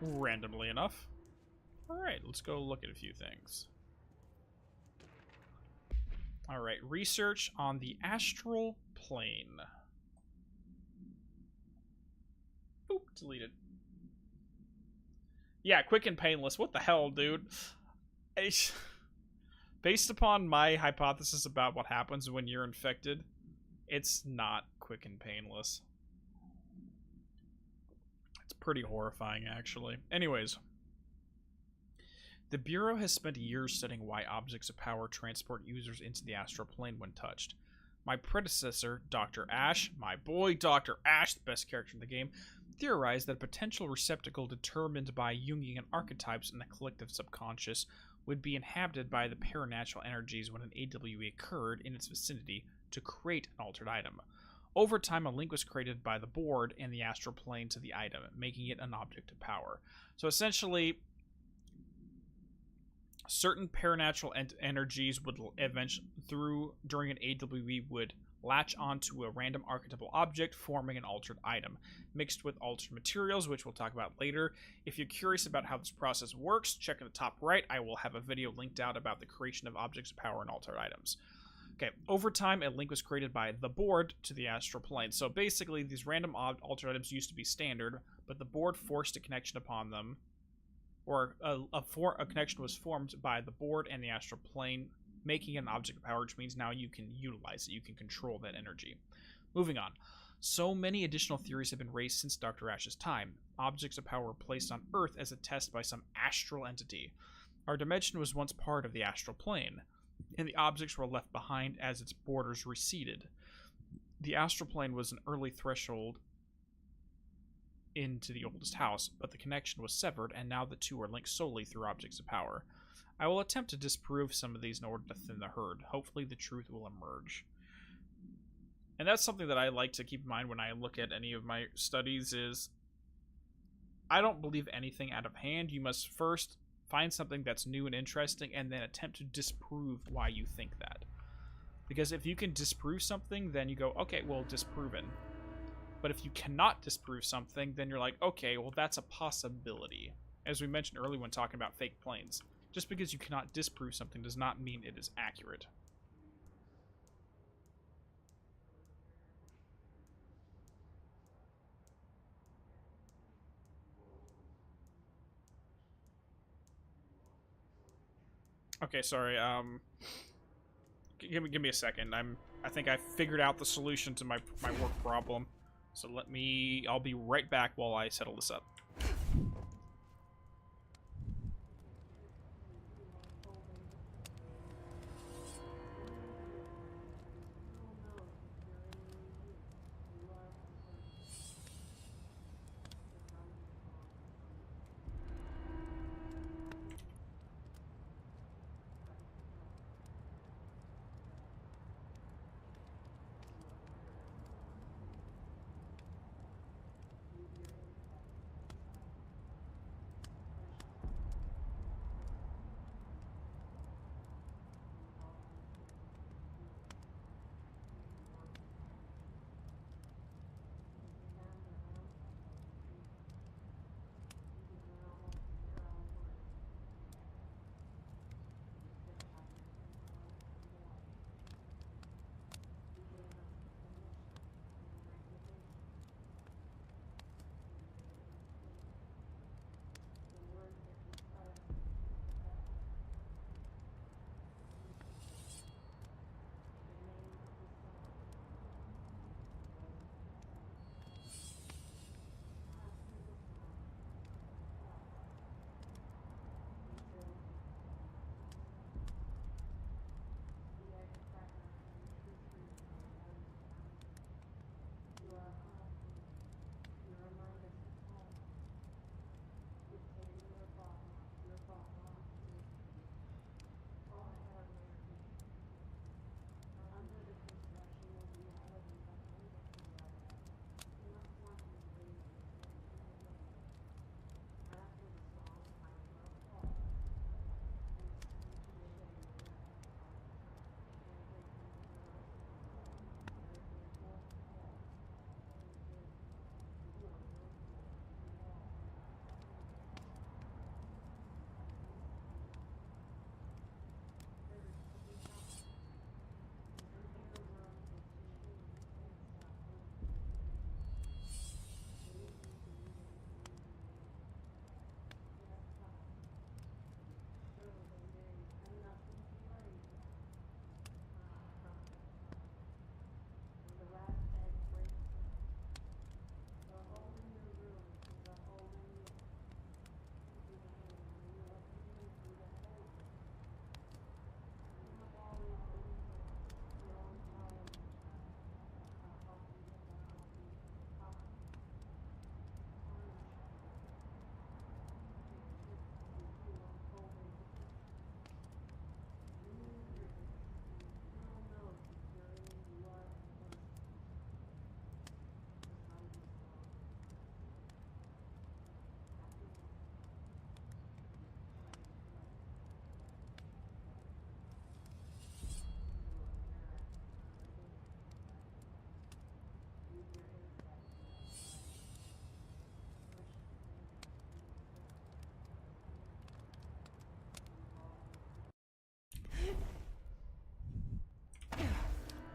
Randomly enough. All right, let's go look at a few things. All right, research on the astral plane. Boop, deleted. Yeah, quick and painless. What the hell, dude? Based upon my hypothesis about what happens when you're infected, it's not quick and painless. It's pretty horrifying, actually. Anyways. The Bureau has spent years studying why objects of power transport users into the astral plane when touched. My predecessor, Dr. Ash, my boy Dr. Ash, the best character in the game, theorized that a potential receptacle determined by Jungian archetypes in the collective subconscious would be inhabited by the paranatural energies when an AWE occurred in its vicinity to create an altered item. Over time, a link was created by the board and the astral plane to the item, making it an object of power. So essentially, certain paranatural energies would eventually, during an AWE, would latch onto a random archetypal object, forming an altered item, mixed with altered materials, which we'll talk about later. If you're curious about how this process works, check at the top right. I will have a video linked out about the creation of objects of power and altered items. Okay, over time, a link was created by the board to the astral plane. So basically, these random altered items used to be standard, but the board forced a connection upon them, or a connection was formed by the board and the astral plane, making it an object of power, which means now you can utilize it, you can control that energy. Moving on. So many additional theories have been raised since Dr. Ash's time. Objects of power were placed on Earth as a test by some astral entity. Our dimension was once part of the astral plane, and the objects were left behind as its borders receded. The astral plane was an early threshold into the oldest house, but the connection was severed, and now the two are linked solely through objects of power. I will attempt to disprove some of these in order to thin the herd. Hopefully the truth will emerge. And that's something that I like to keep in mind when I look at any of my studies is I don't believe anything out of hand. You must first find something that's new and interesting and then attempt to disprove why you think that. Because if you can disprove something, then you go, okay, well, disproven. But if you cannot disprove something, then you're like, okay, well, that's a possibility. As we mentioned earlier when talking about fake planes. Just because you cannot disprove something does not mean it is accurate. Okay, sorry. Give me a second. I think I figured out the solution to my work problem. So I'll be right back while I settle this up.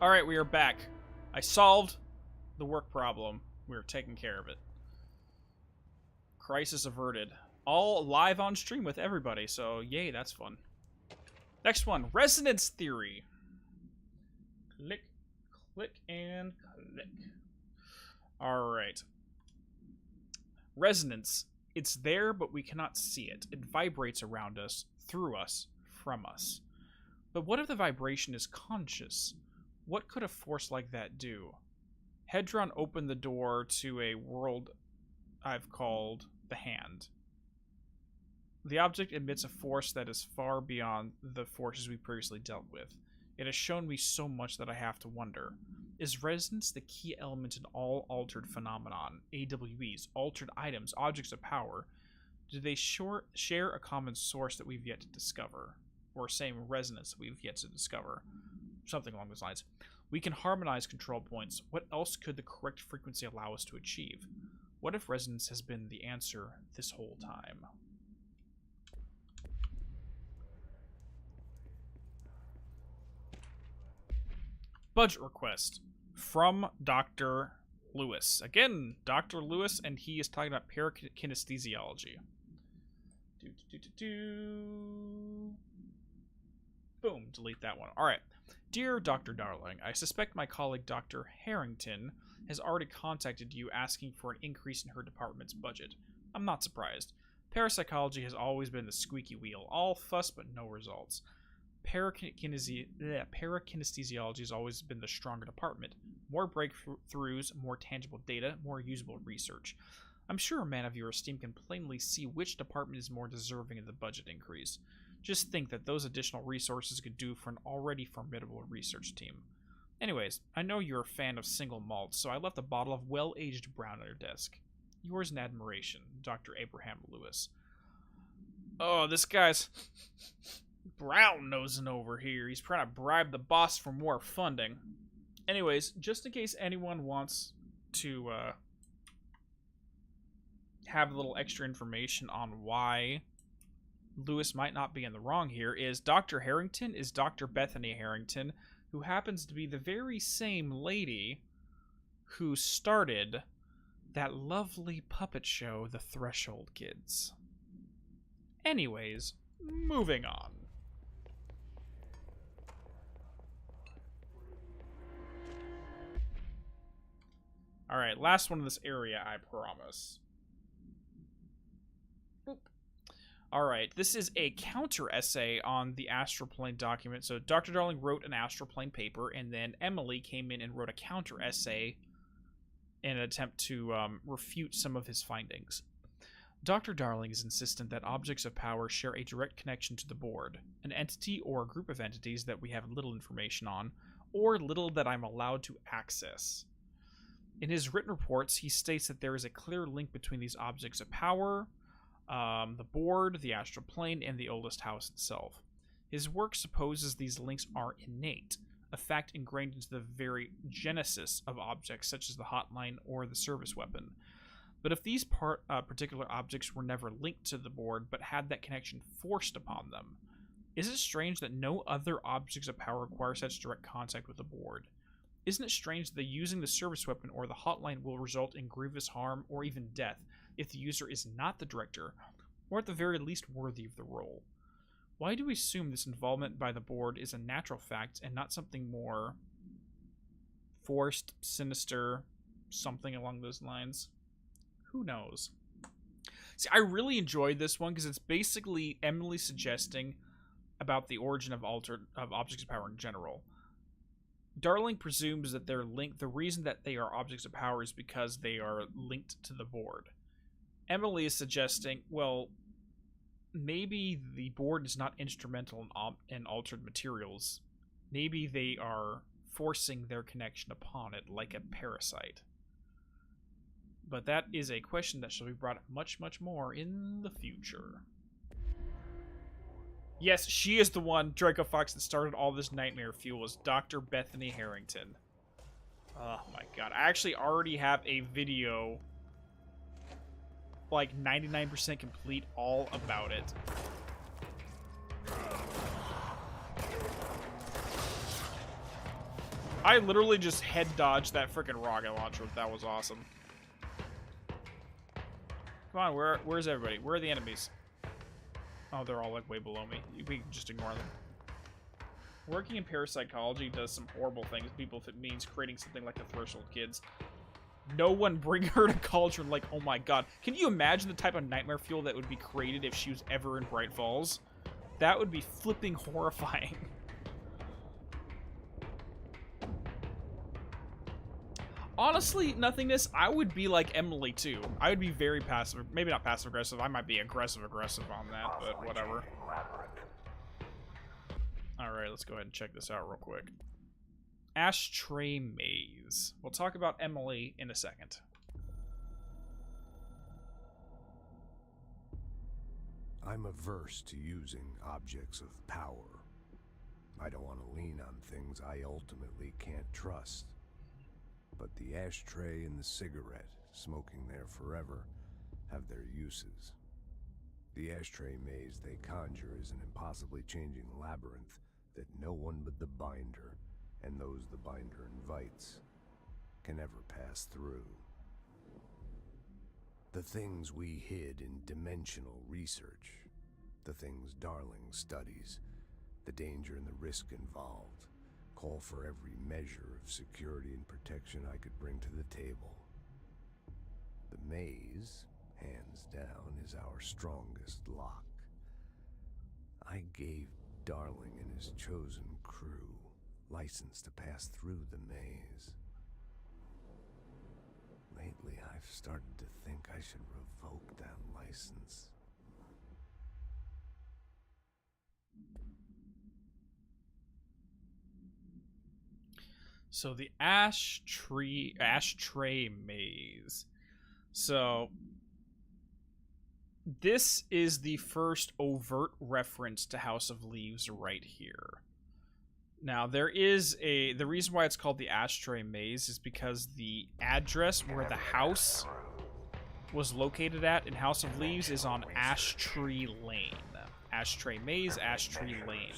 Alright, we are back. I solved the work problem. We are taking care of it. Crisis averted. All live on stream with everybody, so yay, that's fun. Next one, resonance theory. Click, click, and click. Alright. Resonance. It's there, but we cannot see it. It vibrates around us, through us, from us. But what if the vibration is conscious? What could a force like that do? Hedron opened the door to a world I've called the Hand. The object emits a force that is far beyond the forces we previously dealt with. It has shown me so much that I have to wonder. Is resonance the key element in all altered phenomenon, AWEs, altered items, objects of power? Do they share a common source that we've yet to discover? Or same resonance that we've yet to discover? Something along those lines. We can harmonize control points. What else could the correct frequency allow us to achieve? What if resonance has been the answer this whole time? Budget request from Dr. Lewis. Again, Dr. Lewis, and he is talking about parakinesthesiology. Boom, delete that one. Alright. Dear Dr. Darling, I suspect my colleague Dr. Harrington has already contacted you asking for an increase in her department's budget. I'm not surprised. Parapsychology has always been the squeaky wheel. All fuss but no results. Parakinesthesiology has always been the stronger department. More breakthroughs, more tangible data, more usable research. I'm sure a man of your esteem can plainly see which department is more deserving of the budget increase. Just think that those additional resources could do for an already formidable research team. Anyways, I know you're a fan of single malts, so I left a bottle of well-aged brown on your desk. Yours in admiration, Dr. Abraham Lewis. Oh, this guy's brown-nosing over here. He's trying to bribe the boss for more funding. Anyways, just in case anyone wants to have a little extra information on why Lewis might not be in the wrong here, is Dr. Harrington is Dr. Bethany Harrington, who happens to be the very same lady who started that lovely puppet show, The Threshold Kids. Anyways, moving on. Alright, last one in this area, I promise. Alright, this is a counter-essay on the astral plane document. So Dr. Darling wrote an astral plane paper, and then Emily came in and wrote a counter-essay in an attempt to refute some of his findings. Dr. Darling is insistent that objects of power share a direct connection to the board, an entity or a group of entities that we have little information on, or little that I'm allowed to access. In his written reports, he states that there is a clear link between these objects of power, the board, the astral plane, and the oldest house itself. His work supposes these links are innate, a fact ingrained into the very genesis of objects such as the hotline or the service weapon. But if these particular objects were never linked to the board but had that connection forced upon them, is it strange that no other objects of power require such direct contact with the board? Isn't it strange that using the service weapon or the hotline will result in grievous harm or even death if the user is not the director, or at the very least worthy of the role? Why do we assume this involvement by the board is a natural fact and not something more forced, sinister, something along those lines? Who knows? See, I really enjoyed this one because it's basically Emily suggesting about the origin of objects of power in general. Darling presumes that they're linked. The reason that they are objects of power is because they are linked to the board. Emily is suggesting, well, maybe the board is not instrumental in altered materials. Maybe they are forcing their connection upon it like a parasite. But that is a question that shall be brought up much, much more in the future. Yes, she is the one, Draco Fox, that started all this nightmare fuel, is Dr. Bethany Harrington. Oh my god. I actually already have a video, like 99% complete, all about it. I literally just head dodged that freaking rocket launcher. That was awesome. Come on, where's everybody? Where are the enemies? Oh, they're all like way below me. We can just ignore them. Working in parapsychology does some horrible things to people if it means creating something like the Threshold Kids. No one bring her to Cauldron. Like, oh my god. Can you imagine the type of nightmare fuel that would be created if she was ever in Bright Falls? That would be flipping horrifying. Honestly, Nothingness, I would be like Emily too. I would be very passive, maybe not passive aggressive. I might be aggressive on that, but whatever. All right, let's go ahead and check this out real quick. Ashtray Maze. We'll talk about Emily in a second. I'm averse to using objects of power. I don't want to lean on things I ultimately can't trust. But the ashtray and the cigarette, smoking there forever, have their uses. The ashtray maze they conjure is an impossibly changing labyrinth that no one but the binder, and those the binder invites, can ever pass through. The things we hid in dimensional research, the things Darling studies, the danger and the risk involved, call for every measure of security and protection I could bring to the table. The maze, hands down, is our strongest lock. I gave Darling and his chosen crew license to pass through the maze. Lately, I've started to think I should revoke that license. So the ashtray maze. So this is the first overt reference to House of Leaves right here. Now, the reason why it's called the Ashtray Maze is because the address where the house was located at in House of Leaves is on Ash Tree Lane. Ashtray Maze, Ash Tree Lane.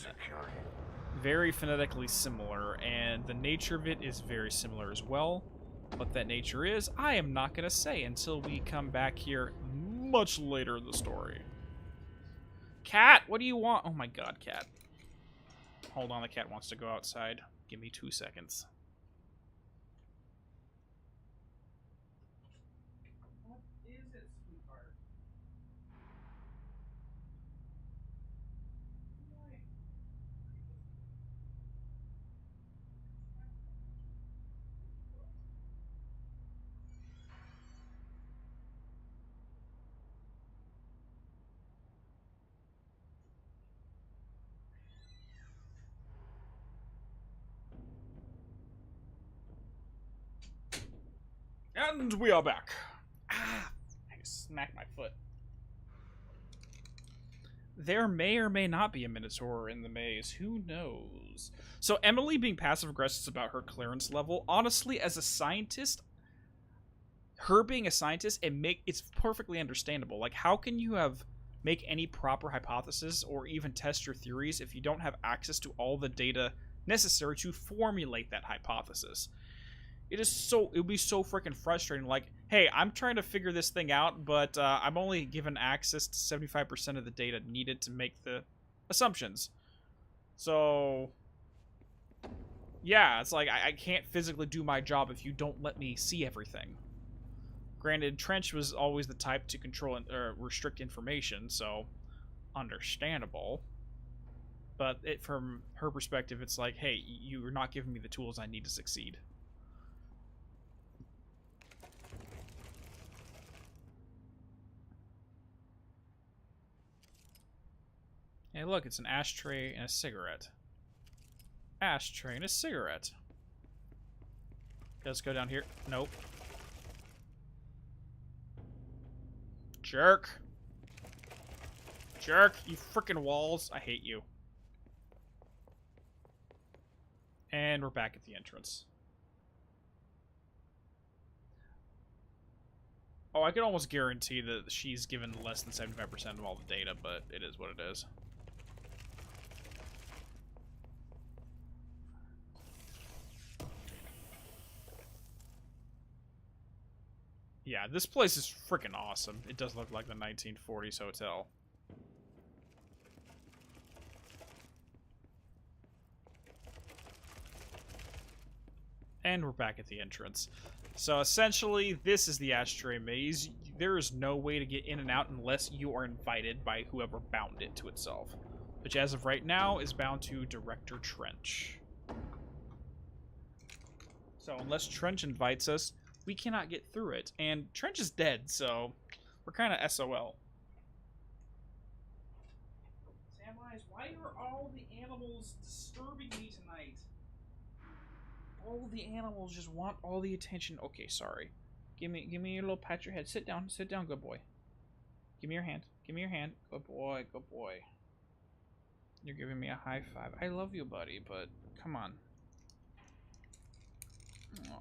Very phonetically similar, and the nature of it is very similar as well. What that nature is, I am not going to say until we come back here much later in the story. Cat, what do you want? Oh my god, Cat. Hold on, the cat wants to go outside. Give me 2 seconds. What is it, sweetheart? And we are back. Ah, I smacked my foot. There may or may not be a Minotaur in the maze. Who knows? So Emily being passive-aggressive is about her clearance level. Honestly, as a scientist, her being a scientist, it's perfectly understandable. Like, how can you make any proper hypothesis or even test your theories if you don't have access to all the data necessary to formulate that hypothesis? It would be so freaking frustrating. Like, hey, I'm trying to figure this thing out, but I'm only given access to 75% of the data needed to make the assumptions. So, yeah, it's like I can't physically do my job if you don't let me see everything. Granted, Trench was always the type to control or restrict information, so understandable. But from her perspective, it's like, hey, you're not giving me the tools I need to succeed. Hey, look, it's an ashtray and a cigarette. Ashtray and a cigarette. Let's go down here. Nope. Jerk. Jerk, you frickin' walls. I hate you. And we're back at the entrance. Oh, I can almost guarantee that she's given less than 75% of all the data, but it is what it is. Yeah, this place is freaking awesome. It does look like the 1940s hotel. And we're back at the entrance. So essentially, this is the ashtray maze. There is no way to get in and out unless you are invited by whoever bound it to itself. Which as of right now is bound to Director Trench. So unless Trench invites us, we cannot get through it. And Trench is dead, so we're kind of SOL. Samwise, why are all the animals disturbing me tonight? All the animals just want all the attention. Okay, sorry. Give me your little pat your head. Sit down, good boy. Give me your hand. Give me your hand. Good boy, good boy. You're giving me a high five. I love you, buddy, but come on.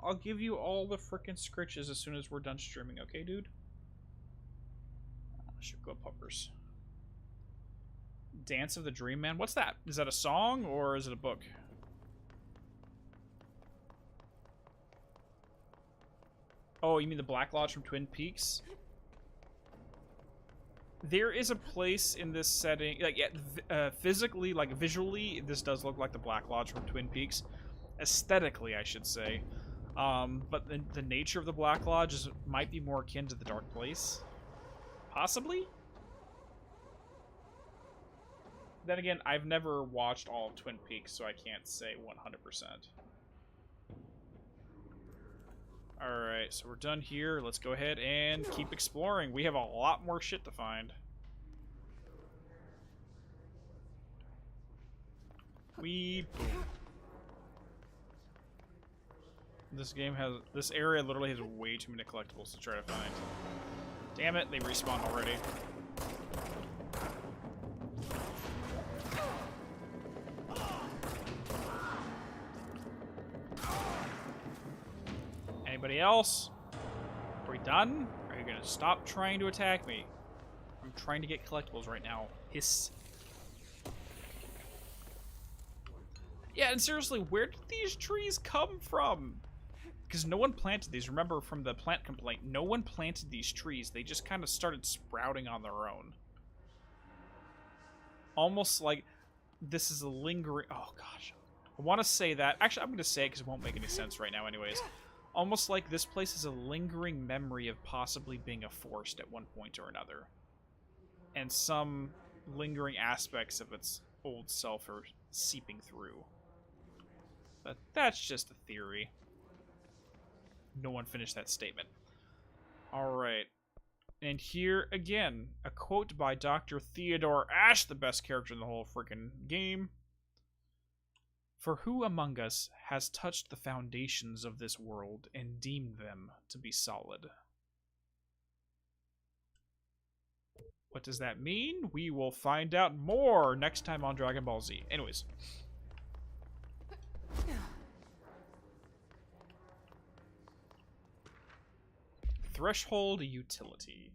I'll give you all the frickin' scritches as soon as we're done streaming, okay, dude? Should go puppers. Dance of the Dream Man? What's that? Is that a song or is it a book? Oh, you mean the Black Lodge from Twin Peaks? There is a place in this setting, like, yeah, physically, like, visually, this does look like the Black Lodge from Twin Peaks. Aesthetically, I should say. But the nature of the Black Lodge might be more akin to the Dark Place. Possibly? Then again, I've never watched all of Twin Peaks, so I can't say 100%. Alright, so we're done here. Let's go ahead and keep exploring. We have a lot more shit to find. Boom. This area literally has way too many collectibles to try to find. Damn it, they respawned already. Anybody else? Are we done? Are you gonna stop trying to attack me? I'm trying to get collectibles right now. Hiss. Yeah, and seriously, where did these trees come from? Because no one planted these. Remember from the plant complaint, no one planted these trees. They just kind of started sprouting on their own. Almost like this is a lingering... Oh, gosh. I want to say that. Actually, I'm going to say it because it won't make any sense right now anyways. Almost like this place is a lingering memory of possibly being a forest at one point or another. And some lingering aspects of its old self are seeping through. But that's just a theory. No one finished that statement. Alright. And here, again, a quote by Dr. Theodore Ash, the best character in the whole freaking game. For who among us has touched the foundations of this world and deemed them to be solid? What does that mean? We will find out more next time on Dragon Ball Z. Anyways. Threshold utility.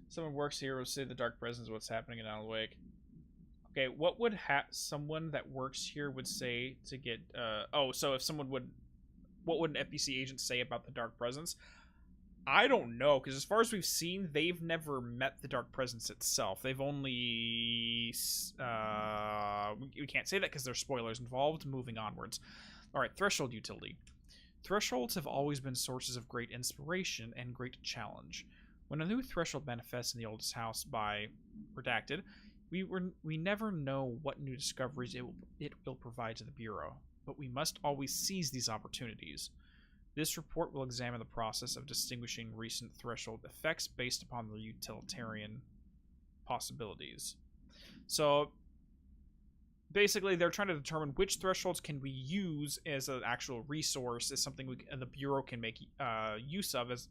Someone works here will say the Dark Presence is what's happening in Alan Wake. Okay, what would someone that works here would say to get... so if someone would... What would an FBC agent say about the Dark Presence? I don't know, because as far as we've seen, they've never met the Dark Presence itself. They've only... we can't say that because there's spoilers involved. Moving onwards. Alright, Threshold utility. Thresholds have always been sources of great inspiration and great challenge. When a new threshold manifests in the oldest house by Redacted, we never know what new discoveries it will provide to the Bureau, but we must always seize these opportunities. This report will examine the process of distinguishing recent threshold effects based upon their utilitarian possibilities. So, basically, they're trying to determine which thresholds can we use as an actual resource, as something the Bureau can make use of, as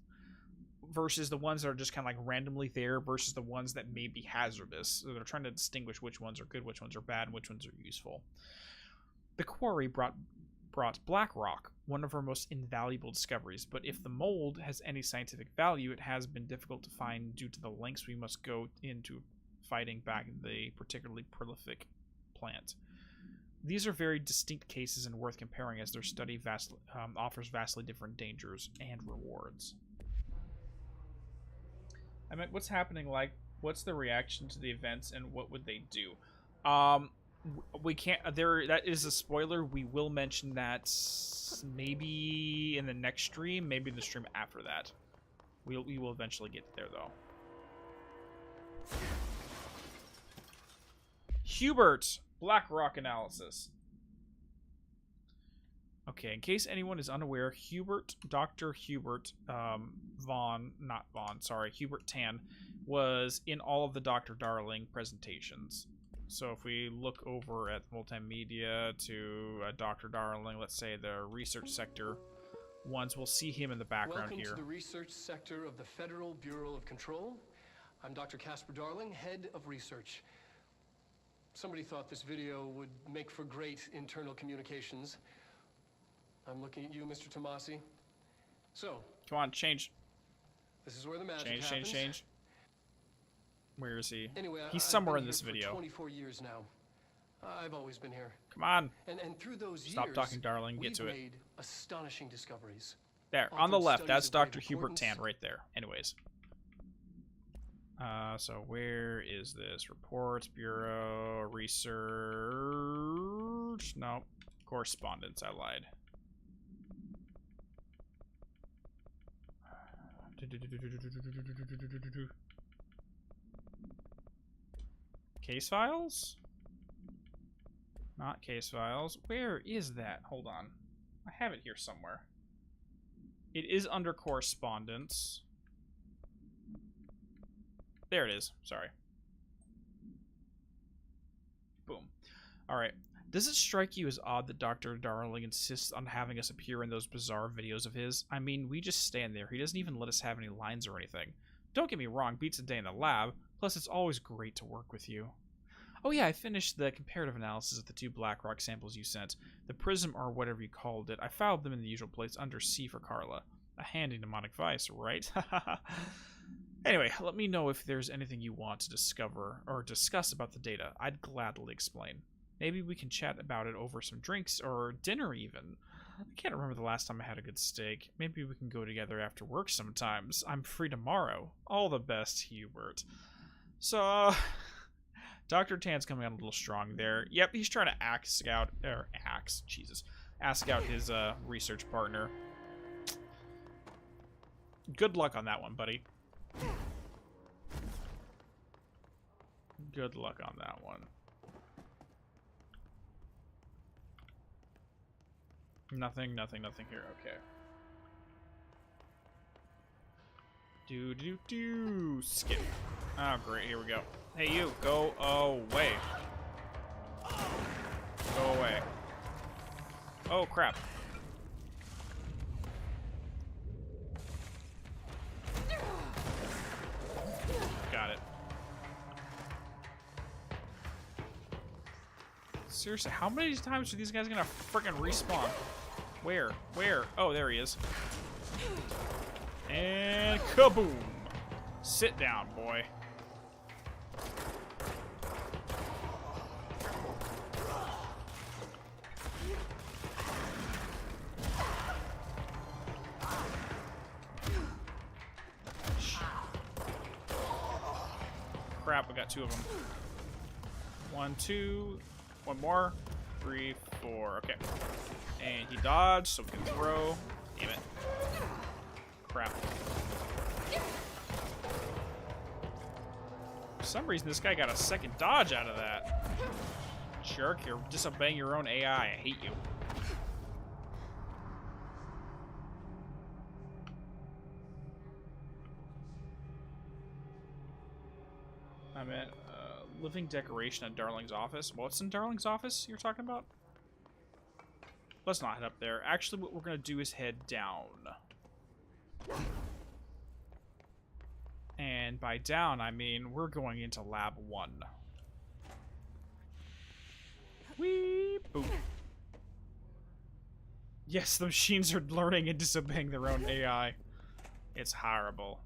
versus the ones that are just kind of like randomly there versus the ones that may be hazardous. So they're trying to distinguish which ones are good, which ones are bad, and which ones are useful. The quarry brought Black Rock, one of our most invaluable discoveries, but if the mold has any scientific value, it has been difficult to find due to the lengths we must go into fighting back the particularly prolific plant. These are very distinct cases and worth comparing as their study offers vastly different dangers and rewards. I meant, what's happening, like, what's the reaction to the events and what would they do? we can't. There, that is a spoiler. We will mention that maybe in the next stream, maybe the stream after that. We will eventually get there though. Hubert, Black Rock analysis. Okay, in case anyone is unaware, Dr. Hubert Hubert Tan was in all of the Dr. Darling presentations. So if we look over at multimedia to Dr. Darling, let's say the research sector ones, we'll see him in the background here. Welcome to the research sector of the Federal Bureau of Control. I'm Dr. Casper Darling, head of research. Somebody thought this video would make for great internal communications. I'm looking at you, Mr. Tomasi. So, come on, change. This is where the magic happens. Change. Where is he? Anyway, he's somewhere in this video. For 24 years now. I've always been here. Come on. And through those Stop years, talking, darling. Get to it. We've made astonishing discoveries. There, on the left. That's Dr. Hubert Tan right there. Anyways. So where is this? Reports, Bureau, Research. No. Correspondence. I lied. Case files? Not case files. Where is that? Hold on. I have it here somewhere. It is under correspondence. There it is. Sorry. Boom. Alright. Does it strike you as odd that Dr. Darling insists on having us appear in those bizarre videos of his? I mean, we just stand there. He doesn't even let us have any lines or anything. Don't get me wrong, beats a day in the lab. Plus, it's always great to work with you. Oh yeah, I finished the comparative analysis of the 2 BlackRock samples you sent. The prism, or whatever you called it, I filed them in the usual place under C for Carla. A handy mnemonic device, right? Anyway, let me know if there's anything you want to discover or discuss about the data. I'd gladly explain. Maybe we can chat about it over some drinks or dinner even. I can't remember the last time I had a good steak. Maybe we can go together after work sometimes. I'm free tomorrow. All the best, Hubert. So, Dr. Tan's coming out a little strong there. Yep, he's trying to ask out his research partner. Good luck on that one, buddy. Good luck on that one. Nothing here. Okay. Skip. Oh, great. Here we go. Hey, you. Go away. Go away. Oh, crap. Got it. Seriously, how many times are these guys gonna freaking respawn? Where? Oh, there he is. And kaboom! Sit down, boy. Crap, we got 2 of them. 1, 2, 1 more. 3, 4. Okay. And he dodged, so we can throw. Damn it. Crap. For some reason, this guy got a second dodge out of that. Jerk, you're disobeying your own AI. I hate you. I'm at living decoration at Darling's office. What's in Darling's office you're talking about? Let's not head up there. Actually, what we're going to do is head down. And by down, I mean we're going into Lab 1. Whee! Boom. Yes, the machines are learning and disobeying their own AI. It's horrible.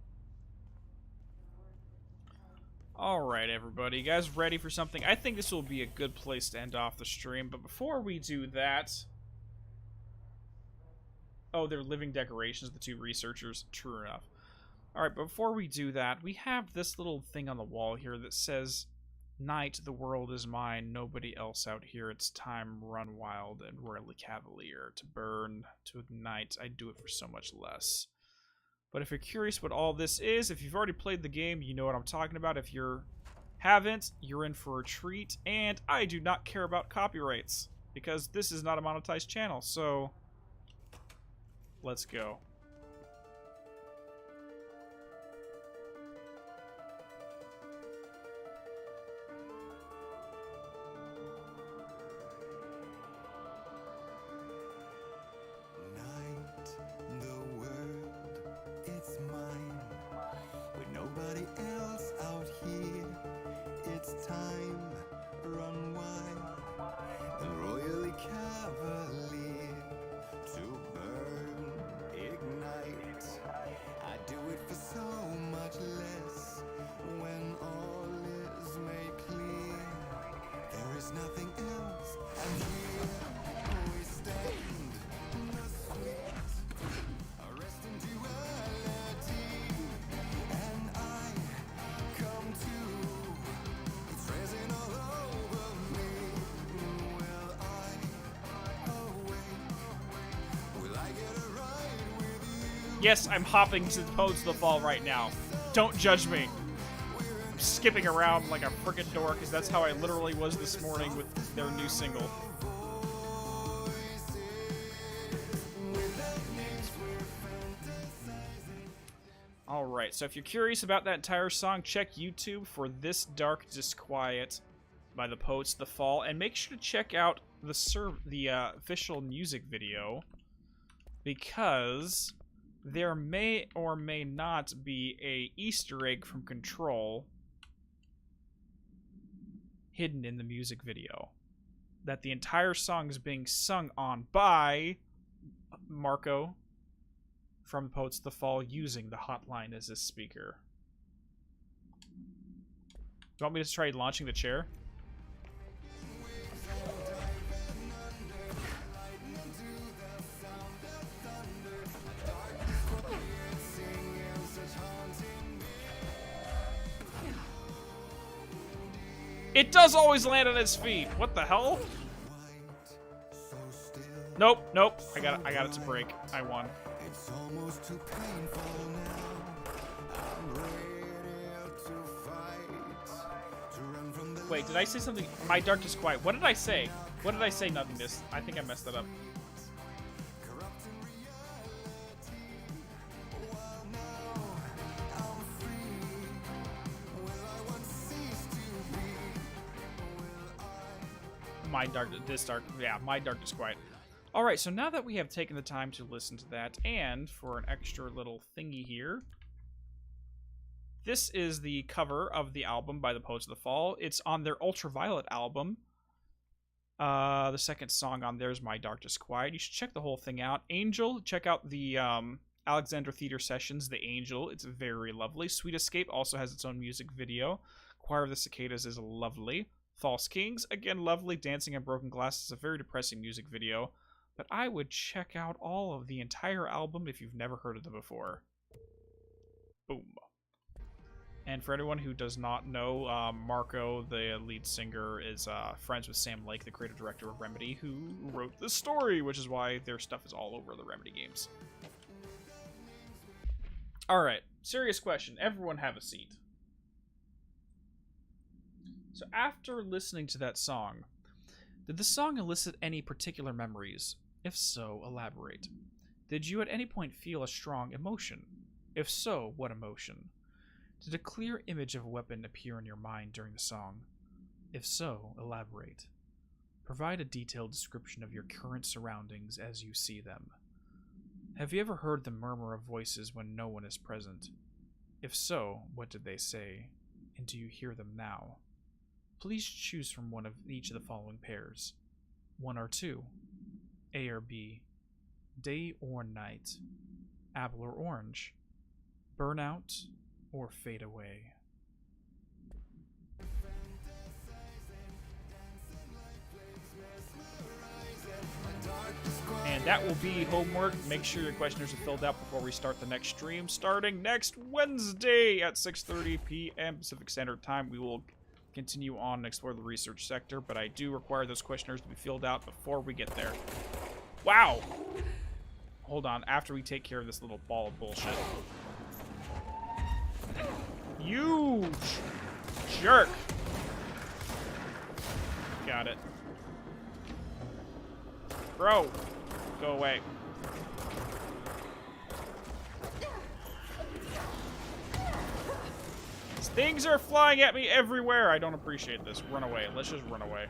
Alright, everybody. You guys ready for something? I think this will be a good place to end off the stream, but before we do that... Oh, they're living decorations, the 2 researchers. True enough. Alright, but before we do that, we have this little thing on the wall here that says Night, the world is mine, nobody else out here. It's time, run wild and royally cavalier. To burn, to ignite, I do it for so much less. But if you're curious what all this is, if you've already played the game, you know what I'm talking about. If you haven't, you're in for a treat. And I do not care about copyrights, because this is not a monetized channel, so let's go. Nobody else out here. It's time, run wild and royally cavalier. To burn, ignite. I do it for so much less. When all is made clear, there is nothing else. And here we stand, the sweet, arresting duality. And I come to, it's raising all over me. Will I awake? Will I get a ride with you? Yes, I'm hopping to the Poets of the Fall right now. Don't judge me. I'm skipping around like a frickin' dork, because that's how I literally was this morning with their new single. Alright, so if you're curious about that entire song, check YouTube for This Dark Disquiet by the Poets of the Fall, and make sure to check out the official music video, because there may or may not be a Easter egg from Control hidden in the music video. That the entire song is being sung on by Marco from the Poets of the Fall using the hotline as his speaker. You want me to try launching the chair? It does always land on its feet. What the hell? Nope, nope. I got it to break. I won. It's almost too painful now. I'm ready to fight. To run from the Wait, did I say something? My Dark Disquiet. What did I say? What did I say, Nothingness? I think I messed that up. My Dark Disquiet. Alright, so now that we have taken the time to listen to that, and for an extra little thingy here, this is the cover of the album by the Poets of the Fall. It's on their Ultraviolet album. The second song on there is My Dark Disquiet. You should check the whole thing out. Angel, check out the Alexander Theater Sessions, The Angel. It's very lovely. Sweet Escape also has its own music video. Choir of the Cicadas is lovely. False Kings, again, lovely. Dancing on Broken Glass is a very depressing music video. But I would check out all of the entire album if you've never heard of them before. Boom. And for anyone who does not know, Marco, the lead singer, is friends with Sam Lake, the creative director of Remedy, who wrote the story, which is why their stuff is all over the Remedy games. Alright, serious question. Everyone have a seat. So after listening to that song, did the song elicit any particular memories? If so, elaborate. Did you at any point feel a strong emotion? If so, what emotion? Did a clear image of a weapon appear in your mind during the song? If so, elaborate. Provide a detailed description of your current surroundings as you see them. Have you ever heard the murmur of voices when no one is present? If so, what did they say? And do you hear them now? Please choose from one of each of the following pairs. 1 or 2. A or B. Day or night. Apple or orange. Burnout or fade away. And that will be homework. Make sure your questionnaires are filled out before we start the next stream. Starting next Wednesday at 6:30 p.m. Pacific Standard Time. We will continue on and explore the research sector, but I do require those questionnaires to be filled out before we get there. Wow! Hold on, after we take care of this little ball of bullshit. You jerk! Got it. Bro, go away. Things are flying at me everywhere. I don't appreciate this. Run away. Let's just run away.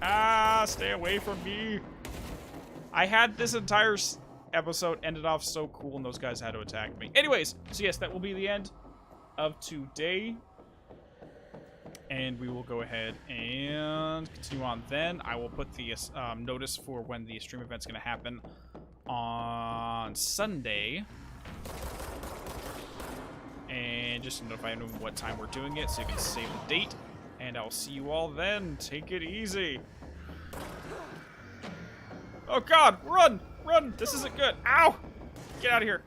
Ah, stay away from me. I had this entire episode ended off so cool and those guys had to attack me. Anyways, so yes, that will be the end of today. And we will go ahead and continue on then. I will put the notice for when the stream event's going to happen on Sunday. And just to notify everyone what time we're doing it so you can save the date. And I'll see you all then. Take it easy. Oh god, run! Run! This isn't good. Ow! Get out of here.